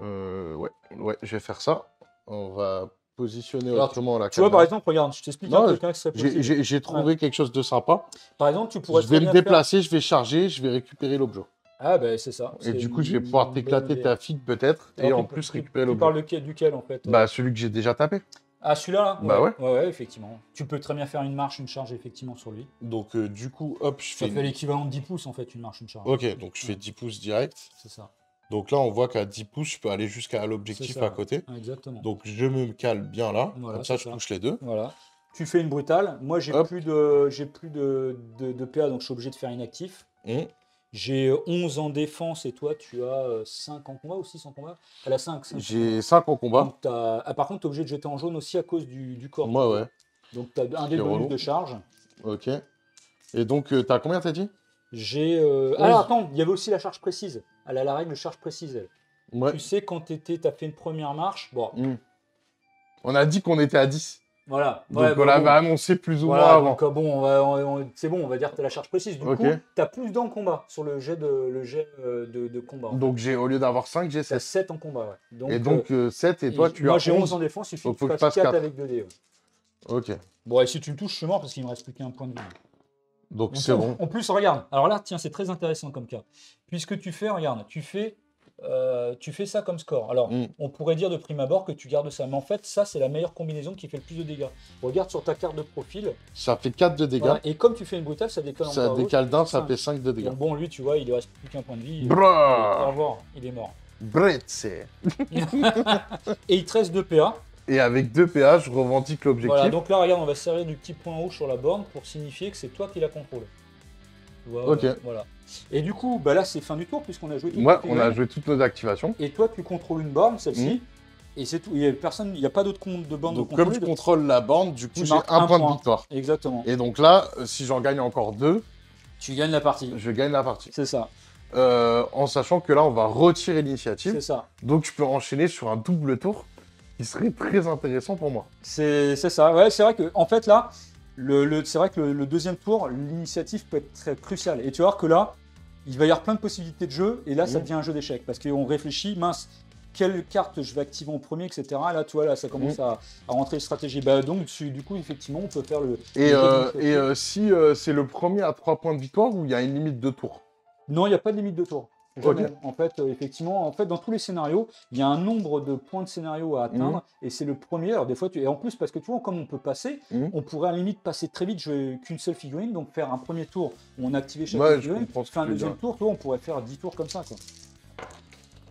ouais, je vais faire ça. On va positionner Alors, autrement la Tu vois, caméra. par exemple, regarde, je t'explique Non, un truc, hein, que ça possible. J'ai trouvé quelque chose de sympa. Par exemple, tu pourrais Je vais très me bien déplacer, je vais charger, je vais récupérer l'objet. Ah, ben c'est ça. Et c'est du coup, je vais une pouvoir bonne t'éclater idée. ta figue peut-être, et Alors, en tu- plus tu- récupérer Tu l'objet. parles duquel en fait? Bah, celui que j'ai déjà tapé. Ah, celui-là là Bah ouais. Ouais, effectivement. Tu peux très bien faire une marche, une charge effectivement sur lui. Donc, du coup, hop, je Ça fais... fait l'équivalent de 10 pouces en fait, une marche, une charge. Ok, donc je fais 10 pouces direct. C'est ça. Donc là, on voit qu'à 10 pouces, je peux aller jusqu'à C'est l'objectif ça, à côté. ouais. Exactement. Donc, je me cale bien là. Voilà, Comme ça, c'est je ça. touche les deux. Voilà. Tu fais une brutale. Moi, j'ai Hop. plus de PA, donc je suis obligé de faire inactif. Hum. J'ai 11 en défense et toi, tu as 5 en combat ou 6 en combat? Elle a 5. J'ai 5 en combat. Donc, par contre, tu es obligé de jeter en jaune aussi à cause du corps. Moi, ouais. Donc, tu as un des C'est bonus relou. de charge. Ok. Et donc, t'as combien, t'as dit? J'ai. Alors, attends, il y avait aussi la charge précise. Elle a la règle de charge précise, elle. Ouais. Tu sais, quand tu as fait une première marche, bon, Hum. On a dit qu'on était à 10. voilà. Donc, Ouais, on l'avait annoncé plus ou moins voilà, avant. donc bon, c'est bon, on va dire que tu as la charge précise. Du Ok. coup, tu as plus dans le combat sur le jet de combat. Donc, au lieu d'avoir 5, j'ai Tu as 7. 7 en combat, ouais. Et donc, 7, et toi, tu moi, as j'ai 11 en 11. défense, il suffit Donc, que faut tu que je fasses fasse 4 4. avec 2 dés. Ouais. Ok. Bon, et si tu me touches, je suis mort parce qu'il me reste plus qu'un point de vie. Donc, Donc, c'est bon. En plus, regarde. Alors là, tiens, c'est très intéressant comme cas. Puisque tu fais, regarde, tu fais ça comme score. Alors, Mm. on pourrait dire de prime abord que tu gardes ça. Mais en fait, ça, c'est la meilleure combinaison qui fait le plus de dégâts. Regarde sur ta carte de profil. Ça fait 4 de dégâts. Voilà, et comme tu fais une brutale, ça décolle Ça encore à gauche. décale d'un, ça Cinq. fait 5 de dégâts. Donc bon, lui, tu vois, il ne reste plus qu'un point de vie. Brrr. Au revoir, il est mort. Bretze. Et il te reste 2 PA. Et avec 2 PA, je revendique l'objectif. Voilà, donc là, regarde, on va servir du petit point rouge sur la borne pour signifier que c'est toi qui la contrôle. Tu vois, Ok. Voilà. Et du coup, bah là, c'est fin du tour puisqu'on a joué tout. Moi, on a joué toutes nos activations. Et toi, tu contrôles une borne, celle-ci. Et c'est tout. Il n'y a pas d'autre compte de borne de Donc, contrôle. comme je contrôle la borne, du coup, Tu j'ai marques un un point de point. victoire. Exactement. Et donc là, si j'en gagne encore 2, Tu gagnes la partie. je gagne la partie. C'est ça. En sachant que là, on va retirer l'initiative. C'est ça. Donc, je peux enchaîner sur un double tour qui serait très intéressant pour moi. C'est ça. Ouais, c'est vrai que en fait là, c'est vrai que le deuxième tour, l'initiative peut être très cruciale. Et tu vas voir que là, il va y avoir plein de possibilités de jeu. Et là, ça devient un jeu d'échecs parce qu'on réfléchit, mince, quelle carte je vais activer en premier, etc. Là, tu vois, là, ça commence à rentrer les stratégies. Bah, donc, du coup, effectivement, on peut faire le. Si c'est le premier à 3 points de victoire ou il y a une limite de tour? Non, il n'y a pas de limite de tour. Jamais. Ok. En fait, effectivement, dans tous les scénarios, il y a un nombre de points de scénario à atteindre et c'est le premier. Alors des fois, et en plus parce que tu vois, comme on peut passer, on pourrait à la limite passer très vite. Je veux qu'une seule figurine, donc faire un premier tour où on activait chaque Ouais, je figurine. comprends ce que Faire un tu veux deuxième dire. tour, tu vois, on pourrait faire 10 tours comme ça, quoi.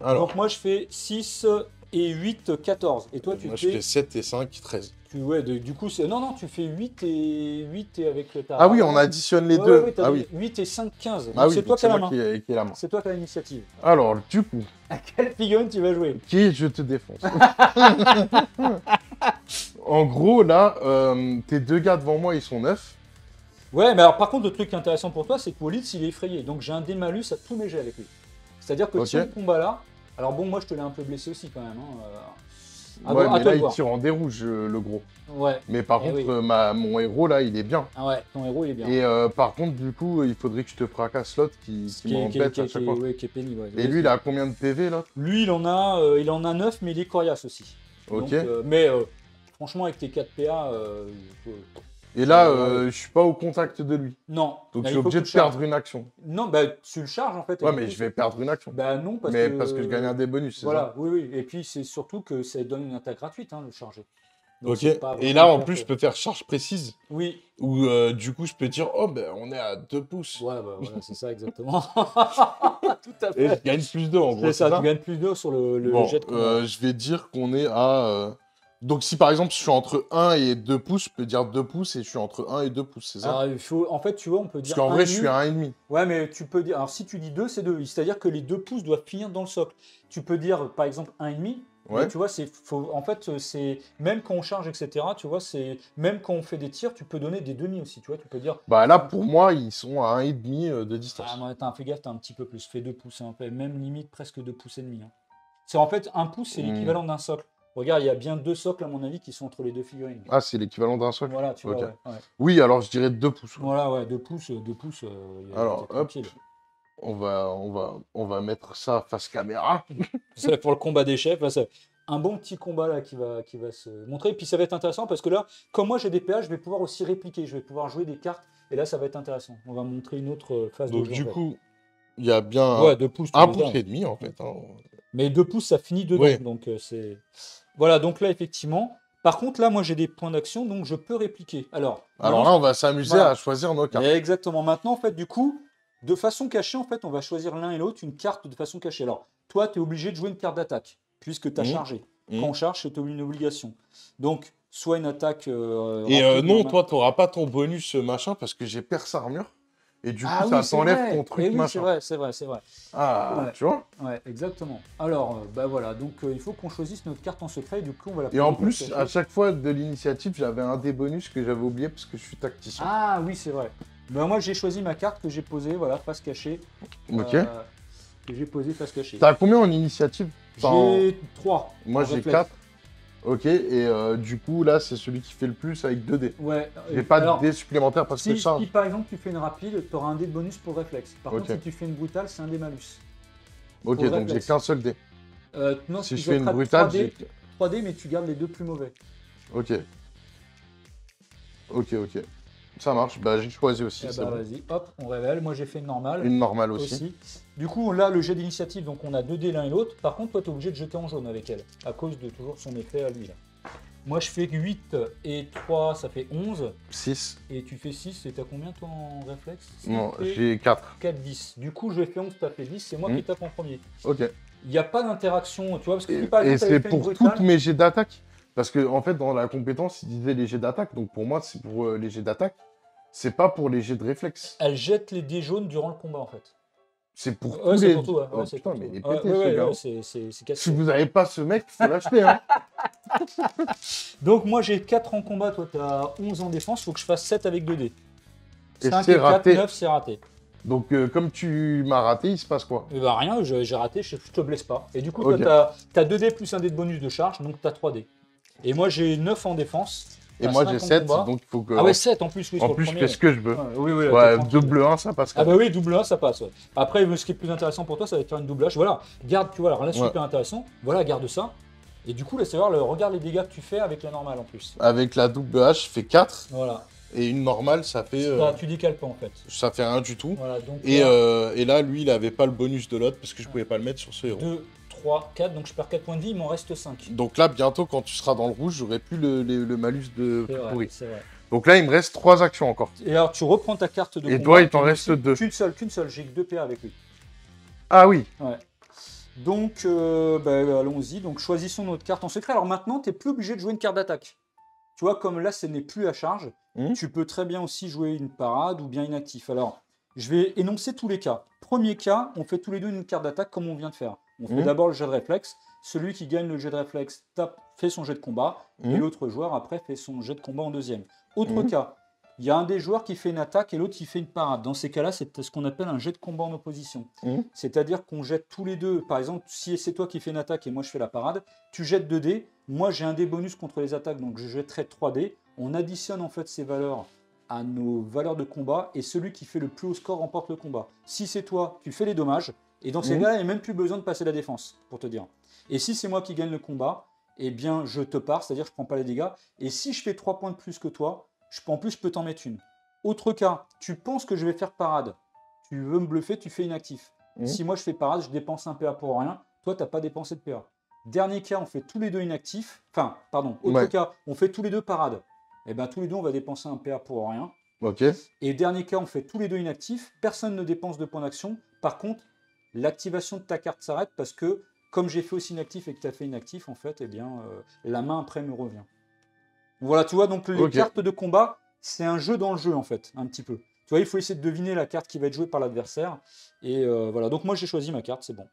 Alors, Donc moi, je fais 6 et 8, 14. Et toi, tu moi, je fais. fais 7 et 5, 13. Ouais, du coup, c'est. Non, tu fais 8 et avec ta. Ah oui, on additionne les Ouais, deux. ouais, t'as Ah dit oui. 8 et 5, 15. Ah oui, c'est toi qui as la main. qui ai la main. C'est toi qui as l'initiative. Alors, du coup, À quelle figurine tu vas jouer? qui je te défonce. En gros, là, tes 2 gars devant moi, ils sont 9. Ouais, mais alors par contre, le truc intéressant pour toi, c'est que Walid, il est effrayé. Donc j'ai un démalus à tous mes jets avec lui. C'est-à-dire que Ok. si on combat là, alors bon, moi je te l'ai un peu blessé aussi quand même. Ouais, À mais toi là, de il voir. tire en dérouge, le gros. Ouais. Mais par Eh contre, oui. mon héros, là, il est bien. Ah ouais, ton héros il est bien. Et par contre, du coup, il faudrait que je te fracasse l'autre Ce qui qui est, m'embête à chaque fois. ouais, qui est pénible. Ouais. Et lui, il a combien de PV, là? Lui, il en a 9, mais il est coriace aussi. Ok. Donc, mais franchement, avec tes 4 PA, Et ça là, va aller. je suis pas au contact de lui. Non, Donc, là, je suis il faut que obligé tu de le charges. perdre une action. Non, bah, tu le charges en fait. Et Ouais, du mais coup, je vais perdre une action. bah non, parce Mais que. parce que je gagne un des bonus, c'est ça? Voilà, oui, oui. Et puis, c'est surtout que ça donne une attaque gratuite, hein, le charger. Donc, Ok. c'est pas Et vraiment là, en hyper plus, je fort. peux faire charge précise. Oui, Ou du coup, je peux dire, oh, ben, on est à 2 pouces. ouais, bah, voilà, c'est ça exactement. Tout à Et je fait. gagne plus 2, en gros, C'est c'est ça, tu ça? gagnes plus 2 sur le Bon, jet de combat. je vais dire qu'on est à... Donc, si par exemple, je suis entre 1 et 2 pouces, je peux dire 2 pouces et je suis entre 1 et 2 pouces, c'est ça? Alors, il faut, en fait, tu vois, on peut Parce dire qu'en vrai, je 1,5. suis à 1,5. Ouais, mais tu peux dire. Alors, si tu dis 2, c'est 2. C'est-à-dire que les 2 pouces doivent finir dans le socle. Tu peux dire, par exemple, 1,5. Mais Ouais. tu vois, en fait, c'est même quand on charge, etc. Tu vois, c'est même quand on fait des tirs, tu peux donner des demi aussi. Tu vois, tu peux dire. Bah là, pour moi, ils sont à 1,5 de distance. Ah, moi, fais gaffe, t'as un petit peu plus. Fais 2 pouces. Hein, même limite presque 2 pouces et demi. Hein. C'est en fait 1 pouce, c'est l'équivalent d'un socle. Regarde, il y a bien 2 socles, à mon avis, qui sont entre les deux figurines. Ah, c'est l'équivalent d'un socle? Voilà, tu vois, Ok. ouais, ouais. Oui, alors je dirais 2 pouces. Voilà, ouais, 2 pouces, Alors, t'es hop, tranquille. on va mettre ça face caméra. C'est pour le combat des chefs. Là, c'est un bon petit combat là qui va se montrer. Et puis ça va être intéressant parce que là, comme moi j'ai des PA, je vais pouvoir aussi répliquer. Je vais pouvoir jouer des cartes. Et là, ça va être intéressant. On va montrer une autre phase de Donc jeu. du En fait. coup, il y a bien Ouais, 2 pouces, tu un mets pouce ça. et demi en fait. Hein. Mais 2 pouces, ça finit dedans. Ouais. Donc c'est. Voilà, donc là, effectivement. Par contre, là, moi j'ai des points d'action, donc je peux répliquer. Alors Alors là, on va s'amuser voilà. à choisir nos cartes. Exactement. Maintenant, en fait, du coup, de façon cachée, en fait, on va choisir l'un et l'autre une carte de façon cachée. Alors, toi, tu es obligé de jouer une carte d'attaque, puisque tu as Mmh. chargé. Mmh. Quand on charge, c'est une obligation. Donc, soit une attaque. Et rapide, non, normale. toi, tu n'auras pas ton bonus machin parce que j'ai perce armure. Et du coup, Ah ça oui, c'est t'enlève vrai. ton truc Eh oui, c'est machin. vrai, c'est vrai, c'est vrai. Ah, Ouais. tu vois? Ouais, exactement. Alors, bah voilà, donc il faut qu'on choisisse notre carte en secret, et du coup, on va la Et en poser plus, cachée. à chaque fois de l'initiative, j'avais un des bonus que j'avais oublié parce que je suis tacticien. Ah oui, c'est vrai. Ben, moi, j'ai choisi ma carte que j'ai posée, voilà, face cachée. Ok. Que j'ai posée face cachée. T'as combien en initiative? J'ai 3. Moi, j'ai 4. Ok, et du coup, là, c'est celui qui fait le plus avec 2 dés. Ouais. J'ai pas alors, de dés supplémentaires parce que si, je charge. si par exemple tu fais une rapide, tu auras un dé de bonus pour réflexe. Par Ok. contre, si tu fais une brutale, c'est un dé malus. Ok, pour donc j'ai réflexe. qu'un seul dé. Non, Si tu je fais une jetteras brutale, 3D, j'ai... 3D, mais tu gardes les deux plus mauvais. Ok. Ok, ok. Ça marche. Bah, j'ai choisi aussi, Eh c'est bah, bon. vas-y, hop, on révèle. Moi, j'ai fait une normale. Une normale aussi. aussi. Du coup, là, le jet d'initiative, donc on a 2 dés l'un et l'autre. Par contre, toi, tu es obligé de jeter en jaune avec elle, à cause de toujours son effet à lui. Là. Moi, je fais 8 et 3, ça fait 11. 6. Et tu fais 6, et t'as combien, toi, en réflexe? Non, Et j'ai 4. 4, 10. Du coup, je fais 11, t'as fait 10, c'est moi qui tape en premier. Ok. Il n'y a pas d'interaction, tu vois, parce que si Et, par exemple, c'est t'avais fait une pour brutale, toutes mes jets d'attaque. Parce que, en fait, dans la compétence, il disait les jets d'attaque. Donc, pour moi, c'est pour les jets d'attaque. C'est pas pour les jets de réflexe. elle jette les dés jaunes durant le combat, en fait. C'est pour Ouais, tous c'est les... pour tout, ouais. Oh, Ouais, c'est putain, pour mais tout. il est Ouais, pété, ouais, ce gars. ouais, c'est cassé. Si vous n'avez pas ce mec, il faut l'acheter. Hein. Donc, moi, j'ai 4 en combat, toi, t'as 11 en défense, faut que je fasse 7 avec 2 dés. Et 5 c'est et 4, raté. 9, c'est raté. Donc, comme tu m'as raté, il se passe quoi? Et bah rien, j'ai raté, je te blesse pas. Et du coup, Ok. toi, t'as 2 dés plus un dé de bonus de charge, donc t'as 3 dés. Et moi, j'ai 9 en défense. Et t'as moi, 5 j'ai en 7, combat. donc il faut que... Ah ouais, 7 en plus, oui, en sur plus, le je premier. fais ce que je veux. Ouais, oui, oui, là, Ouais, t'es tranquille. double 1, ça passe. Ah bah oui, double 1, ça passe. Ouais. Après, ce qui est plus intéressant pour toi, ça va être faire une doublage. Voilà, garde, tu vois, alors là, Ouais. super intéressant. Voilà, garde ça. Et du coup, là, c'est voir, regarde les dégâts que tu fais avec la normale en plus. Avec la double H, je fais 4. Voilà. Et une normale, ça fait... Là, tu décales pas en fait. ça fait rien du tout. Voilà, donc Et là, lui, il avait pas le bonus de l'autre parce que je pouvais pas le mettre sur ce héros. 2, 3, 4, donc je perds 4 points de vie, il m'en reste 5. Donc là, bientôt, quand tu seras dans le rouge, j'aurai plus le malus de C'est vrai, pourri. c'est vrai. Donc là, il me reste 3 actions encore. Et alors, tu reprends ta carte de Et combat. toi, il t'en Moi reste aussi, 2. Qu'une seule, j'ai que 2 PA avec lui. Ah oui. Ouais. Donc, allons-y. Donc, choisissons notre carte en secret. Alors maintenant, tu n'es plus obligé de jouer une carte d'attaque. Tu vois, comme là, ce n'est plus à charge, tu peux très bien aussi jouer une parade ou bien inactif. Alors, je vais énoncer tous les cas. Premier cas, on fait tous les deux une carte d'attaque comme on vient de faire. On fait d'abord le jet de réflexe. Celui qui gagne le jet de réflexe fait son jet de combat. Et l'autre joueur, après, fait son jet de combat en deuxième. Autre cas, il y a un des joueurs qui fait une attaque et l'autre qui fait une parade. Dans ces cas-là, c'est ce qu'on appelle un jet de combat en opposition. C'est-à-dire qu'on jette tous les deux. Par exemple, si c'est toi qui fais une attaque et moi je fais la parade, tu jettes 2 dés. Moi, j'ai un dé bonus contre les attaques, donc je jetterai 3 dés. On additionne en fait ces valeurs à nos valeurs de combat et celui qui fait le plus haut score remporte le combat. Si c'est toi, tu fais les dommages. Et dans ces cas-là, il n'y a même plus besoin de passer la défense, pour te dire. Et si c'est moi qui gagne le combat, eh bien, je te pars, c'est-à-dire je ne prends pas les dégâts. Et si je fais 3 points de plus que toi, en plus, je peux t'en mettre une. Autre cas, tu penses que je vais faire parade. Tu veux me bluffer, tu fais inactif. Si moi je fais parade, je dépense un PA pour rien. Toi, tu n'as pas dépensé de PA. Dernier cas, on fait tous les deux inactifs. Enfin, pardon, autre cas, on fait tous les deux parade. Eh bien, tous les deux, on va dépenser un PA pour rien. Ok. Et dernier cas, on fait tous les deux inactifs. Personne ne dépense de points d'action. Par contre, l'activation de ta carte s'arrête parce que, comme j'ai fait aussi inactif et que tu as fait inactif, en fait, eh bien, la main après me revient. Voilà, tu vois, donc les cartes de combat, c'est un jeu dans le jeu, en fait, un petit peu. Tu vois, il faut essayer de deviner la carte qui va être jouée par l'adversaire. Et voilà, donc moi, j'ai choisi ma carte, c'est bon.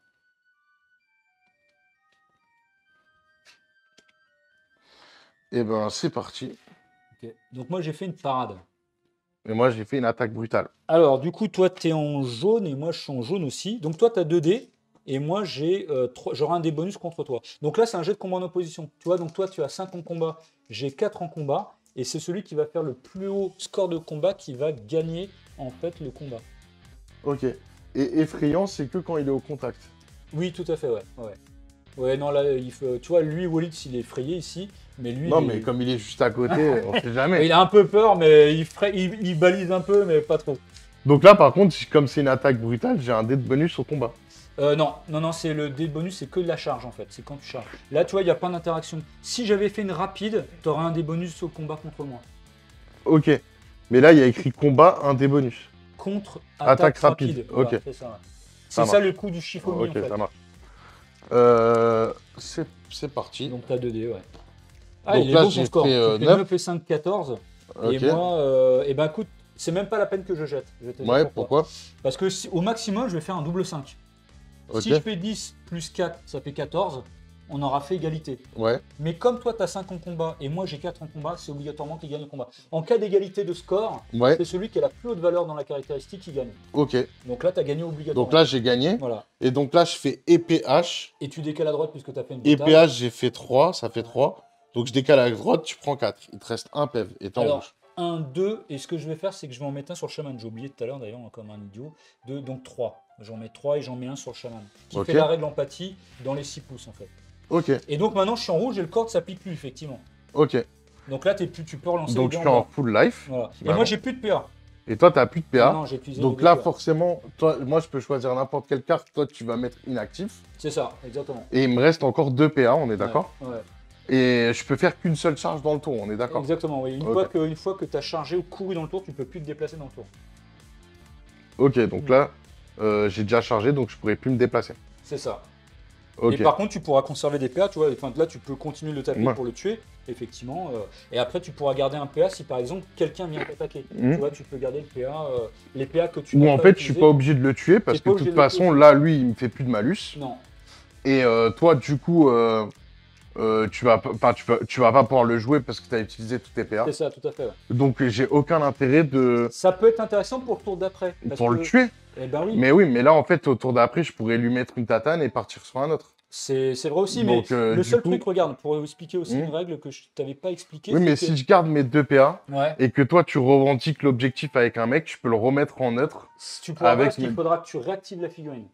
Et ben, c'est parti. Okay. Donc moi, j'ai fait une parade. Et moi, j'ai fait une attaque brutale. Alors, du coup, toi, tu es en jaune et moi, je suis en jaune aussi. Donc, toi, tu as 2 dés et moi, j'aurai un dé bonus contre toi. Donc là, c'est un jet de combat en opposition. Tu vois, donc toi, tu as 5 en combat, j'ai 4 en combat. Et c'est celui qui va faire le plus haut score de combat qui va gagner, en fait, le combat. Ok. Et effrayant, c'est que quand il est au contact. Oui, tout à fait, ouais. Ouais, non, là, tu vois, lui, Walid, il est effrayé ici. Mais lui, non, mais comme il est juste à côté, on sait jamais. Il a un peu peur, mais il balise un peu, mais pas trop. Donc là, par contre, comme c'est une attaque brutale, j'ai un dé de bonus au combat. Non, c'est le dé de bonus, c'est que de la charge en fait, c'est quand tu charges. Là, tu vois, il n'y a pas d'interaction. Si j'avais fait une rapide, tu aurais un dé bonus au combat contre moi. Ok. Mais là, il y a écrit combat, un dé bonus. Contre attaque rapide. Voilà, ok. C'est ça le coup du chiffonnier en fait. Ok, ça marche. C'est parti. Donc, tu as 2 dés, ouais. Ah, donc il là, est beau j'ai ton score. fait 9 et 5, 14. Ok. Et moi, eh ben écoute, c'est même pas la peine que je jette. Je vais te dire Ouais, pourquoi? Parce que au maximum, je vais faire un double 5. Ok. Si je fais 10 plus 4, ça fait 14. On aura fait égalité. Ouais. Mais comme toi, tu as 5 en combat et moi, j'ai 4 en combat, c'est obligatoirement qu'il gagne le combat. En cas d'égalité de score, c'est celui qui a la plus haute valeur dans la caractéristique qui gagne. Ok. Donc là, tu as gagné obligatoirement. Donc là, j'ai gagné. Voilà. Et donc là, je fais EPH. Et tu décales à droite puisque tu as fait une brutale. EPH, j'ai fait 3, ça fait 3. Donc je décale à droite, tu prends 4. Il te reste un PEV et t'es en rouge. 1, 2, et ce que je vais faire, c'est que je vais en mettre un sur le chaman. J'ai oublié tout à l'heure d'ailleurs, comme un idiot. 2, donc 3. J'en mets 3 et j'en mets un sur le chaman. Qui fait l'arrêt de l'empathie dans les 6 pouces en fait. Ok. Et donc maintenant, je suis en rouge et le corde s'applique plus, effectivement. Ok. Donc là, tu peux relancer donc je suis en full life. Voilà. Et moi, j'ai plus de PA. Et toi, tu n'as plus de PA. Non, j'ai épuisé. Donc là, forcément, moi, je peux choisir n'importe quelle carte. Toi, tu vas mettre inactif. C'est ça, exactement. Et il me reste encore 2 PA, on est d'accord? Ouais. Et je peux faire qu'une seule charge dans le tour, on est d'accord? Exactement, oui. Une fois que tu as chargé ou couru dans le tour, tu peux plus te déplacer dans le tour. Ok, donc là, j'ai déjà chargé, donc je pourrais plus me déplacer. C'est ça. Okay. Et par contre, tu pourras conserver des PA, tu vois. Enfin, là, tu peux continuer de le taper pour le tuer, effectivement. Et après, tu pourras garder un PA si, par exemple, quelqu'un vient t'attaquer. Tu vois, tu peux garder le PA, les PA que tu Ou en fait, je suis pas obligé de le tuer, parce que de toute façon, là, lui, il me fait plus de malus. Non. Et toi, du coup, tu vas pas pouvoir le jouer parce que tu as utilisé tous tes PA. C'est ça, tout à fait. Ouais. Donc, j'ai aucun intérêt de... Ça peut être intéressant pour le tour d'après. Pour le tuer. Eh ben oui. Mais oui, mais là, en fait, au tour d'après, je pourrais lui mettre une tatane et partir sur un autre. C'est vrai aussi, donc, mais le seul truc, regarde, pour expliquer aussi une règle que je t'avais pas expliqué. Oui, mais si je garde mes 2 PA et que toi, tu revendiques l'objectif avec un mec, je peux le remettre en neutre. Tu pourras pas, parce qu'il faudra que tu réactives la figurine.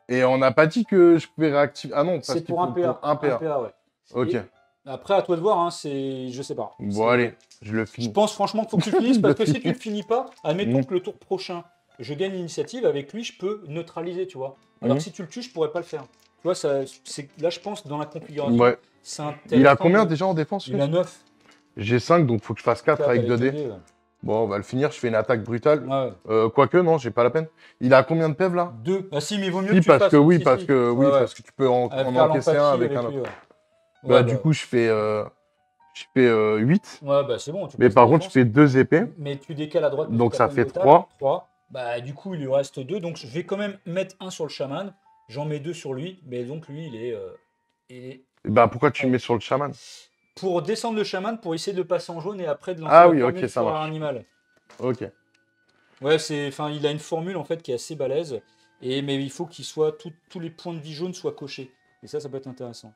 Et on n'a pas dit que je pouvais réactiver. Ah non, parce c'est pour un PA. Un PA. Ouais. Ok. Et après, à toi de voir, hein, je sais pas. Bon, allez, je le finis. Je pense franchement qu'il faut que tu finisses, parce que si tu le finis pas, admettons que le tour prochain, je gagne l'initiative, avec lui, je peux neutraliser, tu vois. Alors que si tu le tues, je pourrais pas le faire. Tu vois, là, je pense, dans la configuration, c'est intéressant. Il a combien déjà en défense, lui? Il a 9. J'ai 5, donc il faut que je fasse 4 avec 2 dés. Bon, on va le finir, je fais une attaque brutale. Quoique, non, j'ai pas la peine. Il a combien de PEV, là? 2. Ah si, mais il vaut mieux que tu fasses. Parce que tu peux en encaisser un avec un autre. Du coup, je fais 8. Ouais, bah c'est bon. Mais par contre, je fais 2 épées. Mais tu décales à droite. Donc ça fait 3. Bah du coup, il lui reste 2. Donc je vais quand même mettre un sur le chaman. J'en mets 2 sur lui. Mais donc lui, il est... Bah pourquoi tu mets sur le chaman? Pour descendre le chaman, pour essayer de passer en jaune et après de lancer oui, ok, ça marche. un animal. Ok. Ouais, enfin, il a une formule en fait qui est assez balèze, mais il faut tous les points de vie jaunes soient cochés. Et ça peut être intéressant.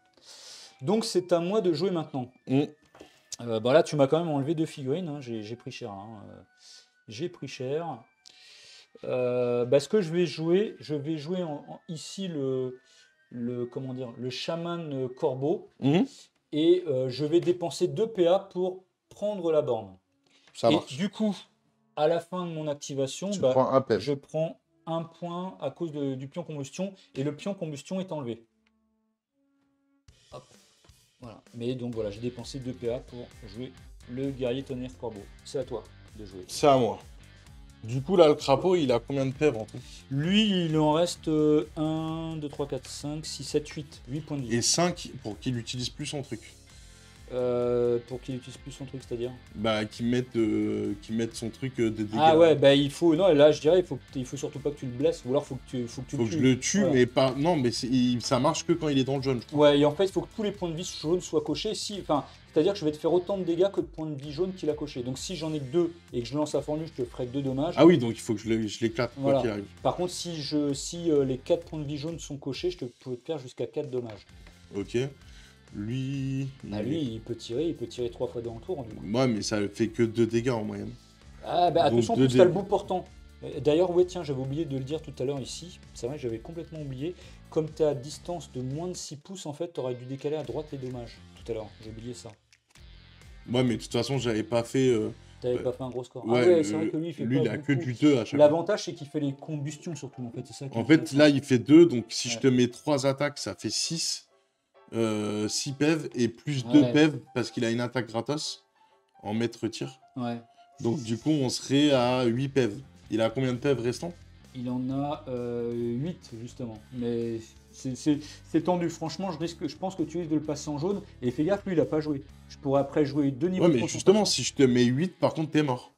Donc c'est à moi de jouer maintenant. Mm. Bah là, tu m'as quand même enlevé 2 figurines, hein, j'ai pris cher. Hein, j'ai pris cher. Bah, ce que je vais jouer ici comment dire, le chaman corbeau. Mm. Et je vais dépenser 2 PA pour prendre la borne. Ça Et marche. du coup, à la fin de mon activation, Tu bah, prends un PEV. je prends un point à cause du pion combustion, et le pion combustion est enlevé. Hop. Voilà. Mais donc voilà, j'ai dépensé 2 PA pour jouer le guerrier tonnerre corbeau. C'est à toi de jouer. C'est à moi. Du coup, là, le crapaud, il a combien de PEV en tout? Lui, il en reste 1, 2, 3, 4, 5, 6, 7, 8. 8 points de vie. Et 5 pour qu'il utilise plus son truc. Pour qu'il utilise plus son truc, c'est-à-dire Bah, qu'il mette son truc de dégâts. Ah ouais, bah il faut. Non, là je dirais, il faut surtout pas que tu le blesses, ou alors faut que tu le Faut que tues. je le tue, Voilà. mais pas. Non, mais ça marche que quand il est dans le jaune, je crois. Ouais, et en fait, il faut que tous les points de vie jaunes soient cochés. Enfin, c'est-à-dire que je vais te faire autant de dégâts que de points de vie jaunes qu'il a coché. Donc si j'en ai que 2 et que je lance la formule, je te ferai 2 dommages. Ah oui, donc il faut que je l'éclate, quoi Voilà. qu'il arrive. Par contre, si les 4 points de vie jaunes sont cochés, je peux te faire jusqu'à 4 dommages. Ok. Lui. Ah, lui, il peut tirer 3 fois dans le tour. Du coup. Ouais, mais ça fait que 2 dégâts en moyenne. Ah bah Donc, attention, deux parce que t'as le dés. bout portant. D'ailleurs, ouais, tiens, j'avais oublié de le dire tout à l'heure ici. C'est vrai, j'avais complètement oublié. Comme tu es à distance de moins de 6 pouces, en fait, tu aurais dû décaler à droite les dommages tout à l'heure. J'ai oublié ça. Ouais, mais de toute façon, j'avais pas fait. T'avais pas fait un gros score. Ouais, Ah ouais, c'est vrai que lui, il fait pas il a que beaucoup. du 2 à chaque fois. L'avantage, c'est qu'il fait les combustions surtout, en fait. C'est ça qui est En fait, intéressant. là, il fait 2, donc si je Ouais. te mets 3 attaques, ça fait 6. 6 PEV et plus 2 Ouais. PEV parce qu'il a une attaque gratos en maître tir. Ouais. Donc du coup, on serait à 8 PEV. Il a combien de PEV restants? Il en a 8, justement. Mais c'est tendu. Franchement, je pense que tu risques de le passer en jaune. Et fais gaffe, lui, il a pas joué. Je pourrais après jouer 2 niveaux Ouais, de mais concentration. justement, si je te mets 8, par contre, t'es mort.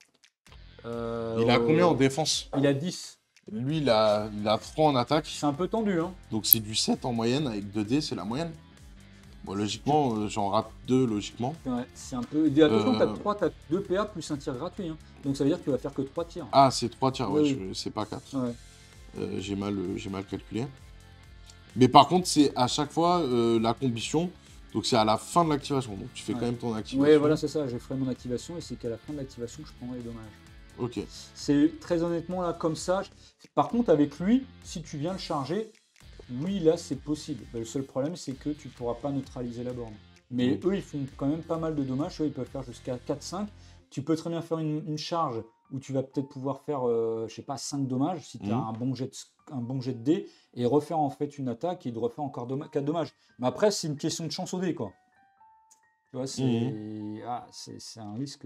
Il a combien en défense? Il a 10. Lui, il a 3 en attaque. C'est un peu tendu, hein. Donc c'est du 7 en moyenne avec 2 dés, c'est la moyenne. Bon, logiquement, j'en rate 2, logiquement. Ouais, c'est un peu. Et attention, t'as 2 PA plus un tir gratuit. Hein. Donc ça veut dire que tu vas faire que 3 tirs. Ah, c'est 3 tirs, ouais, Oui. c'est pas 4. Ouais. J'ai mal calculé. Mais par contre, c'est à chaque fois la combustion. Donc c'est à la fin de l'activation. Donc tu fais quand même ton activation. Ouais, voilà, c'est ça. Je ferai mon activation et c'est qu'à la fin de l'activation que je prendrai les dommages. Ok. C'est très honnêtement là, comme ça. Par contre, avec lui, si tu viens le charger, lui là, c'est possible. Le seul problème, c'est que tu pourras pas neutraliser la borne. Mais eux, ils font quand même pas mal de dommages. Eux, ils peuvent faire jusqu'à 4-5. Tu peux très bien faire une charge où tu vas peut-être pouvoir faire, je sais pas, 5 dommages si tu as un bon jet de dés et refaire en fait une attaque et de refaire encore 4 dommages. Mais après, c'est une question de chance au dé, quoi. Tu vois, c'est un risque.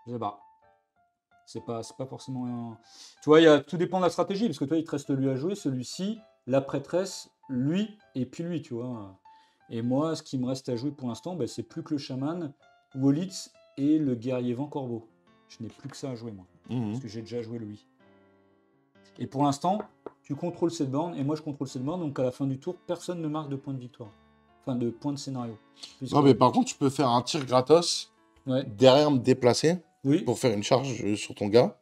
Je sais pas. C'est pas forcément un... Tu vois, tout dépend de la stratégie, parce que toi, il te reste lui à jouer, celui-ci, la prêtresse, lui, et puis lui, tu vois. Et moi, ce qui me reste à jouer pour l'instant, bah, c'est plus que le chaman, Wolitz et le guerrier vent corbeau. Je n'ai plus que ça à jouer, moi. Parce que j'ai déjà joué lui. Et pour l'instant, tu contrôles cette borne, et moi, je contrôle cette borne, donc à la fin du tour, personne ne marque de points de victoire. Enfin, de points de scénario. Non, mais par contre, tu peux faire un tir gratos, derrière me déplacer, pour faire une charge sur ton gars,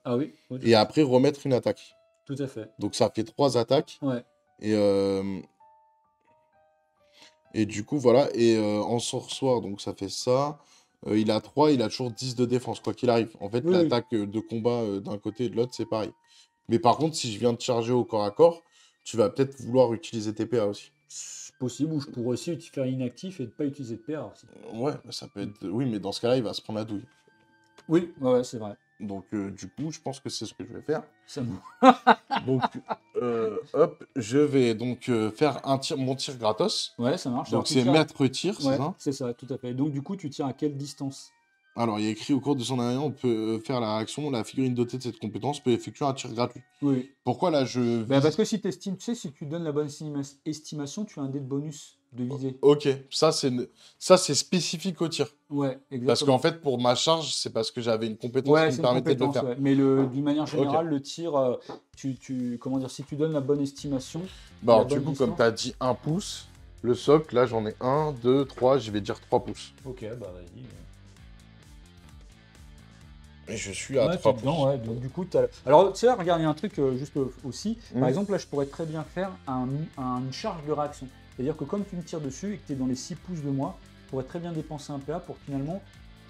et après remettre une attaque. Tout à fait. Donc ça fait 3 attaques. Ouais. Et du coup, voilà. Et en sorcerer, donc ça fait ça. Il a 3, il a toujours 10 de défense, quoi qu'il arrive. En fait, l'attaque de combat d'un côté et de l'autre, c'est pareil. Mais par contre, si je viens te charger au corps à corps, tu vas peut-être vouloir utiliser tes PA aussi. C'est possible, ou je pourrais aussi faire inactif et ne pas utiliser de PA aussi. Ouais, ça peut être... Oui, mais dans ce cas-là, il va se prendre la douille. Oui, ouais, c'est vrai. Donc, du coup, je pense que c'est ce que je vais faire. C'est bon. Donc, hop, je vais donc faire mon tir gratos. Ouais, ça marche. Donc, c'est maître tir, c'est ça? C'est ça, tout à fait. Donc, du coup, tu tires à quelle distance? Alors, il y a écrit au cours de son arrière, on peut faire la réaction. La figurine dotée de cette compétence peut effectuer un tir gratuit. Oui. Pourquoi là je. Parce que si tu estimes, tu sais, si tu donnes la bonne estimation, tu as un dé de bonus de visée. Ok, ça c'est spécifique au tir. Ouais, exactement. Parce qu'en fait, pour ma charge, c'est parce que j'avais une compétence qui me permettait de le faire. Ouais. Mais d'une manière générale, le tir, comment dire, si tu donnes la bonne estimation. Bah, alors, du coup, comme tu as dit 1 pouce, le socle, là j'en ai 1, 2, 3, je vais dire 3 pouces. Ok, bah vas-y. Et je suis à Ouais, 3 t'es dedans, pouces. ouais. Donc, du coup, alors, tu sais, regarde, il y a un truc juste aussi. Mm. Par exemple, là, je pourrais très bien faire une charge de réaction. C'est-à-dire que comme tu me tires dessus et que tu es dans les 6 pouces de moi, je pourrais très bien dépenser un PA pour finalement,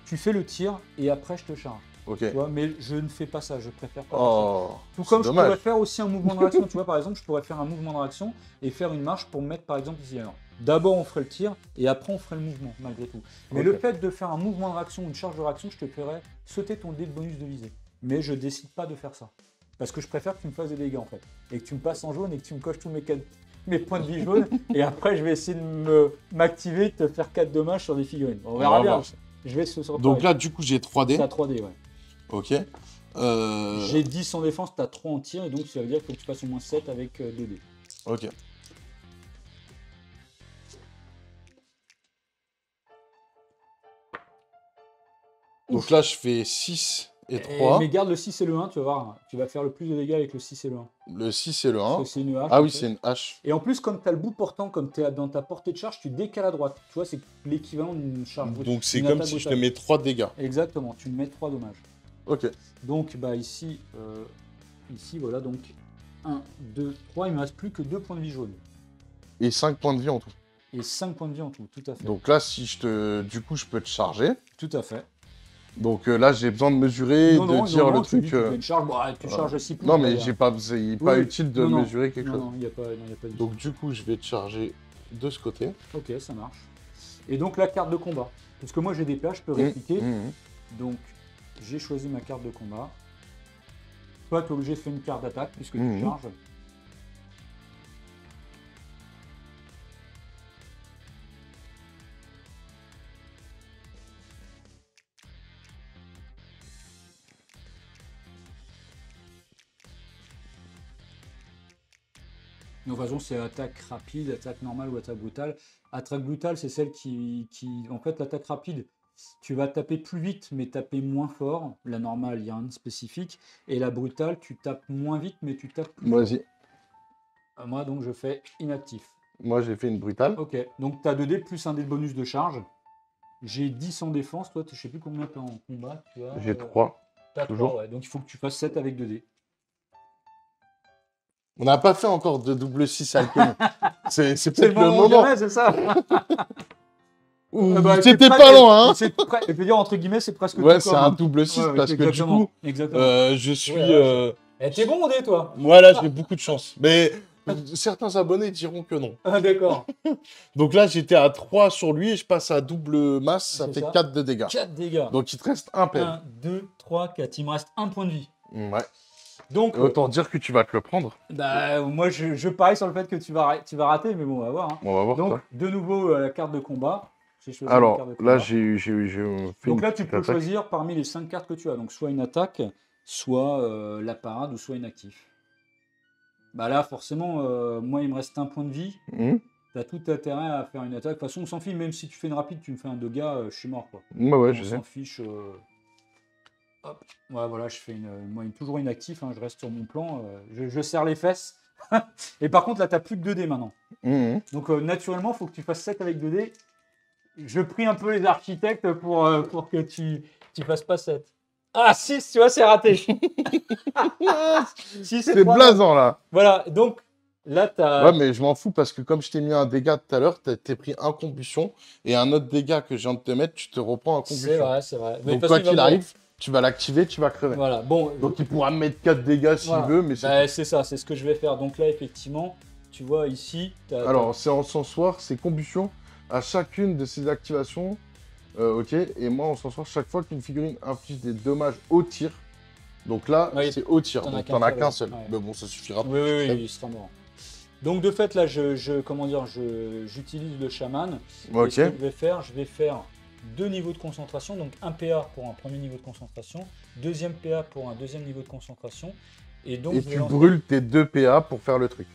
tu fais le tir et après, je te charge. Ok. Tu vois, mais je ne fais pas ça, je préfère pas faire ça. Oh, Tout c'est comme je pourrais dommage. faire aussi un mouvement de réaction. Tu vois, par exemple, je pourrais faire un mouvement de réaction et faire une marche pour me mettre, par exemple, ici. Alors, d'abord, on ferait le tir et après, on ferait le mouvement, malgré tout. Mais Ok. le fait de faire un mouvement de réaction ou une charge de réaction, je te ferais sauter ton dé de bonus de visée. Mais je décide pas de faire ça. Parce que je préfère que tu me fasses des dégâts, en fait. Et que tu me passes en jaune et que tu me coches tous mes points de vie jaunes. Et après, je vais essayer de m'activer et de te faire 4 dommages sur des figurines. On verra va bien. voir. Je vais se sortir. Donc là, du coup, j'ai 3D. t'as 3D, ouais. Ok. J'ai 10 en défense, t'as 3 en tir, et donc ça veut dire qu'il faut que tu fasses au moins 7 avec 2D. Ok. Donc là, je fais 6 et 3. Mais garde le 6 et le 1, tu vas voir, tu vas faire le plus de dégâts avec le 6 et le 1. Le 6 et le 1. Parce que c'est une hache. Ah en oui, fait. c'est une hache. Et en plus, comme tu as le bout portant, comme tu es dans ta portée de charge, tu décales à droite. Tu vois, c'est l'équivalent d'une charge brute. Donc c'est Une comme attaque si je te brutale. mets 3 dégâts. Exactement, tu me mets 3 dommages. Ok. Donc bah ici, voilà, donc 1, 2, 3, il me reste plus que 2 points de vie jaunes. Et 5 points de vie en tout. Et 5 points de vie en tout, tout à fait. Donc là, si je te... Du coup, je peux te charger. Tout à fait. Donc là, j'ai besoin de mesurer, de dire le truc. Tu fais une charge, bah, tu charges 6 pouces. Non, mais derrière. j'ai pas... c'est pas Oui, utile de non, mesurer quelque non, chose. Non, il n'y a pas de Donc du coup, je vais te charger de ce côté. Ok, ça marche. Et donc la carte de combat. Parce que moi j'ai des PA, je peux répliquer. Mmh. Donc j'ai choisi ma carte de combat. Toi, tu es obligé de faire une carte d'attaque puisque tu charges. De toute façon, c'est attaque rapide, attaque normale ou attaque brutale. Attaque brutale, c'est celle qui... En fait, l'attaque rapide, tu vas taper plus vite, mais taper moins fort. La normale, il y a un spécifique. Et la brutale, tu tapes moins vite, mais tu tapes plus fort. Vas-y. Moi, donc, je fais inactif. Moi, j'ai fait une brutale. Ok, donc tu as 2 dés plus un dé de bonus de charge. J'ai 10 en défense. Toi, je sais plus combien tu as en combat. J'ai 3. T'as toujours. 3, ouais. Donc, il faut que tu fasses 7 avec 2 dés. On n'a pas fait encore de double 6 alchimie. C'est C'est peut-être le moment. Ouais, c'est ça. Où Ah bah, c'était c'est pas loin, hein. Je veux dire, entre guillemets, c'est presque Ouais, tout c'est comme, un hein. double 6 Ouais, parce que du exactement, coup, exactement. je suis... Ouais, t'es bon, dé, toi. Voilà, j'ai beaucoup de chance. Mais certains abonnés diront que non. Ah, d'accord. Donc là, j'étais à 3 sur lui et je passe à double masse, ça C'est fait ça. 4 de dégâts. 4 dégâts. Donc il te reste un PV. 1, 2, 3, 4. Il me reste 1 point de vie. Ouais. Donc, Autant dire que tu vas te le prendre. bah, moi, je parie sur le fait que tu vas rater, mais bon, on va voir. Hein. On va voir Donc, ça. de nouveau, la carte de combat. J'ai choisi la Alors, carte de là, combat. j'ai fait Donc une là, tu petite peux attaque. choisir parmi les 5 cartes que tu as. Donc, soit une attaque, soit la parade, ou soit inactif. Bah là, forcément, moi, il me reste 1 point de vie. T'as tout intérêt à faire une attaque. De toute façon, on s'en fiche. Même si tu fais une rapide, tu me fais un dégât, je suis mort, quoi. Ouais, je On sais. s'en fiche. Hop. Ouais, voilà, je fais toujours inactif. Hein, je reste sur mon plan. Je serre les fesses. Et par contre, là, t'as plus que 2 dés maintenant. Donc, naturellement, il faut que tu fasses 7 avec 2 dés. Je prie un peu les architectes pour que tu fasses pas 7. Ah, 6, tu vois, c'est raté. 6 C'est blasant, là. Voilà, donc là, t'as. Ouais, mais je m'en fous parce que comme je t'ai mis un dégât tout à l'heure, t'es pris un combustion et un autre dégât que je viens de te mettre, tu te reprends un combustion. C'est vrai, c'est vrai. Mais Donc, de toute quoi façon, il va qu'il mourir. arrive, tu vas l'activer, tu vas crever. Voilà, bon. Donc, il pourra me mettre 4 dégâts s'il Voilà. veut, mais c'est Bah, c'est ça, c'est ce que je vais faire. Donc là, effectivement, tu vois ici. Alors, c'est en encensoir, c'est combustion à chacune de ces activations. Ok, et moi, en encensoir, chaque fois qu'une figurine inflige des dommages au tir. Donc là, Oui, c'est au tir, t'en as donc qu'un t'en as seul, qu'un seul. ouais. Mais bon, ça suffira. Oui, il sera mort. Donc de fait, là, j'utilise le chaman. Ok. Et ce que je vais faire 2 niveaux de concentration. Donc un PA pour un premier niveau de concentration, deuxième PA pour un deuxième niveau de concentration. Et donc Et je vais tu lancer, brûles tes 2 PA pour faire le truc.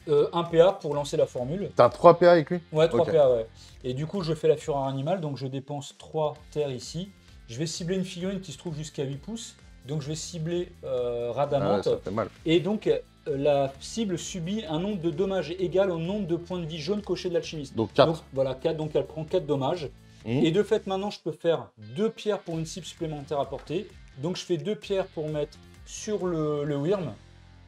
un PA pour lancer la formule. T'as 3 PA avec lui? Ouais, 3 Ok. PA, ouais. Et du coup, je fais la fureur animale, donc je dépense 3 terres ici. Je vais cibler une figurine qui se trouve jusqu'à 8 pouces. Donc je vais cibler Ah ouais, Radamante. ça fait mal. Et donc la cible subit un nombre de dommages égal au nombre de points de vie jaunes cochés de l'alchimiste. Donc 4. Donc voilà, 4, donc elle prend 4 dommages. Et de fait, maintenant, je peux faire 2 pierres pour une cible supplémentaire à portée, Donc je fais 2 pierres pour mettre sur le Wyrm.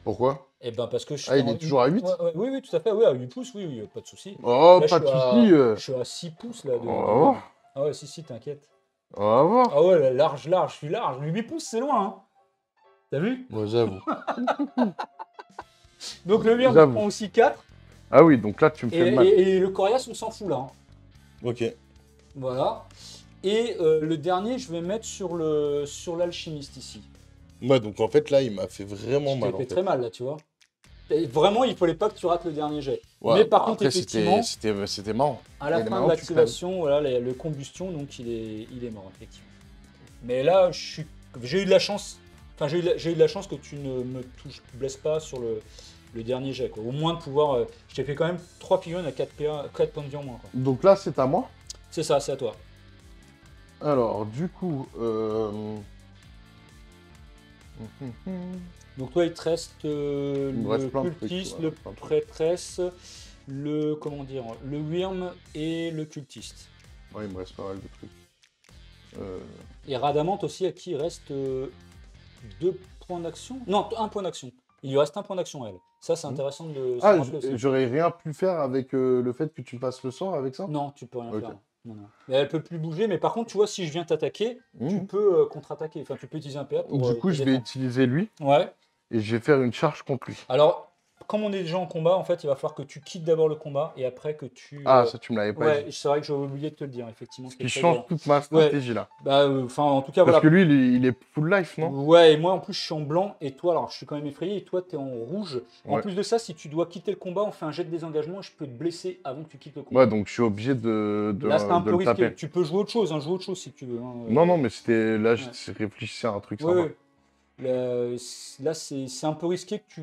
Pourquoi? Et ben parce que je Ah, il est toujours à 8? Oui, oui, tout à fait. Oui, à 8 pouces, oui, oui, pas de souci. Oh, Là, pas de soucis. je suis à 6 pouces là. On va voir. Ah ouais, si, t'inquiète. On va voir. Ah ouais, là, large, je suis large. 8 pouces, c'est loin, hein. T'as vu? Moi, j'avoue. Donc le Wyrm J'avoue. prend aussi 4. Ah oui, donc là, tu me fais mal. Et le Coriace, on s'en fout là. Hein. Ok. Voilà. Et le dernier, je vais mettre sur l'alchimiste ici. Ouais, donc en fait, là, il m'a fait vraiment Je mal. t'ai fait En fait. très mal là, tu vois. Et vraiment, il fallait pas que tu rates le dernier jet. Ouais, mais par bon, contre, après, effectivement, c'était marrant. à la Et fin maintenant, de tu l'activation, voilà, le combustion, donc il est mort, effectivement. Mais là, j'ai eu de la chance. Enfin, j'ai eu de la chance que tu ne me blesses pas sur le dernier jet. Quoi. Au moins de pouvoir. Je t'ai fait quand même 3 figurines à 4 points de vie en moins. Quoi. Donc là, c'est à moi. C'est ça, c'est à toi. Alors, du coup. Donc toi, il te reste me reste le plein de trucs, cultiste, ouais, le plein de trucs. prêtresse, le comment dire, le Wyrm et le cultiste. Ouais, il me reste pas mal de trucs. Et Radamante aussi, à qui il reste 2 points d'action. Non, 1 point d'action. Il lui reste 1 point d'action, elle. Ça, c'est intéressant de se Ah, rappeler aussi. j'aurais rien pu faire avec le fait que tu passes le sort avec ça? Non, tu peux rien Ok. faire. Non, non. Mais elle peut plus bouger, mais par contre, tu vois, si je viens t'attaquer, tu Mmh. peux contre-attaquer. Enfin, tu peux utiliser un PA pour. Du coup, te je vais défendre. utiliser lui Ouais. et je vais faire une charge contre lui. Alors, comme on est déjà en combat, en fait, il va falloir que tu quittes d'abord le combat et après que tu. Ah, ça, tu me l'avais pas Ouais, dit. c'est vrai que j'avais oublié de te le dire, effectivement. Parce c'était qu'il très change bien. toute ma stratégie là. Bah, enfin, en tout cas, Parce voilà. que lui, il est full life, non? Ouais, et moi, en plus, je suis en blanc et toi, alors, je suis quand même effrayé et toi, tu es en rouge. En Ouais. plus de ça, si tu dois quitter le combat, on fait un jet de désengagement et je peux te blesser avant que tu quittes le combat. Ouais, donc je suis obligé de Là, c'est un peu le risqué. taper. Tu peux jouer autre chose, hein, joue autre chose si tu veux. Hein. Non, non, mais c'était là, Ouais. je réfléchissais à un truc Ouais, sympa. ouais. Là, c'est un peu risqué que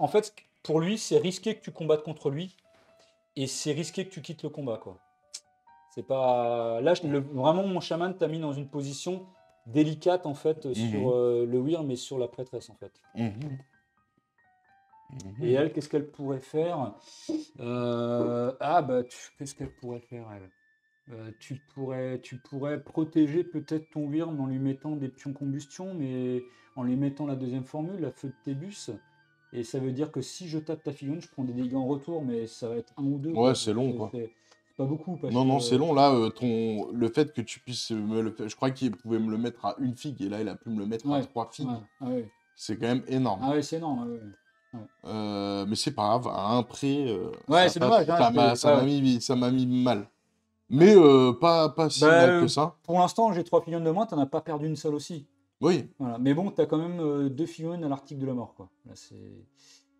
en fait, pour lui, c'est risqué que tu combattes contre lui et c'est risqué que tu quittes le combat, quoi. C'est pas. Là, vraiment, mon chaman t'a mis dans une position délicate, en fait, sur le Wyrm et sur la prêtresse, en fait. Et elle, qu'est-ce qu'elle pourrait faire? Qu'est-ce qu'elle pourrait faire, elle? Tu pourrais protéger peut-être ton Wyrm en lui mettant des pions combustion, mais en lui mettant la deuxième formule, la feu de Tébus. Et ça veut dire que si je tape ta figurine, je prends des dégâts en retour, mais ça va être 1 ou 2. Ouais, c'est long, quoi. C'est pas beaucoup. Parce Non, non, que- c'est long. Là, le fait que tu puisses me le faire. Je crois qu'il pouvait me le mettre à 1 figue et là, il a pu me le mettre à Ouais, 3 figues. ouais, ah ouais. C'est quand même énorme. Ah ouais, c'est énorme. Ouais. Mais c'est pas grave, à un près, Ouais, c'est dommage, hein, ça m'a mis mal. Mais pas si Bah, mal que ça. Pour l'instant, j'ai 3 figurines de moins, t'en as pas perdu une seule aussi. Oui, Voilà. Mais bon, t'as quand même 2 figurines à l'article de la mort, quoi. Là,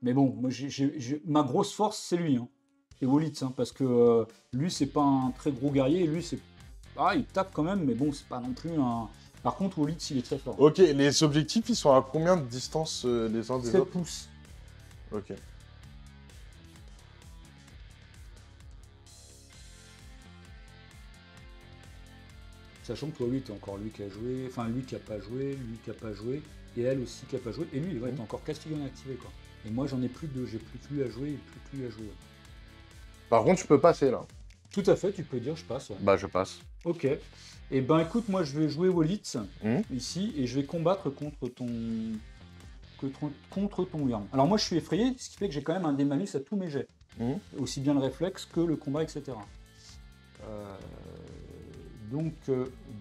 mais bon, moi, ma grosse force, c'est lui, hein. Et Wolitz, hein, parce que lui, c'est pas un très gros guerrier, lui, c'est. Ah, il tape quand même, mais bon, c'est pas non plus un. Par contre, Wolitz, il est très fort. ok, les objectifs, ils sont à combien de distance les uns des 7 autres? pouces. Ok. Sachant que toi, lui, t'es encore lui qui a joué, enfin lui qui a pas joué, lui qui a pas joué, et elle aussi qui a pas joué, et lui, ouais, t'as encore 4 figurines activées, quoi. Et moi, j'en ai plus de, j'ai plus que lui à jouer et plus que lui à jouer. Par contre, je peux passer là. Tout à fait, tu peux dire, je passe. Ouais. Bah, je passe. Ok. Et ben écoute, moi, je vais jouer Wolitz Mhm. ici, et je vais combattre contre ton Wyrm. Alors moi, je suis effrayé, ce qui fait que j'ai quand même un démalus à tous mes jets. Mhm. Aussi bien le réflexe que le combat, etc. Donc,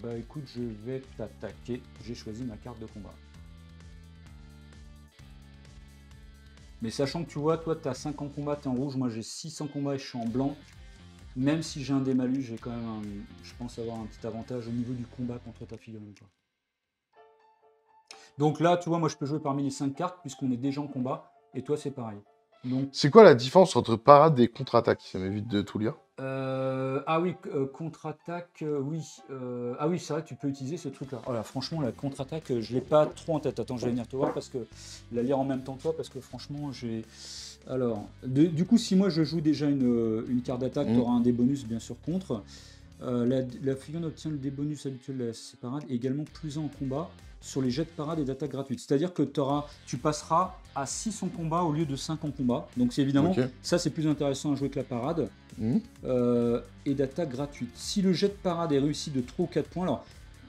bah écoute, je vais t'attaquer. J'ai choisi ma carte de combat. Mais sachant que tu vois, toi, tu as 5 en combat, tu es en rouge, moi j'ai 6 en combat et je suis en blanc. Même si j'ai un démalus, j'ai quand même, je pense avoir un petit avantage au niveau du combat contre ta figurine. Quoi. Donc là, tu vois, moi je peux jouer parmi les 5 cartes puisqu'on est déjà en combat. Et toi, c'est pareil. Donc, C'est quoi la différence entre parade et contre-attaque? Ça m'évite de tout lire. ah oui, contre-attaque, oui. Ah oui, c'est vrai, tu peux utiliser ce truc-là. Voilà, franchement, la contre-attaque, je l'ai pas trop en tête. Attends, je vais venir te voir parce que la lire en même temps que toi, parce que franchement, j'ai. Alors, du coup, si moi je joue déjà une carte d'attaque, tu auras un des bonus bien sûr contre. La figurine obtient le des bonus habituel de la parade et également plus 1 en combat sur les jets de parade et d'attaque gratuite. C'est-à-dire que tu passeras à 6 en combat au lieu de 5 en combat. Donc c'est évidemment, ça c'est plus intéressant à jouer que la parade. Et d'attaque gratuite. Si le jet de parade est réussi de 3 ou 4 points, alors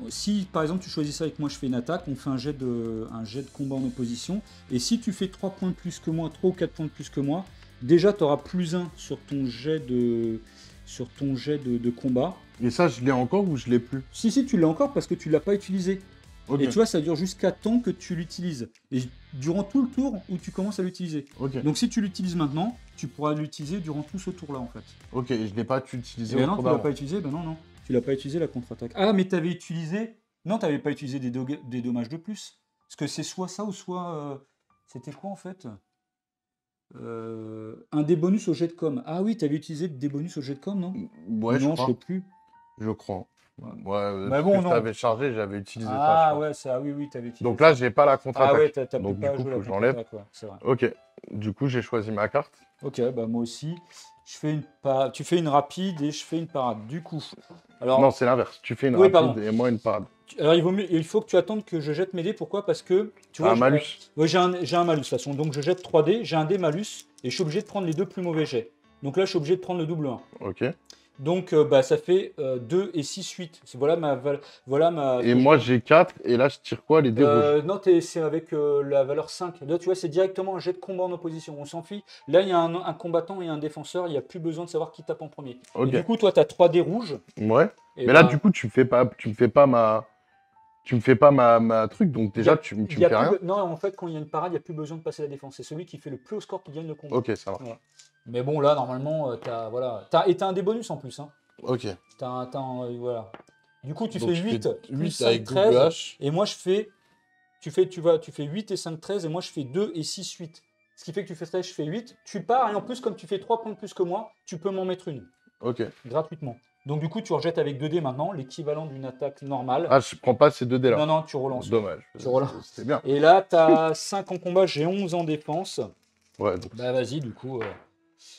Si par exemple tu choisis ça avec moi, je fais une attaque, on fait un jet de combat en opposition. Et si tu fais 3 points de plus que moi, 3 ou 4 points de plus que moi, déjà tu auras plus 1 sur ton jet de combat. Et ça, je l'ai encore ou je l'ai plus? Si, tu l'as encore parce que tu l'as pas utilisé. Ok. Et tu vois, ça dure jusqu'à temps que tu l'utilises. Et durant tout le tour où tu commences à l'utiliser. Ok. Donc si tu l'utilises maintenant, tu pourras l'utiliser durant tout ce tour-là en fait. Ok, je l'ai pas utilisé Et ben au non, tour tu l'as d'avant. pas utilisé, ben non. Tu l'as pas utilisé la contre-attaque. Ah, mais tu avais utilisé. Non, tu n'avais pas utilisé des dommages de plus. Parce que c'est soit ça ou soit. C'était quoi en fait? Un des bonus au jet de com. Ah oui, tu avais utilisé des bonus au jet de com, non? Ouais, je Non, je sais crois. plus. Je crois. Ouais. Ouais, Mais parce bon, que je non. t'avais chargé, j'avais utilisé ça, je Ah crois. ouais, ça, oui, tu avais utilisé Donc ça. là, j'ai pas la Ah contre-attaque. ouais, t'as pu Donc du pas coup, jouer faut la que j'enlève. contre-attaque, ouais, c'est vrai. Ok. Du coup, j'ai choisi ma carte. Ok, bah moi aussi. Tu fais une rapide et je fais une parade. Du coup, alors, Non, c'est l'inverse. Tu fais une oui, rapide pardon. et moi une parade. Alors il faut que tu attendes que je jette mes dés. Pourquoi? Parce que tu vois, Un malus. ouais, j'ai un malus de toute façon. Donc je jette 3 dés, j'ai un dé malus et je suis obligé de prendre les deux plus mauvais jets. Donc là, je suis obligé de prendre le double 1. Ok. Donc bah, ça fait 2 et 6, 8. Voilà ma. Et moi, j'ai 4. Et là, je tire quoi? Les dés rouges. Non, c'est avec la valeur 5. Là, tu vois, c'est directement un jet de combat en opposition. On s'en fiche. Là, il y a un combattant et un défenseur. Il n'y a plus besoin de savoir qui tape en premier. Ok. Et du coup, toi, tu as 3 dés rouges. Ouais. Et Mais là, bah, du coup, tu me fais pas ma truc. Donc déjà, tu me fais rien. Non, en fait, quand il y a une parade, il n'y a plus besoin de passer la défense. C'est celui qui fait le plus haut score qui gagne le combat. Ok, ça marche. Voilà. Mais bon, là, normalement, et t'as un des bonus en plus. Hein. Ok. Voilà. Du coup, tu Donc, fais je fais 8, plus 8 5, avec 13. double H. Et moi, tu fais 8 et 5, 13. Et moi, je fais 2 et 6, 8. Ce qui fait que tu fais 13, je fais 8. Tu pars. Et en plus, comme tu fais 3 points de plus que moi, tu peux m'en mettre une. Ok. Gratuitement. Donc, du coup, tu rejettes avec 2 dés maintenant, l'équivalent d'une attaque normale. Ah, je prends pas ces deux dés là. Non, tu relances. Dommage. Tu relances. C'était bien. Et là, tu as 5 en combat, j'ai 11 en défense. Ouais, donc Bah vas-y, du coup.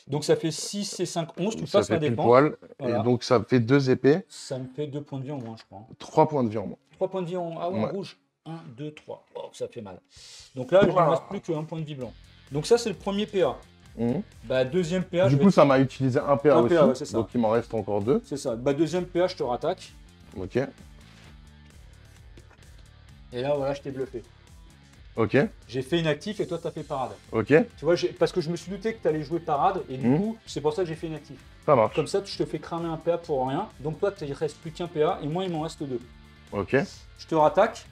Donc ça fait 6 et 5, 11, tu ça passes fait ma pile défense. poil. Voilà. Et donc, ça fait 2 épées. Ça me fait 2 points de vie en moins, je crois. 3 points de vie en moins. 3 points de vie en, en Ouais. rouge. 1, 2, 3. Oh, ça fait mal. Donc là, il ne me reste plus qu'un point de vie blanc. Donc ça, c'est le premier PA. Mhm. Bah deuxième PA, Du coup, ça m'a utilisé un PA Un aussi. PA, ouais, c'est ça. Donc, il m'en reste encore 2. C'est ça. Bah deuxième PA, je te rattaque. Ok. Et là, voilà, je t'ai bluffé. Ok. J'ai fait inactif et toi, tu as fait parade. Ok. Tu vois, parce que je me suis douté que tu allais jouer parade et du coup, c'est pour ça que j'ai fait inactif. Ça marche. Comme ça, je te fais cramer un PA pour rien. Donc toi, il reste plus qu'un PA et moi, il m'en reste 2. Ok. Je te rattaque.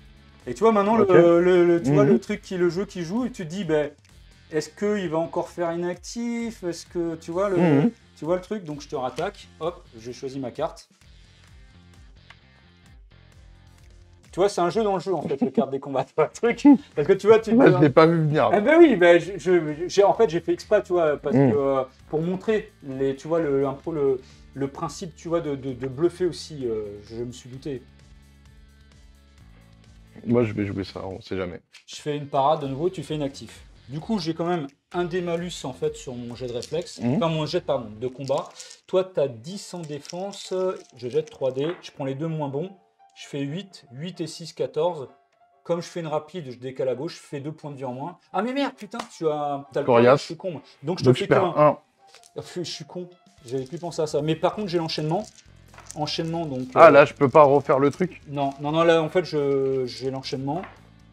Et tu vois maintenant Ok. tu vois, Mhm. le truc le jeu qui joue et tu te dis ben est-ce qu'il va encore faire inactif? Est-ce que tu vois Mhm. le truc? Donc je te rattaque. Hop, j'ai choisi ma carte. Tu vois, c'est un jeu dans le jeu en fait, le carte des combats, tu vois, le truc. Parce que tu vois, Là, je l'ai pas vu venir. ah ben oui, ben en fait j'ai fait exprès, tu vois, parce Mm. que pour montrer tu vois un peu le principe, tu vois, de bluffer aussi. Je me suis douté. Moi, je vais jouer ça, on sait jamais. Je fais une parade de nouveau, tu fais inactif. Du coup, j'ai quand même un des malus en fait sur mon jet de réflexe, Mhm. enfin mon jet pardon, de combat. Toi, tu as 10 en défense, je jette 3 dés, je prends les deux moins bons, je fais 8, 8 et 6, 14. Comme je fais une rapide, je décale à gauche, je fais 2 points de vie en moins. Ah mais merde, putain, t'as le Coriace. point, je suis con. Moi. Donc je te Donc, fais je perds qu'un. 1. Je suis con, j'avais plus pensé à ça. Mais par contre, j'ai l'enchaînement. Enchaînement, donc... Ah, là, je peux pas refaire le truc. Non, là, en fait, j'ai l'enchaînement.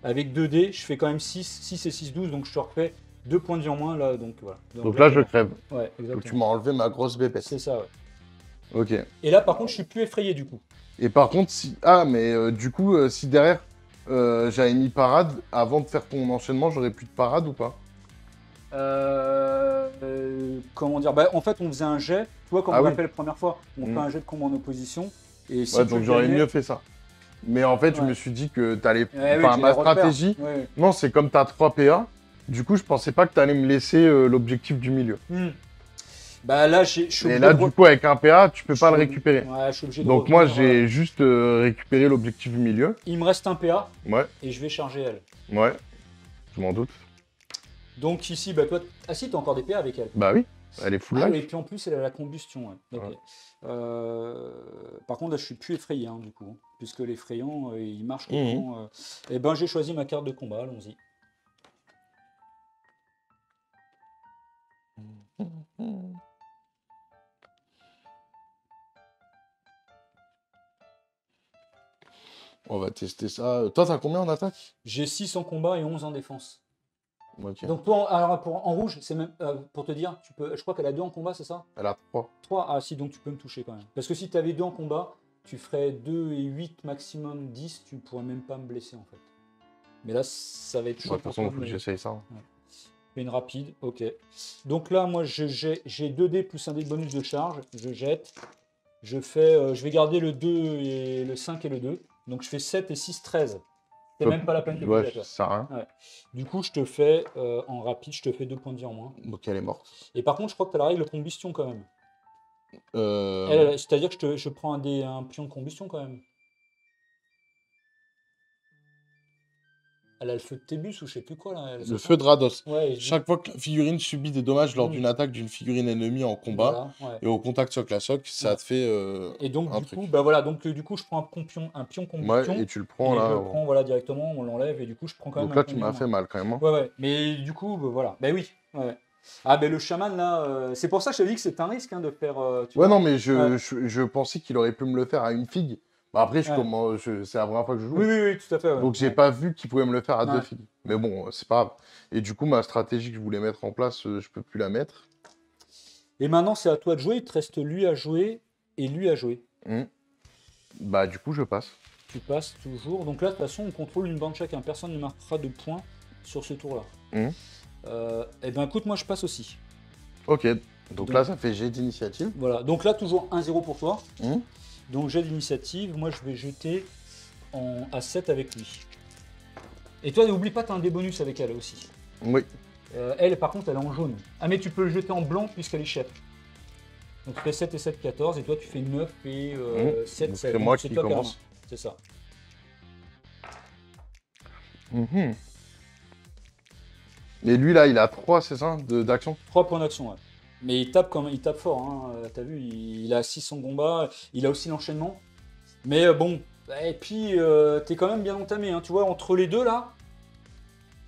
Avec 2 dés, je fais quand même 6 et 6, 12, donc je te refais 2 points de vie en moins, là, donc voilà. Donc là, je crève. Ouais, Donc, tu exactement. m'as enlevé ma grosse bépette. C'est ça, ouais. Ok. Et là, par contre, je suis plus effrayé, du coup. Et par contre, si... Ah, mais du coup, si derrière, j'avais mis parade, avant de faire ton enchaînement, j'aurais plus de parade ou pas? Comment dire? Bah, en fait, on faisait un jet, tu vois, comme Ah on oui. l'a fait la première fois, on Mm. fait un jet de combat en opposition. Et si Ouais, tu donc j'aurais gagnais- mieux fait ça. Mais en fait, je Ouais. me suis dit que t'allais... Ouais, oui, Enfin, j'ai ma les repères. stratégie... Ouais. Non, c'est comme t'as 3 PA. Du coup, je pensais pas que t'allais me laisser l'objectif du milieu. Bah là, je suis Et obligé là, de du coup, avec un PA, tu peux je pas le suis- récupérer. Ouais, je suis obligé de Donc moi, revenir, j'ai juste récupéré l'objectif du milieu. Il me reste un PA Ouais, et je vais charger elle. ouais, je m'en doute. Donc ici, bah toi... Ah si, t'as encore des PA avec elle. Bah oui, elle est full Ah life. oui, et puis en plus, elle a la combustion. Ouais. Ok. Ouais. Par contre, là, je suis plus effrayé, hein, du coup. Hein, puisque l'effrayant, il marche Mhm. complètement. Eh ben, j'ai choisi ma carte de combat, allons-y. On va tester ça. Toi, t'as combien en attaque? J'ai 6 en combat et 11 en défense. Ok. Donc toi, alors en rouge, c'est même pour te dire, tu peux, je crois qu'elle a 2 en combat, c'est ça? Elle a 3. 3. Ah si, donc tu peux me toucher quand même. Parce que si tu avais 2 en combat, tu ferais 2 et 8 maximum 10, tu pourrais même pas me blesser en fait. Mais là, ça va être chaud. De toute façon, il faut que j'essaye ça. Ouais. Fais une rapide, ok. Donc là, moi, j'ai 2 dés plus un dé de bonus de charge. Je jette. Je vais garder le 2 et le 5 et le 2. Donc je fais 7 et 6, 13. C'est même pas la peine de Ouais, bouger à toi. ça sert à rien. Ouais. Du coup, je te fais en rapide, je te fais 2 points de vie en moins. Donc elle est morte. Et par contre, je crois que tu as la règle de combustion quand même. Euh... C'est-à-dire que je prends un pion de combustion quand même. Elle a le feu de Tébus ou je sais plus quoi là. Le feu de Rados. Ouais, Chaque fois que la figurine subit des dommages lors d'une attaque d'une figurine ennemie en combat voilà, ouais. et au contact choc, ça te fait et donc un du truc. coup, bah voilà, donc du coup je prends un pion combustion. Ouais, et tu le prends et là. je le prends voilà directement, on l'enlève et du coup je prends quand même. Donc là tu m'as fait mal quand même. Hein. Ouais, mais du coup bah, voilà, bah oui. Ouais. Ah ben le chaman là, c'est pour ça que je te dis que c'est un risque hein, de faire. Tu vois non mais je pensais qu'il aurait pu me le faire à une figue. Bah, après c'est la première fois que je joue. Oui, tout à fait. Ouais. Donc j'ai pas vu qu'il pouvait me le faire à 2 figues. Mais bon, c'est pas grave. Et du coup ma stratégie que je voulais mettre en place, je peux plus la mettre. Et maintenant c'est à toi de jouer, il te reste lui à jouer et lui à jouer. Bah du coup je passe. Tu passes toujours. Donc là de toute façon on contrôle une bande chacun, personne ne marquera de points sur ce tour là. Et ben écoute, moi je passe aussi. Ok, donc là ça fait jet d'initiative. Voilà, donc là toujours 1-0 pour toi. Donc jet d'initiative, moi je vais jeter à 7 avec lui. Et toi n'oublie pas, tu as un des bonus avec elle aussi. Oui. Elle par contre elle est en jaune. Ah mais tu peux le jeter en blanc puisqu'elle est chef. Donc tu fais 7 et 7, 14 et toi tu fais 9 et 7, 7. C'est moi qui commence. C'est ça. Et lui là il a 3, c'est ça, d'action? 3 points d'action, ouais. Mais il tape fort, hein. T'as vu, il a 6 en combat, il a aussi l'enchaînement. Mais bon, et puis t'es quand même bien entamé, hein. Tu vois, entre les deux là,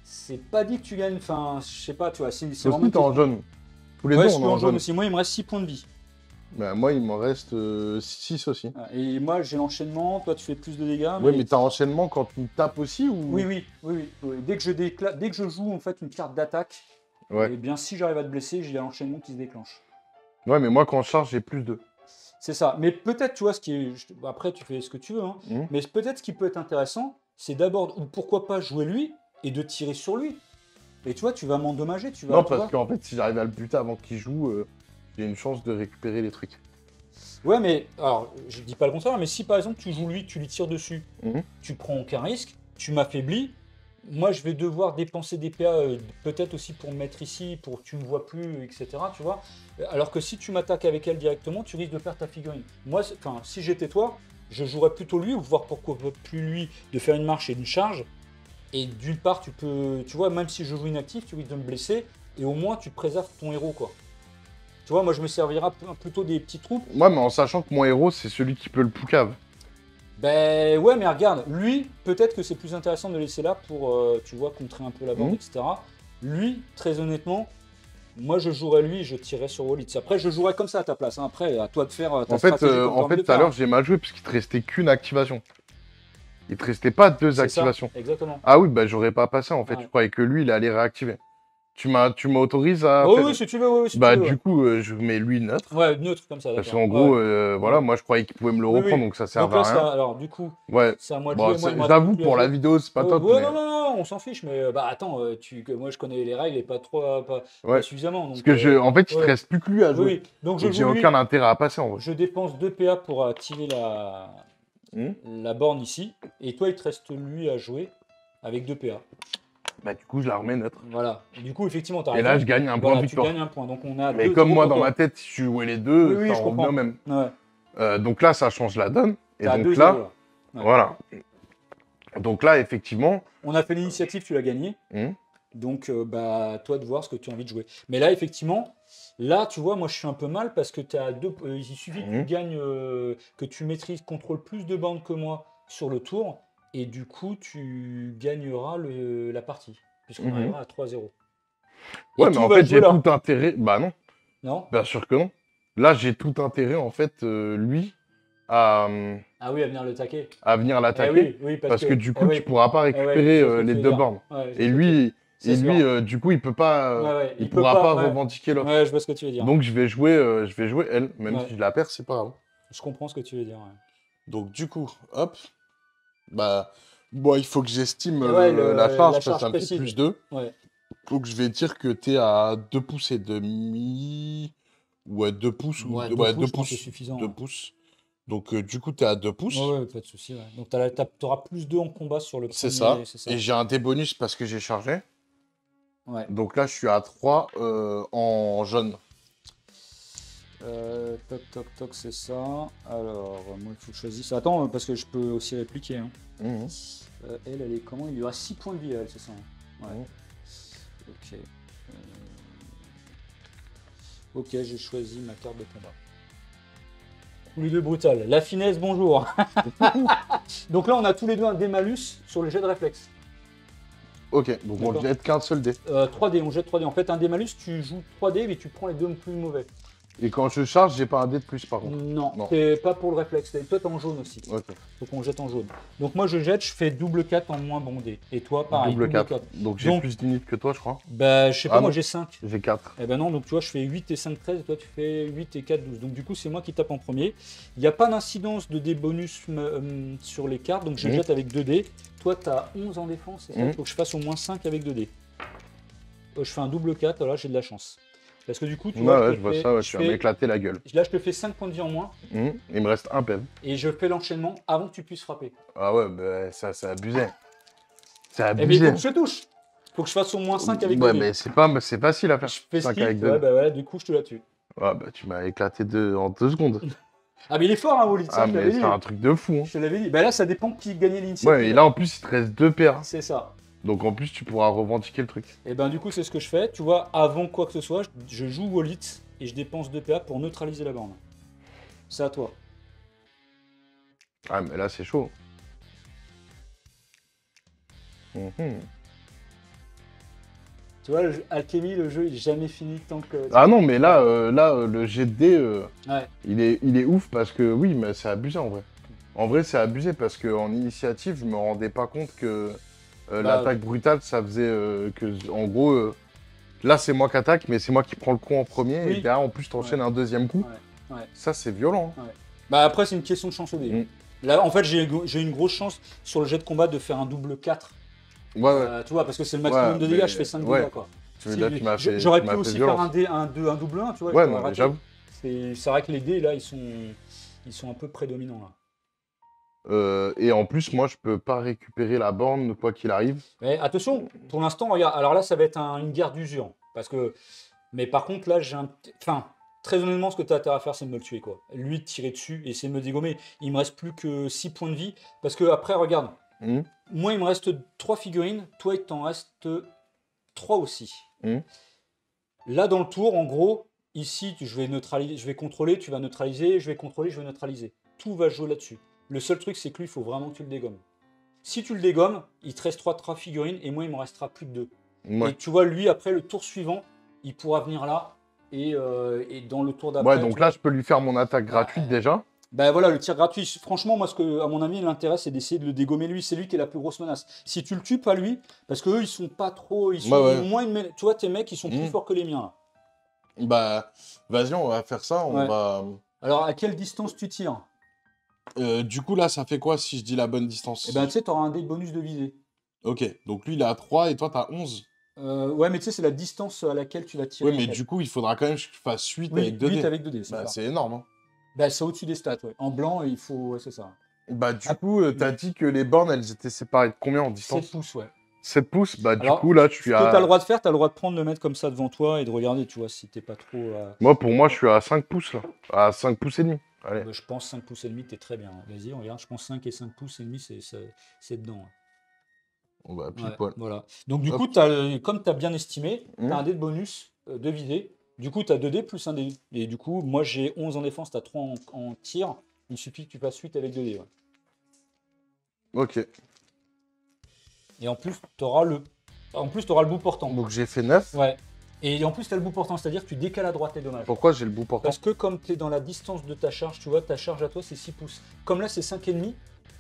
c'est pas dit que tu gagnes, enfin, je sais pas, tu vois, c'est vraiment... en jaune. Tous les deux, on est en jaune aussi. Moi, il me reste 6 points de vie. Bah, moi, il m'en reste 6 aussi. Et moi, j'ai l'enchaînement, toi, tu fais plus de dégâts. Oui, mais t'as enchaînement quand tu tapes aussi ou... Oui. Dès que je joue en fait une carte d'attaque, et bien si j'arrive à te blesser, j'ai l'enchaînement qui se déclenche. Ouais, mais moi, quand je charge, j'ai plus 2. C'est ça. Mais peut-être, tu vois, après, tu fais ce que tu veux, hein. Mais peut-être ce qui peut être intéressant, c'est d'abord, ou pourquoi pas jouer lui et de tirer sur lui. Et tu vois, tu vas m'endommager. Non, parce qu'en fait, si j'arrive à le buter avant qu'il joue, j'ai une chance de récupérer les trucs. Ouais, mais alors, je dis pas le contraire, mais si par exemple tu joues lui, tu lui tires dessus, tu prends aucun risque, tu m'affaiblis, moi je vais devoir dépenser des PA peut-être aussi pour me mettre ici, pour que tu me vois plus, etc. Tu vois. Alors que si tu m'attaques avec elle directement, tu risques de perdre ta figurine. Moi, si j'étais toi, je jouerais plutôt lui, ou voir pourquoi plus lui, de faire une marche et une charge. Et d'une part, tu vois, même si je joue inactif, tu risques de me blesser, et au moins tu préserves ton héros, quoi. Tu vois, moi je me servirai plutôt des petits troupes. Ouais, mais en sachant que mon héros, c'est celui qui peut le poucave. Ben ouais, mais regarde, lui, peut-être que c'est plus intéressant de le laisser là pour, tu vois, contrer un peu la bande, etc. Lui, très honnêtement, moi je jouerais lui, je tirerais sur Wallitz. Après, je jouerais comme ça à ta place. Hein. Après, à toi de faire ta stratégie. En fait, tout à l'heure, j'ai mal joué puisqu'il te restait qu'une activation. Il te restait pas 2 activations. Ça, exactement. Ah oui, bah j'aurais pas passé en fait. Je croyais que lui, il allait réactiver. Tu m'autorises à. Oui, si tu veux. Oui, bah, du coup, je mets lui neutre. Ouais, neutre comme ça. Parce qu'en gros, voilà, moi je croyais qu'il pouvait me le reprendre, donc ça sert à rien. Alors, du coup, c'est à moi de jouer. J'avoue, pour la vidéo, c'est pas top. Ouais, non, on s'en fiche, mais bah attends, moi je connais les règles et pas suffisamment. Donc, parce que en fait, il te reste plus que lui à jouer. Oui, donc j'ai aucun intérêt à passer en vrai. Je dépense 2 PA pour activer la borne ici, et toi il te reste lui à jouer avec 2 PA. Bah du coup je la remets neutre. Voilà. Et du coup effectivement t'as raison. Et là je gagne un point de victoire. Tu gagnes un point. Donc on a. Mais comme moi dans ma tête, si je jouais les deux, ça revient au même. Ouais. Donc là ça change la donne. Et donc là, voilà. Donc là effectivement. On a fait l'initiative, tu l'as gagné. Donc bah toi de voir ce que tu as envie de jouer. Mais là effectivement, là tu vois moi je suis un peu mal parce que tu as il suffit que tu gagnes, que tu contrôles plus de bandes que moi sur le tour. Et du coup, tu gagneras la partie, puisqu'on arrivera à 3-0. Ouais, mais en fait, j'ai tout intérêt... Bah non. Non. Bien sûr que non. Là, j'ai tout intérêt, en fait, lui, Ah oui, à venir le taquer. à venir Eh l'attaquer. oui, Parce que du coup, oui. tu pourras pas Eh ouais, récupérer je vois ce que les tu veux deux dire. bornes. Ouais, je Et vois ce que tu veux lui, dire. C'est sûr. du coup, il peut pas, Ouais, il peut pourra pas ouais. revendiquer l'autre. Ouais, je vois ce que tu veux dire. Donc, je vais jouer elle. Même Ouais, si je la perds, c'est pas grave. je comprends ce que tu veux dire. Ouais. Donc, du coup, hop. Bah, bon, il faut que j'estime Et ouais, la la charge parce que charge ça me fait précise. plus 2. Ouais. Donc, je vais dire que t'es à 2 pouces et demi. Ouais, 2 pouces ou Ouais, 2 ouais, 2 pouces, je pense que c'est pouces. suffisant. 2 Ouais. pouces. Donc, du coup, t'es à 2 pouces. Ouais, pas de souci. Ouais. Donc, t'auras plus 2 en combat sur le C'est premier, ça. c'est ça. Et j'ai un débonus parce que j'ai chargé. Ouais. Donc là, je suis à 3 en jaune. Toc, toc, toc, c'est ça. Alors, moi, il faut que je choisisse. Attends, parce que je peux aussi répliquer. Hein. Mhm. Elle est comment? Il lui aura 6 points de vie, elle, c'est ça. Hein. Ouais. Mhm. Ok. Ok, j'ai choisi ma carte de combat. Tous les deux brutal. La finesse, bonjour. Donc là, on a tous les deux un dé malus sur le jet de réflexe. Ok, donc on D'accord. jette qu'un seul dé. 3D, on jette 3D. En fait, un dé malus, tu joues 3D, mais tu prends les deux plus mauvais. Et quand je charge, j'ai pas un dé de plus par contre. Non, Non. c'est pas pour le réflexe. Toi, t'es en jaune aussi. Ok. Faut qu'on jette en jaune. Donc moi, je jette, je fais double 4 en moins bondé. Et toi, pareil. Double 4. Donc j'ai Donc- plus d'unités que toi, je crois. Bah, je sais pas, Ah moi non. j'ai 5. J'ai 4. Eh ben non, donc tu vois, je fais 8 et 5, 13, et toi tu fais 8 et 4, 12. Donc du coup, c'est moi qui tape en premier. Il n'y a pas d'incidence de dés bonus sur les cartes, donc je Mhm. jette avec 2 dés. Toi, tu as 11 en défense, c'est ça? Il Mhm. faut que je fasse au moins 5 avec 2 dés. Je fais un double 4, là j'ai de la chance. Parce que du coup, tu Ouais, vois, ouais, je vois ça, ouais, tu vas m'éclater la gueule. là je te fais 5 points de vie en moins, Il me reste un PEV. et je fais l'enchaînement avant que tu puisses frapper. Ah ouais, bah ça, c'est abusé. C'est Eh bien, il faut abusé. que je touche. Il faut que je fasse au moins 5 avec 2 Ouais, dés. mais c'est facile à faire. Je fais 5 skip, avec ouais, 2. bah voilà, du coup je te la tue. Ouais, bah tu m'as éclaté en 2 secondes. Ah mais il est fort, hein, Walid, ça, Ah, je te mais l'avais c'est dit. un truc de fou. Hein. Je te l'avais dit. Bah là, ça dépend qui gagnait l'initiative. Ouais, et là en plus, il te reste 2 PA. C'est ça. Donc en plus, tu pourras revendiquer le truc. Et ben du coup, c'est ce que je fais. Tu vois, avant quoi que ce soit, je joue Wallet et je dépense 2 PA pour neutraliser la borne. C'est à toi. Ah, mais là, c'est chaud. Mhm. Tu vois, Alchemy, le jeu, il est jamais fini tant que... Ah non, mais là, le jet de dés, Ouais. il est ouf parce que oui, mais c'est abusé en vrai. En vrai, c'est abusé parce qu'en initiative, je me rendais pas compte que l'attaque brutale, ça faisait que, en gros, là, c'est moi qui attaque, mais c'est moi qui prends le coup en premier Oui. et derrière, en plus, t'enchaînes un deuxième coup. Ouais. Ça, c'est violent. Hein. Bah après, c'est une question de chance au dé. Mm. Là, en fait, j'ai une grosse chance sur le jet de combat de faire un double 4. Ouais. Tu vois, parce que c'est le maximum Ouais, de dégâts, mais- je fais 5 ouais. dégâts, quoi. Là, tu m'as fait. J'aurais tu pu m'as fait aussi faire violence. un double 1, tu vois. Ouais, je t'aurais non, mais raté. j'avoue. C'est vrai que les dés, là, ils sont un peu prédominants, là. Et en plus, moi, je peux pas récupérer la borne, quoi qu'il arrive. Mais attention, pour l'instant, regarde, alors là, ça va être une guerre d'usure. Parce que. Mais par contre, là, Enfin, très honnêtement, ce que tu as intérêt à faire, c'est de me le tuer, quoi. Lui, tirer dessus et essayer de me dégommer. Il me reste plus que 6 points de vie. Parce que, après, regarde, Mhm. moi, il me reste 3 figurines. Toi, il t'en reste 3 aussi. Mhm. Là, dans le tour, en gros, ici, je vais neutraliser, je vais contrôler, tu vas neutraliser, je vais contrôler, je vais neutraliser. Tout va jouer là-dessus. Le seul truc, c'est que lui, il faut vraiment que tu le dégommes. Si tu le dégommes, il te reste 3 figurines et moi, il me restera plus que 2. Ouais. Et tu vois, lui, après le tour suivant, il pourra venir là et dans le tour d'après. Ouais, donc là, je peux lui faire mon attaque gratuite déjà. Ben voilà, le tir gratuit. Franchement, moi, à mon avis, l'intérêt, c'est d'essayer de le dégommer lui. C'est lui qui est la plus grosse menace. Si tu le tues, pas lui, parce qu'eux, ils sont pas trop. Ils sont Ouais. moins. Tu vois, tes mecs, ils sont plus forts que les miens, là. Bah, vas-y, on va faire ça. On Ouais. va. Alors, à quelle distance tu tires? Du coup, là, ça fait quoi si je dis la bonne distance? Eh ben, tu sais, tu auras un dé bonus de visée. Ok, donc lui, il est à 3 et toi, t'as 11. Ouais, mais tu sais, c'est la distance à laquelle tu vas tirer. Ouais, mais en fait. du coup, il faudra quand même que je fasse 8 Oui, avec 2 8 dés. avec 2 dés, c'est Bah, ça. c'est énorme. Hein. Bah, c'est au-dessus des stats, ouais. En blanc, il faut. Ouais, c'est ça. Bah, du coup, t'as dit que les bornes, elles étaient séparées de combien en distance? 7 pouces, ouais. 7 pouces. Bah, du Alors, coup, là, je suis Ce que tu as le à. droit de faire, tu as le droit de prendre le mettre comme ça devant toi et de regarder, tu vois, si t'es pas trop. Moi, pour moi, je suis à 5 pouces, là. À 5 pouces et demi. Allez. Bah, je pense 5 pouces et demi, t'es très bien. Vas-y, on regarde. Je pense 5 et 5 pouces et demi, c'est dedans. On va pile Ouais, poil. voilà. Donc, du Hop. coup, comme tu as bien estimé, tu as un dé de bonus de visée. Du coup, tu as 2 dés plus un dé. Et du coup, moi, j'ai 11 en défense, tu as 3 en tir. Il suffit que tu fasses 8 avec 2 dés. Ouais. Ok. Et en plus, tu auras le bout portant. Donc, j'ai fait 9. Ouais. Et en plus, tu as le bout portant, c'est-à-dire que tu décales à droite les dommages. Pourquoi j'ai le bout portant? Parce que comme tu es dans la distance de ta charge, tu vois, ta charge à toi, c'est 6 pouces. Comme là, c'est 5,5.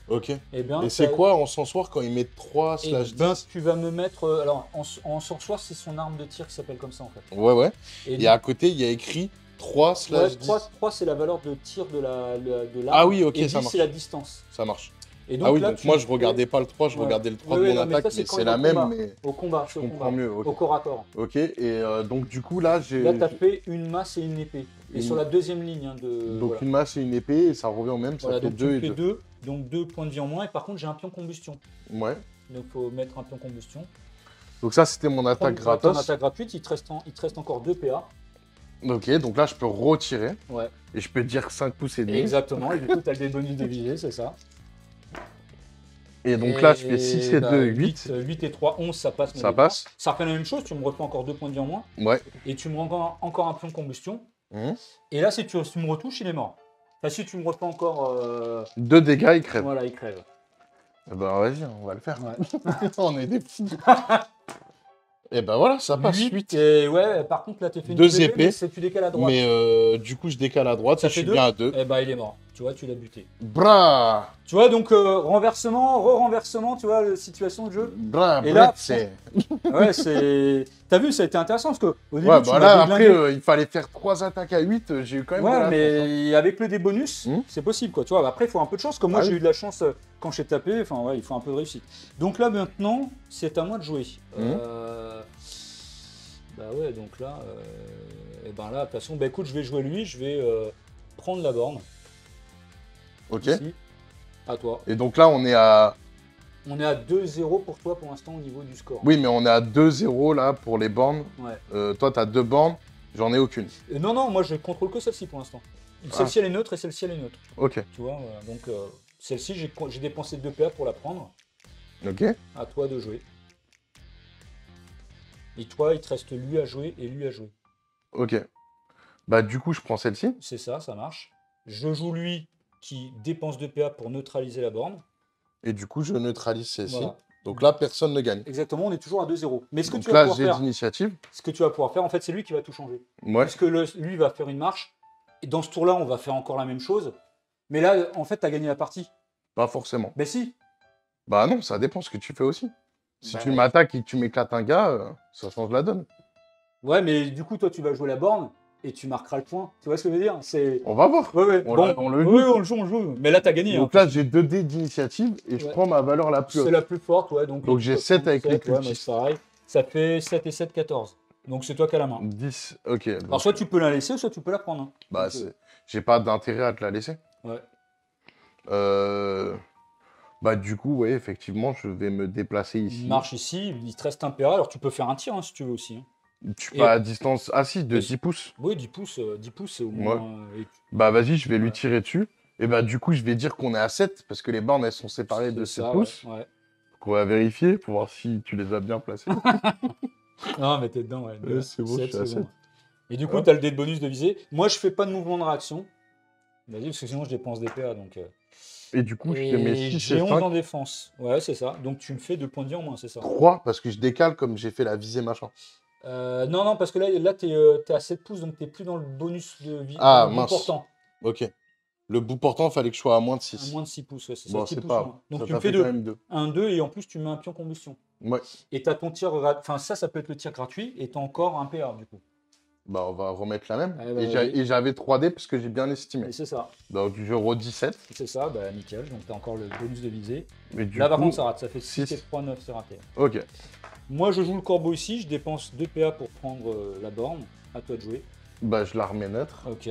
Ok. Et bien, Et c'est quoi encensoir quand ils mettent 3/10? ben, tu vas me mettre. Alors, en encensoir, c'est son arme de tir qui s'appelle comme ça, en fait. Ouais, ouais. Et Et à côté, il y a écrit 3/10. 3, c'est la valeur de tir de l'arme. Ah oui, ok, et ça 10, marche. c'est la distance. Ça marche. Et Ah oui, là, donc moi je regardais pas le 3, je Ouais. regardais le 3 Ouais, de ouais, mon non, mais attaque, ça, c'est mais quand c'est il la est au même, combat. mais Au combat, je comprends mieux. Ok, au corps à corps. ok. Et donc du coup là, j'ai Là, tu as fait une masse et une épée. Et Une- sur la deuxième ligne de. donc Voilà. une masse et une épée, et ça revient au même, ça Voilà, fait donc 2 tu et fais 2. 2, donc 2 points de vie en moins. Et par contre, j'ai un pion combustion. Ouais. Donc, il faut mettre un pion combustion. Donc ça, c'était mon attaque Ton gratos. attaque gratuite, il te reste encore 2 PA. Ok, donc là, je peux retirer, Ouais, et je peux dire 5 pouces et demi. exactement. Et du coup, tu as des bonus de visée, c'est ça. Et donc là, je fais 6 et 2, 8. 8 et 3, 11, ça passe. Ça passe. Ça refait la même chose, tu me refais encore 2 points de vie en moins. Ouais. Et tu me rends encore un pion combustion. Mhm. Et là, si tu me retouches, il est mort. Enfin, si tu me refais encore. 2 dégâts, il crève. Voilà, il crève. Eh ben vas-y, on va le faire. Ouais. On est des petits. Et ben voilà, ça passe 8. Et ouais, par contre, là, tu fait une 2 PV, épées. mais c'est tu décales à droite. Mais du coup, je décale à droite, Ça et je fait suis 2. bien à 2. Eh ben, il est mort. Tu vois, tu l'as buté. Bra Tu vois, donc renversement, re-renversement, tu vois, la situation de jeu. Bra, Et là, c'est... Ouais, c'est. T'as vu, ça a été intéressant parce que au début, Ouais, tu bah m'as là, déglingué. après, il fallait faire 3 attaques à 8, j'ai eu quand même de Ouais, la chance, hein. mais avec le des bonus, c'est possible quoi. Tu vois, après, il faut un peu de chance. Comme moi, Ah j'ai oui. eu de la chance quand j'ai tapé. Enfin, ouais, il faut un peu de réussite. Donc là, maintenant, c'est à moi de jouer. Bah ouais, donc là, et ben là, de toute façon, bah écoute, je vais jouer lui. Je vais prendre la borne. Ok. Ici. À toi. Et donc là, on est à... On est à 2-0 pour toi pour l'instant au niveau du score. Oui, mais on est à 2-0 là pour les bornes. Ouais. Toi, t'as 2 bornes, j'en ai aucune. Non, non, moi je contrôle que celle-ci pour l'instant. Celle-ci elle est neutre et celle-ci elle est neutre. Ok. Tu vois, voilà. Donc celle-ci j'ai dépensé 2 PA pour la prendre. Ok. À toi de jouer. Et toi, il te reste lui à jouer et lui à jouer. Ok. Bah du coup, je prends celle-ci. C'est ça, ça marche. Je joue lui qui dépense 2 PA pour neutraliser la borne. Et du coup, je neutralise celle-ci. Voilà. Donc là, personne ne gagne. Exactement, on est toujours à 2-0. Mais ce que Donc tu vas là, pouvoir j'ai faire, d'initiative. ce que tu vas pouvoir faire, en fait, c'est lui qui va tout changer. Ouais. Puisque lui va faire une marche. Et dans ce tour-là, on va faire encore la même chose. Mais là, en fait, tu as gagné la partie. Pas forcément. Ben si. Bah non, ça dépend ce que tu fais aussi. Si Bah, tu m'attaques et que tu m'éclates un gars, ça change la donne. Ouais, mais du coup, toi, tu vas jouer la borne et tu marqueras le point. Tu vois ce que je veux dire? C'est. On va voir. Ouais, ouais. On Bon, le joue. oui, on le joue, on le joue. Mais là, t'as gagné. Donc hein. là, j'ai 2 dés d'initiative et je Ouais. prends ma valeur la plus C'est haute. la plus forte, ouais. Donc j'ai 7 avec les ouais, moi, cultistes. c'est pareil. Ça fait 7 et 7, 14. Donc c'est toi qui as la main. 10, ok. Alors donc, soit tu peux la laisser, soit tu peux la prendre. Hein. bah, Donc, j'ai pas d'intérêt à te la laisser. ouais. Bah du coup, ouais, effectivement, je vais me déplacer ici. Il marche ici, il te reste un PA. Alors tu peux faire un tir hein, si tu veux aussi. Hein. Je suis Et- pas à distance... Ah si, de Et- 10 pouces. Oui, 10 pouces, c'est au moins. Bah vas-y, je vais lui tirer dessus. Et bah du coup, je vais dire qu'on est à 7, parce que les bornes, elles sont séparées de 7 pouces. Ouais. Donc on va vérifier pour voir si tu les as bien placées. Non, mais t'es dedans, ouais. Ouais, c'est bon, je suis à c'est bon. 7. Et du coup, Hop. t'as le dé de bonus de visée. Moi, je fais pas de mouvement de réaction. Vas-y, parce que sinon, je dépense des PA. Donc, Et du coup, je te mets et 6 j'ai et 11 en 5. défense. Ouais, c'est ça. Donc, tu me fais 2 points de vie en moins, c'est ça. 3, parce que je décale comme j'ai fait la visée machin. Non, non, parce que là t'es à 7 pouces, donc t'es plus dans le bonus de vie. Ah, dans le bout mince. portant. Ok. Le bout portant, fallait que je sois à moins de À 6. moins de 6 pouces, ouais, c'est Bon, ça. 6 c'est pouces pas... moins. Donc ça tu me t'a fais fait 2. quand même 2. 1, 2, et en plus, tu mets un pion combustion. Ouais. Et t'as ton tir. Enfin, ça peut être le tir gratuit, et t'as encore un PA, du coup. Bah on va remettre la même. Allez, bah, Et vas-y. j'avais 3D parce que j'ai bien estimé. Et c'est ça. Donc je redis 7. C'est ça, bah nickel. Donc t'as encore le bonus de visée. Mais du Là, par coup... contre, ça rate. Ça fait 6 six. et 3, 9, c'est raté. Ok. Moi, je joue le corbeau ici. Je dépense 2 PA pour prendre la borne. À toi de jouer. Bah je la remets neutre. Ok.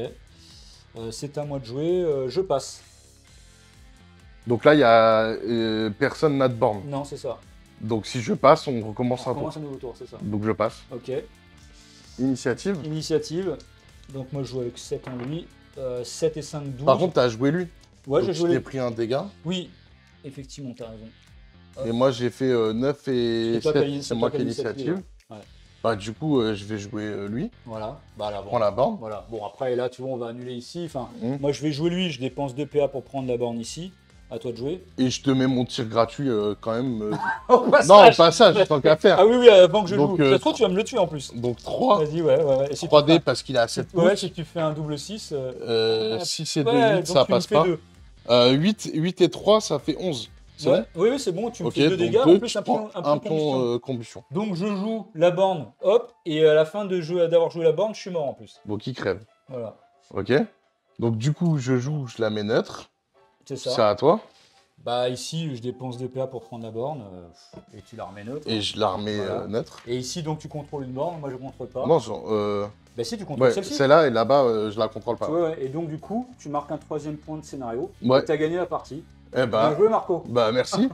C'est à moi de jouer. Je passe. Donc là, il y a... personne n'a de borne. Non, c'est ça. Donc si je passe, on recommence On un tour. commence un nouveau tour, c'est ça. Donc je passe. Ok. Initiative. Initiative. Donc moi je joue avec 7 en lui. 7 et 5, 12. Par contre, t'as joué lui. ouais, Donc j'ai je joué t'ai les... pris un dégât. Oui, effectivement, t'as raison. Et moi, j'ai fait 9 et C'est toi qui as 7. c'est C'est toi moi qui qui as ai l'initiative, l'initiative. ouais. Bah du coup, je vais jouer lui. Voilà. Bah là, Je bon. prends la borne. Voilà. Bon, après là, tu vois, on va annuler ici. Enfin, Mmh. moi je vais jouer lui, je dépense 2 PA pour prendre la borne ici. À toi de jouer. Et je te mets mon tir gratuit quand même. Au Non, passage. passage, tant qu'à faire. Ah oui, oui, avant que je Donc, joue. Ça se trouve, tu vas me le tuer en plus. Donc 3. Vas-y, ouais. Et si tu 3D fais parce qu'il a 7 un- Ouais, pouces. si tu fais un double 6. 6 et 2, Ouais, 8, donc ça tu me passe fais pas. 2. 8 et 3, ça fait 11. C'est Ouais. bon? Oui, c'est bon, tu me Ok, fais 2 donc dégâts, 2, en plus tu un prends plomb un combustion. plomb combustion. Donc je joue la borne, hop, et à la fin d'avoir joué la borne, je suis mort en plus. Donc il crève. Voilà, Ok. Donc du coup, je la mets neutre. c'est C'est ça. à toi. Bah ici, je dépense des PA pour prendre la borne, et tu la remets neutre. Et je la remets Voilà. neutre. Et ici, donc tu contrôles une borne, moi je contrôle pas. Non, genre, Bah si, tu contrôles ouais, celle-ci. celle-là et là-bas, je la contrôle pas. Ouais. Et donc du coup, tu marques un 3e point de scénario, Ouais. et t'as gagné la partie. Eh Bien joué Marco. bah merci.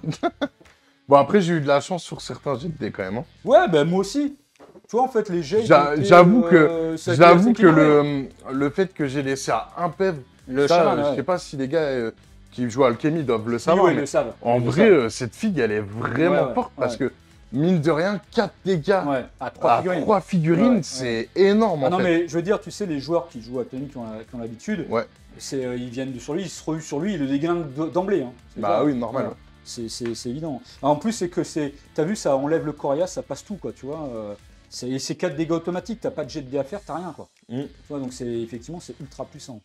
Bon, après, j'ai eu de la chance sur certains jets de dés quand même. Hein. Ouais, bah moi aussi. Tu vois, en fait, les jets... J'avoue que le fait que j'ai laissé à un PEV, Le ça, chaman, je ouais. sais pas si les gars qui jouent à Alchemy doivent le Oui, savoir, ouais, ils mais le savent. en Ils le vrai, savent. cette figue, elle est vraiment Ouais, forte parce ouais. que, mine de rien, 4 dégâts Ouais, à 3 à figurines. 3 figurines, Ouais. c'est énorme Ah en non, fait. mais je veux dire, tu sais, les joueurs qui jouent à Alchemy qui ont l'habitude, Ouais. ils viennent sur lui, ils se rehuent sur lui, ils le déglinguent d'emblée. Hein. C'est Bah ça. oui, normal. Ouais. C'est évident. En plus, c'est que t'as vu, ça enlève le coriace, ça passe tout, quoi, tu vois. C'est 4 dégâts automatiques, t'as pas de jet de dés à faire, t'as rien, quoi. Mm. Tu vois, donc effectivement, c'est ultra puissant.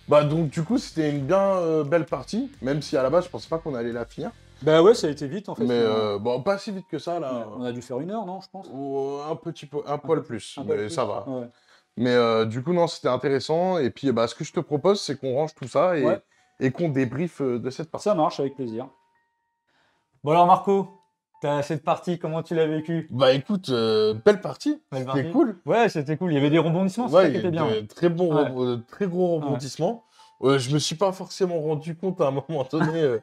Bah donc du coup, c'était une bien belle partie, même si à la base, je pensais pas qu'on allait la finir. Bah ouais, ça a été vite, en fait. Mais finalement. bon, pas si vite que ça, là. On a dû faire 1 heure, non, je pense. Un petit peu, un poil plus, Un peu mais plus. ça va. Ouais. Mais du coup, non, c'était intéressant. Et puis, bah, ce que je te propose, c'est qu'on range tout ça Ouais. et qu'on débriefe de cette partie. Ça marche, avec plaisir. Bon alors, Marco, cette partie, comment tu l'as vécue? Bah écoute, belle partie. Belle C'était partie. cool. Ouais, c'était cool. Il y avait des rebondissements, c'est Ouais, ça il qui y a était bien. de Ouais. très bons, Ouais. très gros rebondissements. Je me suis pas forcément rendu compte à un moment donné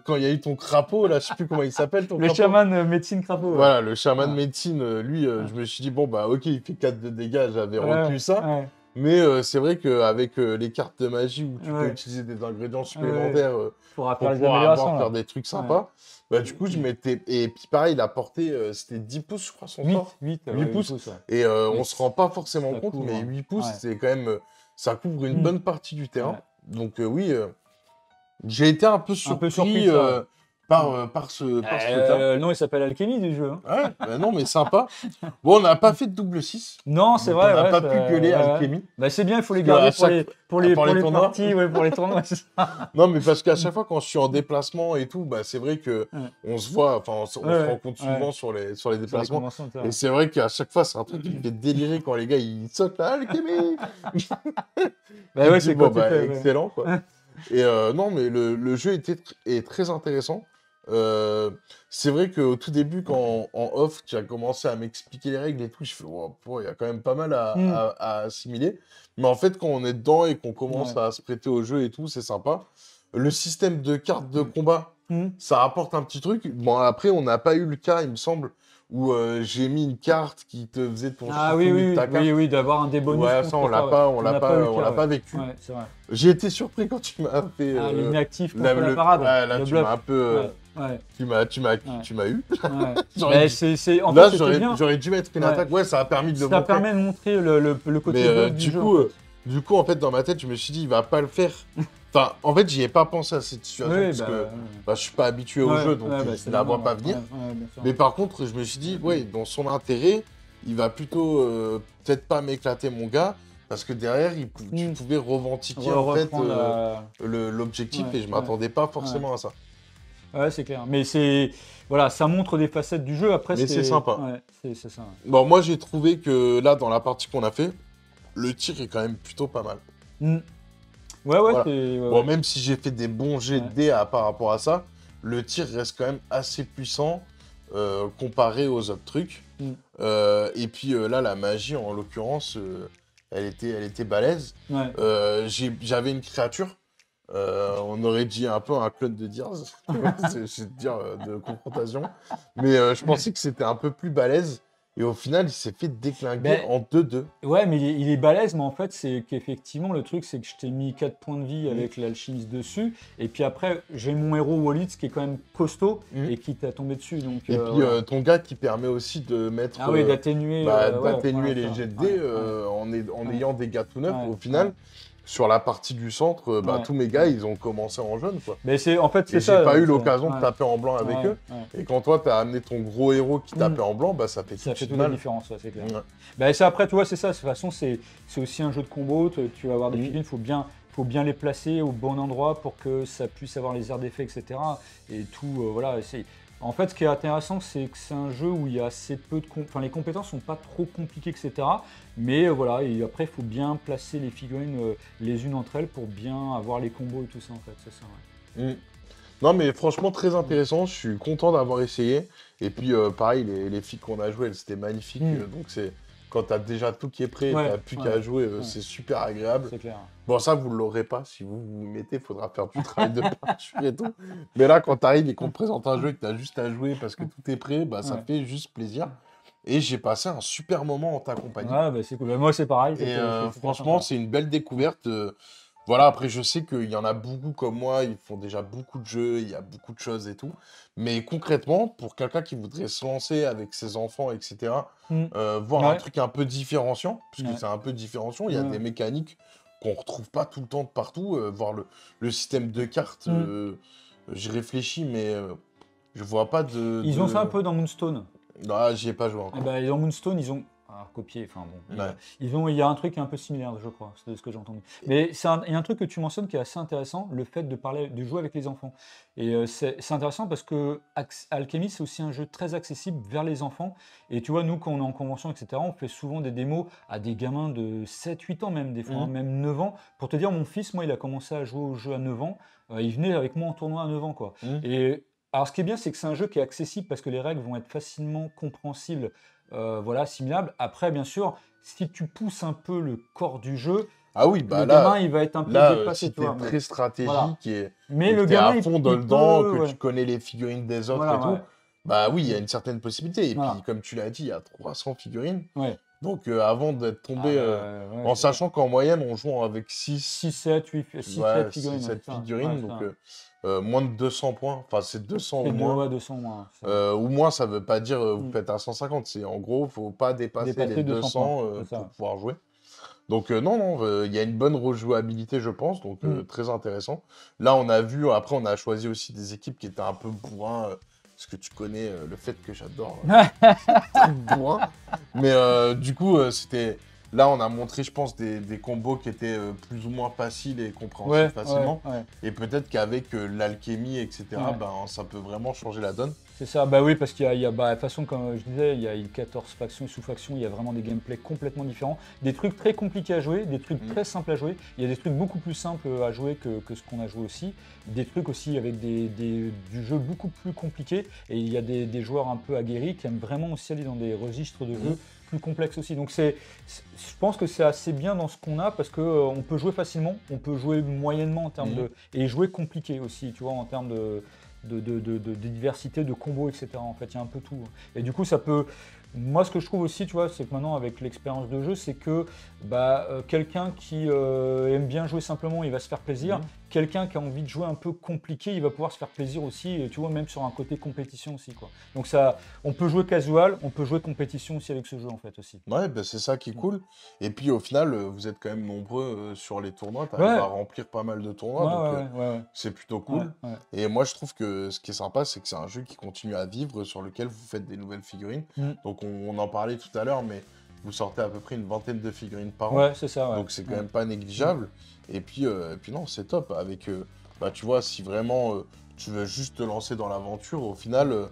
quand il y a eu ton crapaud, là, je sais plus comment il s'appelle ton Le crapaud. chaman médecine crapaud. Ouais. Voilà, le chaman Ouais. médecine, lui, je me suis dit, bon, bah ok, il fait 4 de dégâts, j'avais Ouais, retenu ça. ouais. Mais c'est vrai qu'avec les cartes de magie où tu peux Ouais. utiliser des ingrédients supplémentaires Faudra pour faire les pouvoir améliorations. faire Là. des trucs sympas, bah du coup, je m'étais... Et puis pareil, la portée, c'était 10 pouces, je crois, son 8, sort. 8, 8 pouces. ouais. Et on Oui. se rend pas forcément Ça compte, couvre, mais hein. 8 pouces, Ouais. c'est quand même... ça couvre une Mm. bonne partie du terrain. Ouais. Donc oui, j'ai été un peu surpris, surpris de ça. par ce truc-là. Le nom, il s'appelle Alchemy du jeu. Hein. Ouais, bah non, mais sympa. Bon, on n'a pas fait de double 6. Non, c'est Donc, vrai. on n'a ouais, pas c'est- pu gueuler ouais, ouais. Alchemy. Bah, c'est bien, il faut les Parce que garder à pour les tournois. parties, ouais, pour les tournois. C'est ça. Non, mais parce qu'à chaque fois, quand je suis en déplacement et tout, bah, c'est vrai que Ouais. on se voit, enfin, on se Ouais, rencontre souvent ouais. sur les Sur les déplacements. conventions, ça. Et c'est vrai qu'à chaque fois, c'est un truc qui me fait délirer quand les gars ils sautent là, Alchemy. Bah ouais, Je c'est dis, quand bon, tu bah, fais. Ouais. excellent, quoi. Et non, mais le jeu est très intéressant. C'est vrai qu'au tout début, quand en off, tu as commencé à m'expliquer les règles et tout, je fais, oh, il y a quand même pas mal à assimiler. Mais en fait, quand on est dedans et qu'on commence à se prêter au jeu et tout, c'est sympa. Le système de cartes de combat, ça apporte un petit truc. Bon, après, on n'a pas eu le cas, il me semble, où j'ai mis une carte qui te faisait ton Ah chiffre oui, de ta carte. oui, d'avoir un des bonus. Ouais, contre ça, on ça, l'a ouais. pas, on l'a n'a pas, eu le on cas, l'a ouais. pas vécu. Ouais, c'est vrai. J'ai été surpris quand tu m'as fait Les inactifs contre la le- parade. ouais, là, le tu bluff. m'as un peu, Ouais. tu m'as eu. Ouais. J'aurais Bah, dû- en Là, fait, c'était bien. j'aurais dû mettre une Ouais. attaque. Ouais, ça a permis de le Ça montrer. permet de montrer le côté Mais bluff du jeu. en fait. du coup, en fait, dans ma tête, je me suis dit, il va pas le faire. Enfin, en fait, j'y ai pas pensé à cette situation Oui, parce bah, que je suis pas habitué au ouais, jeu, donc ouais, bah, je c'est la vois normal, pas venir. ouais, bien sûr. Mais par contre, je me suis dit, ouais, dans son intérêt, il va plutôt peut-être pas m'éclater mon gars, parce que derrière, tu pouvais revendiquer en fait l'objectif Ouais, et je m'attendais pas forcément à ça. Ouais, c'est clair. Mais voilà, ça montre des facettes du jeu. Après, Mais c'est sympa. Ouais, c'est ça. Bon, moi, j'ai trouvé que là, dans la partie qu'on a fait, le tir est quand même plutôt pas mal. Ouais, Voilà. c'est. Ouais, Bon, ouais. même si j'ai fait des bons jets de dés par rapport à ça, le tir reste quand même assez puissant comparé aux autres trucs. Et puis là, la magie, en l'occurrence, elle était balèze. Ouais. J'avais une créature. On aurait dit un peu un clone de Diers, c'est dire de confrontation. Mais je pensais que c'était un peu plus balèze. Et au final, il s'est fait déclinguer en 2-2. Ouais, mais il est balèze, mais en fait, c'est qu'effectivement, le truc, c'est que je t'ai mis 4 points de vie avec l'alchimiste dessus. Et puis après, j'ai mon héros Wallitz qui est quand même costaud et qui t'a tombé dessus. Donc, et puis ton gars qui permet aussi de mettre. Ah oui, d'atténuer. D'atténuer les jets de dés en ayant des gars tout neufs. Ouais, au final, sur la partie du centre, Ouais. tous mes gars, ils ont commencé en jaune, quoi. Mais en fait, Et c'est ça. j'ai pas eu c'est- l'occasion de ouais. taper en blanc avec Ouais, eux. ouais. Et quand toi, t'as amené ton gros héros qui tapait en blanc, ça fait tout Ça de fait suite toute la mal. différence, ouais, c'est clair. Ouais. Bah, et ça, après, tu vois, c'est ça. De toute façon, c'est aussi un jeu de combo. Tu vas avoir des Mhm. figurines, faut bien les placer au bon endroit pour que ça puisse avoir les airs d'effet, etc. Et tout, voilà. En fait, ce qui est intéressant, c'est que c'est un jeu où il y a assez peu de... Enfin, les compétences sont pas trop compliquées, etc. Mais voilà, et après, il faut bien placer les figurines les unes entre elles pour bien avoir les combos et tout ça, en fait. C'est ça, ouais. Mm. Non, mais franchement, très intéressant. Je suis content d'avoir essayé. Et puis, pareil, les filles qu'on a jouées, c'était magnifique. Mm. Donc, c'est quand tu as déjà tout qui est prêt, Ouais, tu n'as plus ouais, qu'à jouer, ouais. c'est super agréable. C'est clair. Bon, ça, vous ne l'aurez pas. Si vous vous y mettez, il faudra faire du travail de peinture et tout. Mais là, quand tu arrives et qu'on te présente un jeu et que tu as juste à jouer parce que tout est prêt, ça Ouais. fait juste plaisir. Et j'ai passé un super moment en ta compagnie. Ouais, bah, c'est cool. Bah, moi, c'est pareil. Et c'était franchement, sympa. c'est une belle découverte. Voilà, après, je sais qu'il y en a beaucoup comme moi, ils font déjà beaucoup de jeux, il y a beaucoup de choses et tout. Mais concrètement, pour quelqu'un qui voudrait se lancer avec ses enfants, etc., Mm. voir un Ouais. truc un peu différenciant, puisque Ouais. c'est un peu différenciant, il y a Ouais. des mécaniques qu'on retrouve pas tout le temps de partout. Voir le système de cartes, j'y réfléchis, mais je vois pas Ils ont ça un peu dans Moonstone. Ah, j'y ai pas joué Eh encore. ben, dans Moonstone, ils ont. Alors, copié, enfin bon. Ouais. Il y a un truc qui est un peu similaire, je crois, c'est ce que j'ai entendu. Mais il y a un truc que tu mentionnes qui est assez intéressant, le fait de jouer avec les enfants. Et c'est intéressant parce que Alchemy, c'est aussi un jeu très accessible vers les enfants. Et tu vois, nous, quand on est en convention, etc., on fait souvent des démos à des gamins de 7-8 ans, même des fois, hein, même 9 ans. Pour te dire, mon fils, moi, il a commencé à jouer au jeu à 9 ans. Il venait avec moi en tournoi à 9 ans, quoi. Et alors, ce qui est bien, c'est que c'est un jeu qui est accessible parce que les règles vont être facilement compréhensibles, voilà, assimilables. Après, bien sûr, si tu pousses un peu le corps du jeu, Ah oui, le gamin, il va être un peu dépassé, si tu t'es vois. très stratégique Voilà. et Mais que le t'es gamin, à fond il dedans, peut, que ouais. tu connais les figurines des autres Voilà, et tout, ouais. bah oui, il y a une certaine possibilité. Et Voilà. puis, comme tu l'as dit, il y a 300 figurines. Ouais. Donc, avant d'être tombé, Ouais, en c'est ça. sachant qu'en moyenne, on joue avec 6, 6, 7, 8, 6, 7 figurines. 7 c'est ça. figurines, Ouais, donc c'est ça. moins de 200 points. Enfin, c'est 200 C'est ou moins. 200 moins. Ou moins, ça veut pas dire vous Mm. faites à 150. C'est en gros, faut pas dépasser les Dépasser 200 points. 200 C'est pour ça. pouvoir jouer. Donc non, il y a une bonne rejouabilité, je pense, donc très intéressant. Là, on a vu, après, on a choisi aussi des équipes qui étaient un peu bourrin, parce que tu connais le fait que j'adore bourrin. Mais du coup, c'était... Là, on a montré, je pense, des combos qui étaient plus ou moins faciles et compréhensibles facilement. Ouais. Et peut-être qu'avec l'alchimie, etc., Ouais. ça peut vraiment changer la donne. C'est ça, bah oui, parce qu'il y a de toute façon, comme je disais, il y a 14 factions et sous-factions, il y a vraiment des gameplays complètement différents. Des trucs très compliqués à jouer, des trucs très simples à jouer. Il y a des trucs beaucoup plus simples à jouer que ce qu'on a joué aussi. Des trucs aussi avec du jeu beaucoup plus compliqué. Et il y a des joueurs un peu aguerris qui aiment vraiment aussi aller dans des registres de jeu plus complexes aussi. Donc je pense que c'est assez bien dans ce qu'on a parce qu'on peut jouer facilement, on peut jouer moyennement en termes et jouer compliqué aussi, tu vois, en termes de diversité, de combos, etc. En fait, il y a un peu tout. Et du coup, ça peut... Moi, ce que je trouve aussi, tu vois, c'est que maintenant, avec l'expérience de jeu, c'est que quelqu'un qui aime bien jouer simplement, il va se faire plaisir. Quelqu'un qui a envie de jouer un peu compliqué, il va pouvoir se faire plaisir aussi, et tu vois, même sur un côté compétition aussi, quoi. Donc ça, on peut jouer casual, on peut jouer compétition aussi avec ce jeu, en fait, aussi. Ouais, c'est ça qui est cool. Et puis au final, vous êtes quand même nombreux sur les tournois. Tu arrives à remplir pas mal de tournois, donc c'est plutôt cool. Ouais. Et moi, je trouve que ce qui est sympa, c'est que c'est un jeu qui continue à vivre, sur lequel vous faites des nouvelles figurines. Donc on en parlait tout à l'heure, mais vous sortez à peu près une vingtaine de figurines par an. Ouais, c'est ça. Ouais. Donc c'est quand même pas négligeable. Et puis non, c'est top. Avec, tu vois, si vraiment tu veux juste te lancer dans l'aventure, au final,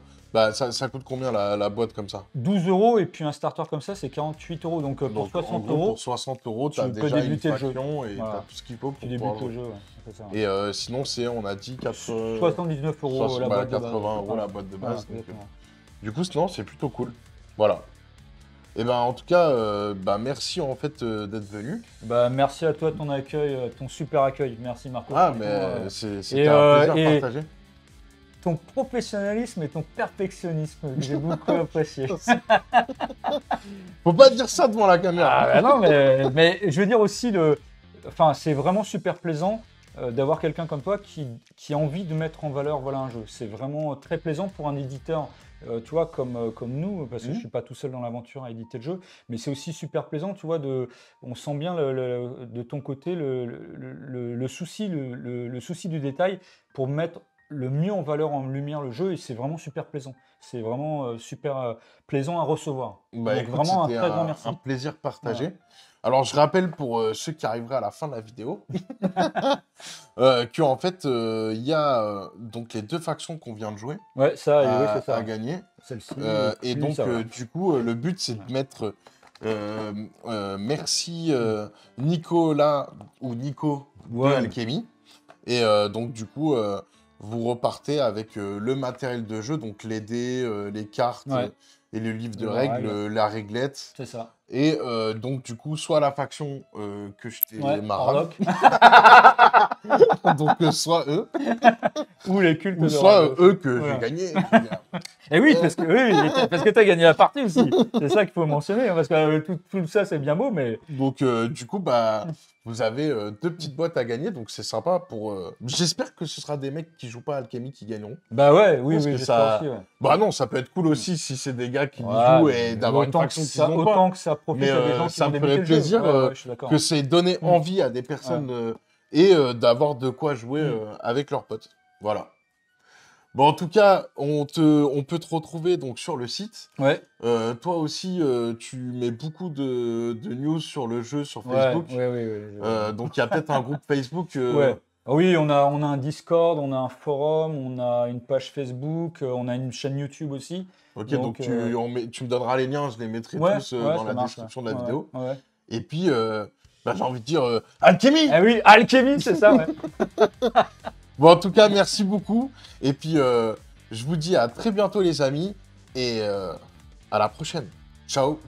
ça coûte combien la boîte comme ça? 12 € et puis un starter comme ça, c'est 48 €. Donc pour 60 en gros, €, pour 60 € tu as tu peux déjà une débuter le jeu. faction et tu Voilà. as tout ce qu'il faut tu pour pouvoir débutes le jouer. jeu. Ouais, c'est ça. Et sinon, on a dit 79 € la boîte de base. 80 € la boîte de Voilà, base. Donc, exactement. du coup, sinon, c'est plutôt cool. Voilà. Et ben en tout cas, merci en fait d'être venu. Merci à toi de ton accueil, ton super accueil. Merci Marco. Ah, mais c'était un plaisir de partager. Ton professionnalisme et ton perfectionnisme, que j'ai beaucoup apprécié. Faut pas dire ça devant la caméra. Ah non, mais je veux dire aussi, c'est vraiment super plaisant d'avoir quelqu'un comme toi qui a envie de mettre en valeur voilà, un jeu. C'est vraiment très plaisant pour un éditeur, tu vois, comme nous, parce que je ne suis pas tout seul dans l'aventure à éditer le jeu, mais c'est aussi super plaisant, tu vois, on sent bien de ton côté le souci, le souci du détail pour mettre le mieux en valeur, en lumière le jeu, et c'est vraiment super plaisant. C'est vraiment super plaisant à recevoir. Bah, Donc écoute, vraiment un c'était très grand merci. un plaisir partagé. Voilà. Alors, je rappelle pour ceux qui arriveraient à la fin de la vidéo qu'en fait, il y a donc les 2 factions qu'on vient de jouer Ouais, ça, oui, c'est ça. à gagner. Celle-ci. Et donc, ça, voilà. du coup, le but, c'est de mettre merci Nicolas ou Nico Ouais. de Alchemy. Et donc, du coup, vous repartez avec le matériel de jeu, donc les dés, les cartes Ouais. et le livre de La règles, règle. la réglette. C'est ça. Et donc, du coup, soit la faction que je t'ai Ouais, marré, Orlok. donc soit eux, Ou les cultes ou de soit Orlok. eux que Voilà. j'ai gagné. Et oui, parce que tu as gagné la partie aussi. C'est ça qu'il faut mentionner, hein, parce que tout ça, c'est bien beau, mais... Donc, du coup, bah, vous avez 2 petites boîtes à gagner, donc c'est sympa pour... J'espère que ce sera des mecs qui jouent pas à Alchemy qui gagneront. Bah ouais, oui, Parce oui, que j'espère ça... aussi, ouais. Bah non, ça peut être cool aussi si c'est des gars qui y Ouais, jouent et d'avoir une autant faction que qui ça, n'ont pas. autant que ça profite Mais à des gens qui ça vont me débuter ferait le jeu. plaisir Ouais, je suis d'accord. que c'est donner envie à des personnes et d'avoir de quoi jouer avec leurs potes. Voilà. Bon, en tout cas, on peut te retrouver donc sur le site. Ouais, Toi aussi, tu mets beaucoup de news sur le jeu sur ouais, Facebook. ouais. Donc, il y a peut-être un groupe Facebook. Ouais. Oui, on a un Discord, on a un forum, on a une page Facebook, on a une chaîne YouTube aussi. Ok, Donc, donc tu me donneras les liens, je les mettrai ouais, tous ouais, dans ça la marche, description de la ouais. vidéo. Ouais. Et puis, bah, j'ai envie de dire Alchemy! Eh oui, Alchemy, c'est ça, ouais. Bon, en tout cas, merci beaucoup. Et puis, je vous dis à très bientôt, les amis. Et à la prochaine. Ciao!